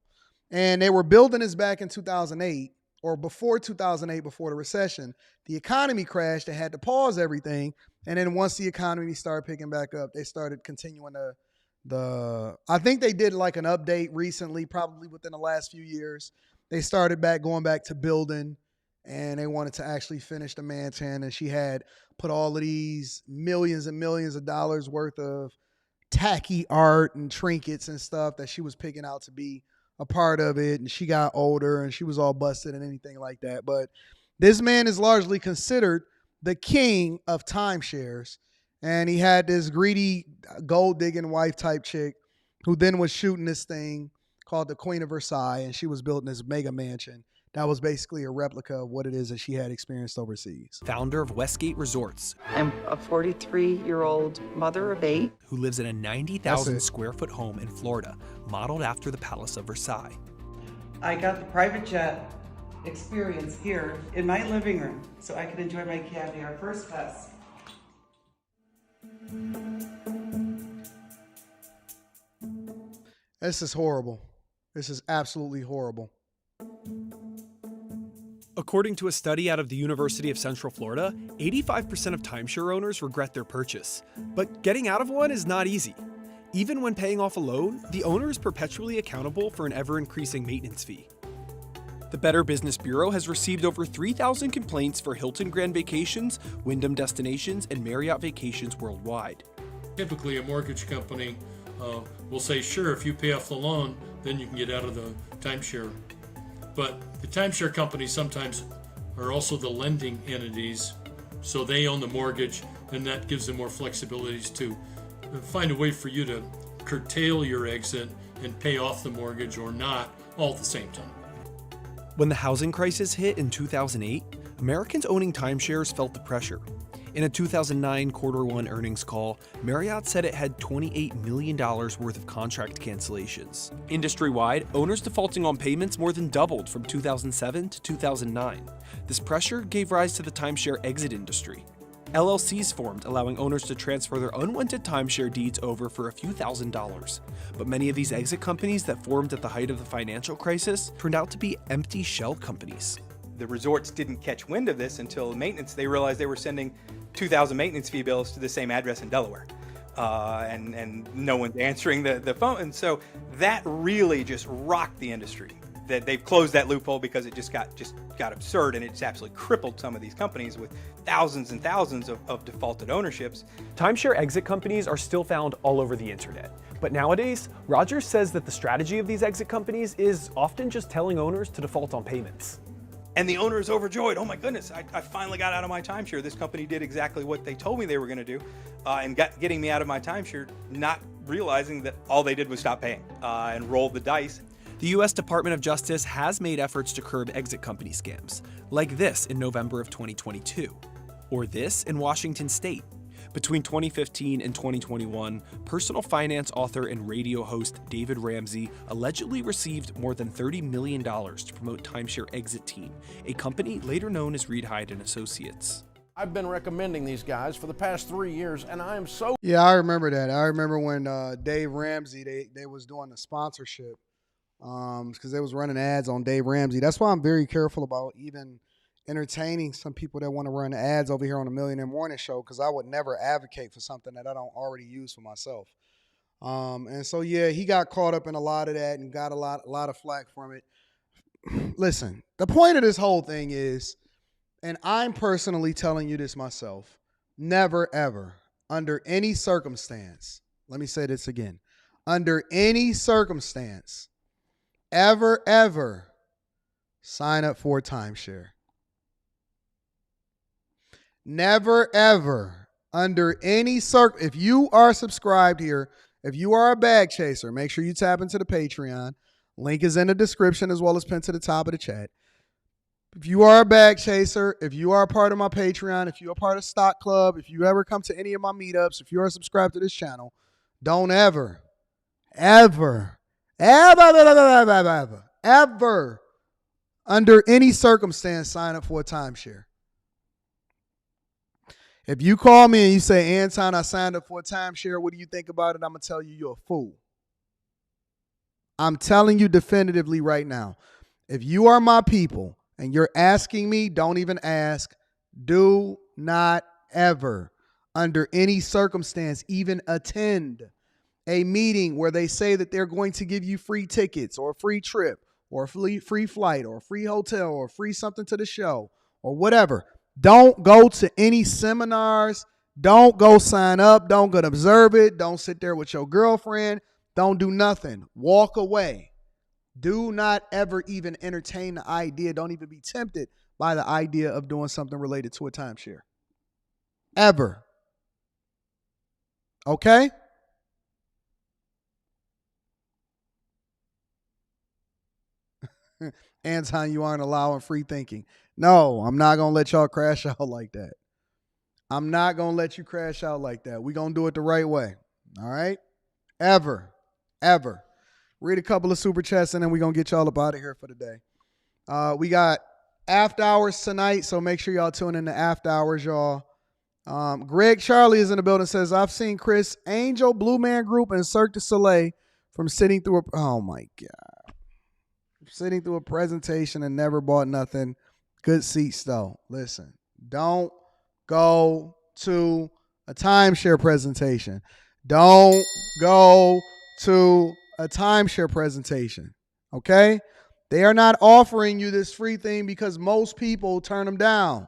And they were building this back in 2008 or before 2008, before the recession. The economy crashed. They had to pause everything. And then once the economy started picking back up, they started continuing I think they did like an update recently, probably within the last few years. They started going back to building, and they wanted to actually finish the mansion. And she had put all of these millions and millions of dollars worth of tacky art and trinkets and stuff that she was picking out to be a part of it. And she got older and she was all busted and anything like that. But this man is largely considered the king of timeshares. And he had this greedy gold digging wife type chick who then was shooting this thing called the Queen of Versailles. And she was building this mega mansion that was basically a replica of what it is that she had experienced overseas. Founder of Westgate Resorts. I'm a 43-year-old mother of 8. Who lives in a 90,000 square foot home in Florida, modeled after the Palace of Versailles. I got the private jet experience here in my living room so I could enjoy my caviar first class. This is horrible. This is absolutely horrible. According to a study out of the University of Central Florida, 85% of timeshare owners regret their purchase. But getting out of one is not easy. Even when paying off a loan, the owner is perpetually accountable for an ever-increasing maintenance fee. The Better Business Bureau has received over 3,000 complaints for Hilton Grand Vacations, Wyndham Destinations, and Marriott Vacations worldwide. Typically, a mortgage company will say, sure, if you pay off the loan, then you can get out of the timeshare. But the timeshare companies sometimes are also the lending entities, so they own the mortgage, and that gives them more flexibilities to find a way for you to curtail your exit and pay off the mortgage or not, all at the same time. When the housing crisis hit in 2008, Americans owning timeshares felt the pressure. In a 2009 Q1 earnings call, Marriott said it had $28 million worth of contract cancellations. Industry-wide, owners defaulting on payments more than doubled from 2007 to 2009. This pressure gave rise to the timeshare exit industry. LLCs formed, allowing owners to transfer their unwanted timeshare deeds over for a few $1,000s. But many of these exit companies that formed at the height of the financial crisis turned out to be empty shell companies. The resorts didn't catch wind of this until maintenance. They realized they were sending 2,000 maintenance fee bills to the same address in Delaware. And no one's answering the phone. And so that really just rocked the industry. That they've closed that loophole because it just got absurd, and it's absolutely crippled some of these companies with thousands and thousands of defaulted ownerships. Timeshare exit companies are still found all over the internet. But nowadays, Rogers says that the strategy of these exit companies is often just telling owners to default on payments. And the owner is overjoyed. Oh my goodness, I finally got out of my timeshare. This company did exactly what they told me they were going to do, and getting me out of my timeshare, not realizing that all they did was stop paying and roll the dice. The U.S. Department of Justice has made efforts to curb exit company scams, like this in November of 2022, or this in Washington state. Between 2015 and 2021, personal finance author and radio host David Ramsey allegedly received more than $30 million to promote Timeshare Exit Team, a company later known as Reed Hyde & Associates. I've been recommending these guys for the past 3 years, and I am so... Yeah, I remember that. I remember when Dave Ramsey, they was doing the sponsorship because they was running ads on Dave Ramsey. That's why I'm very careful about even entertaining some people that want to run ads over here on the Millionaire Morning Show, because I would never advocate for something that I don't already use for myself. And so, yeah, he got caught up in a lot of that and got a lot of flack from it. Listen, the point of this whole thing is, and I'm personally telling you this myself, never, ever, under any circumstance, let me say this again, under any circumstance, ever sign up for a timeshare. Never, ever, under any if you are subscribed here, if you are a bag chaser, make sure you tap into the Patreon. Link is in the description as well as pinned to the top of the chat. If you are a bag chaser, if you are a part of my Patreon, if you are part of Stock Club, if you ever come to any of my meetups, if you are subscribed to this channel, don't ever, under any circumstance, sign up for a timeshare. If you call me and you say, Anton, I signed up for a timeshare, what do you think about it? I'm going to tell you you're a fool. I'm telling you definitively right now. If you are my people and you're asking me, don't even ask. Do not ever, under any circumstance, even attend a meeting where they say that they're going to give you free tickets or a free trip or a free flight or a free hotel or free something to the show or whatever. Don't go to any seminars. Don't go sign up. Don't go observe it. Don't sit there with your girlfriend. Don't do nothing. Walk away. Do not ever even entertain the idea. Don't even be tempted by the idea of doing something related to a timeshare. Ever. Okay? Anton, you aren't allowing free thinking. No, I'm not going to let y'all crash out like that. I'm not going to let you crash out like that. We're going to do it the right way. All right? Ever. Read a couple of super chats and then we're going to get y'all up out of here for the day. We got after hours tonight, so make sure y'all tune in to after hours, y'all. Greg Charlie is in the building, says, I've seen Chris Angel, Blue Man Group, and Cirque du Soleil from sitting through a presentation and never bought nothing. Good seats, though. Listen, don't go to a timeshare presentation. Don't go to a timeshare presentation, okay? They are not offering you this free thing because most people turn them down.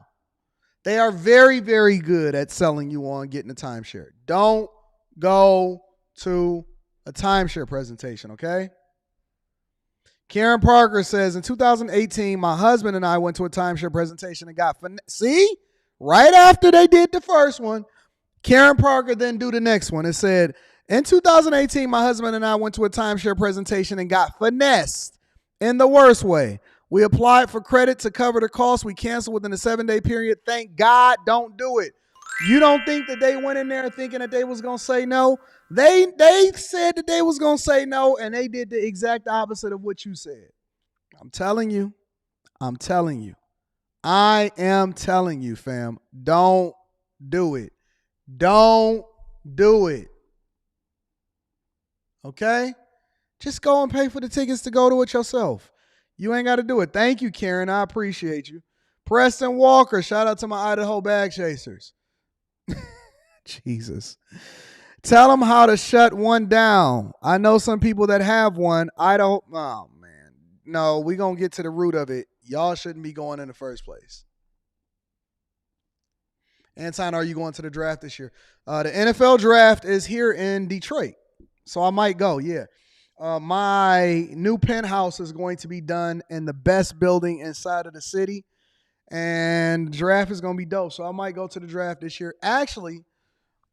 They are very, very good at selling you on getting a timeshare. Don't go to a timeshare presentation, okay? Karen Parker says, in 2018, my husband and I went to a timeshare presentation and got see? Right after they did the first one, Karen Parker then do the next one. It said, in 2018, my husband and I went to a timeshare presentation and got finessed in the worst way. We applied for credit to cover the cost. We canceled within a 7-day period. Thank God, don't do it. You don't think that they went in there thinking that they was going to say no? They said that they was going to say no, and they did the exact opposite of what you said. I'm telling you. I am telling you, fam. Don't do it. Don't do it. Okay? Just go and pay for the tickets to go to it yourself. You ain't got to do it. Thank you, Karen. I appreciate you. Preston Walker, shout out to my Idaho bag chasers. Jesus. Tell them how to shut one down. I know some people that have one. Oh, man. No, we're going to get to the root of it. Y'all shouldn't be going in the first place. Anton, are you going to the draft this year? The NFL draft is here in Detroit, so I might go, yeah. My new penthouse is going to be done in the best building inside of the city, and the draft is going to be dope, so I might go to the draft this year. Actually,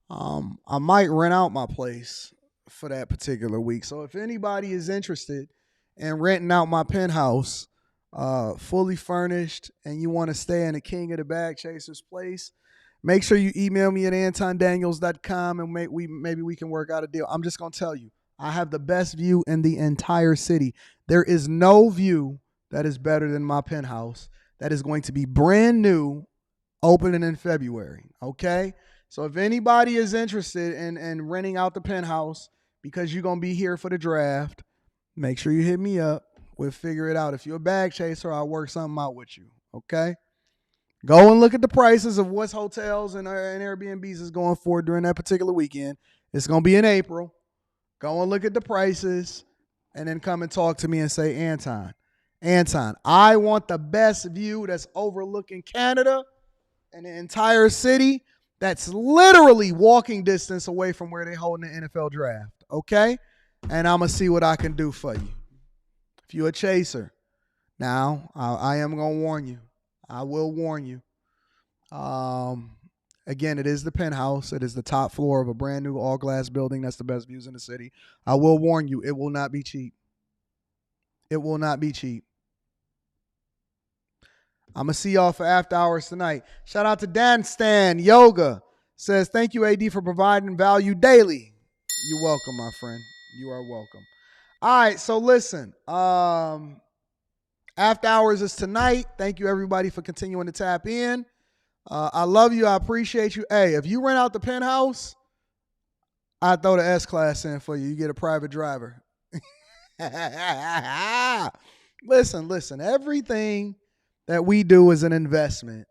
I might rent out my place for that particular week, so if anybody is interested in renting out my penthouse, fully furnished, and you want to stay in the King of the Bag Chasers place, make sure you email me at antondaniels.com and maybe we can work out a deal. I'm just going to tell you, I have the best view in the entire city. There is no view that is better than my penthouse that is going to be brand new, opening in February, okay? So if anybody is interested in renting out the penthouse because you're going to be here for the draft, make sure you hit me up. We'll figure it out. If you're a bag chaser, I'll work something out with you, okay? Go and look at the prices of what hotels and Airbnbs is going for during that particular weekend. It's going to be in April. Go and look at the prices and then come and talk to me and say, Anton, I want the best view that's overlooking Canada and the entire city that's literally walking distance away from where they're holding the NFL draft, okay? And I'm going to see what I can do for you. If you're a chaser, now I am going to warn you. I will warn you. Again, it is the penthouse. It is the top floor of a brand new all glass building. That's the best views in the city. I will warn you, it will not be cheap. It will not be cheap. I'm going to see y'all for after hours tonight. Shout out to Dan Stan Yoga. Says, thank you, AD, for providing value daily. You're welcome, my friend. You are welcome. All right, so listen. After hours is tonight. Thank you, everybody, for continuing to tap in. I love you. I appreciate you. Hey, if you rent out the penthouse, I throw the S-Class in for you. You get a private driver. Listen. Everything that we do is an investment.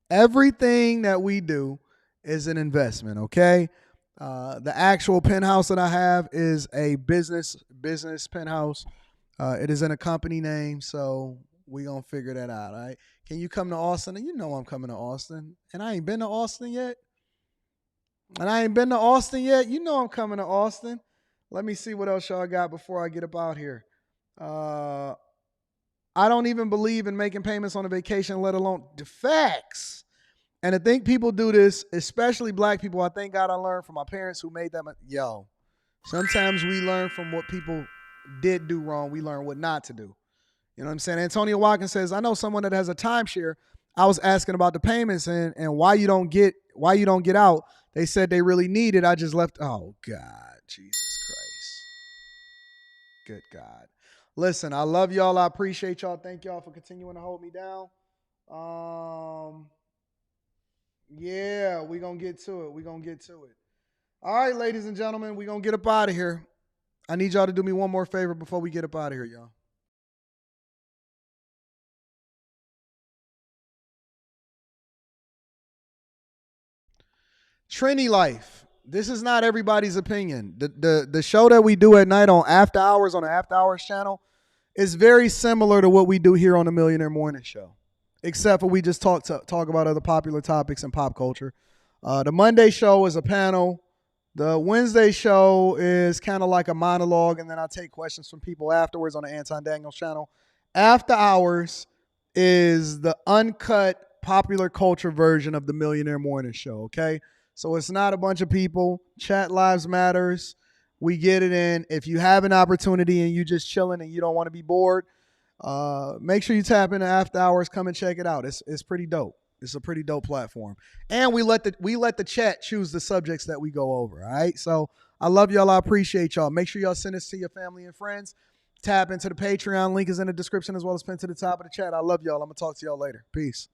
Everything that we do is an investment, okay? The actual penthouse that I have is a business penthouse. It is in a company name, so we're going to figure that out, all right? Can you come to Austin? You know I'm coming to Austin. And I ain't been to Austin yet. You know I'm coming to Austin. Let me see what else y'all got before I get up out here. I don't even believe in making payments on a vacation, let alone the facts. And I think people do this, especially black people. I thank God I learned from my parents who made that. Sometimes we learn from what people did do wrong. We learn what not to do. You know what I'm saying? Antonio Watkins says, I know someone that has a timeshare. I was asking about the payments and why you don't get out. They said they really need it. I just left. Oh, God. Jesus Christ. Good God. Listen, I love y'all. I appreciate y'all. Thank y'all for continuing to hold me down. Yeah, we're going to get to it. All right, ladies and gentlemen, we're going to get up out of here. I need y'all to do me one more favor before we get up out of here, y'all. Trini Life. This is not everybody's opinion. The show that we do at night on After Hours on the After Hours channel is very similar to what we do here on the Millionaire Morning Show, except for we just talk about other popular topics in pop culture. The Monday show is a panel. The Wednesday show is kind of like a monologue, and then I take questions from people afterwards on the Anton Daniels channel. After Hours is the uncut popular culture version of the Millionaire Morning Show, okay? So it's not a bunch of people. Chat lives matters. We get it in. If you have an opportunity and you just chilling and you don't want to be bored, make sure you tap into After Hours. Come and check it out. It's pretty dope. It's a pretty dope platform. And we let the chat choose the subjects that we go over, all right? So I love y'all. I appreciate y'all. Make sure y'all send this to your family and friends. Tap into the Patreon. Link is in the description as well as pinned to the top of the chat. I love y'all. I'm going to talk to y'all later. Peace.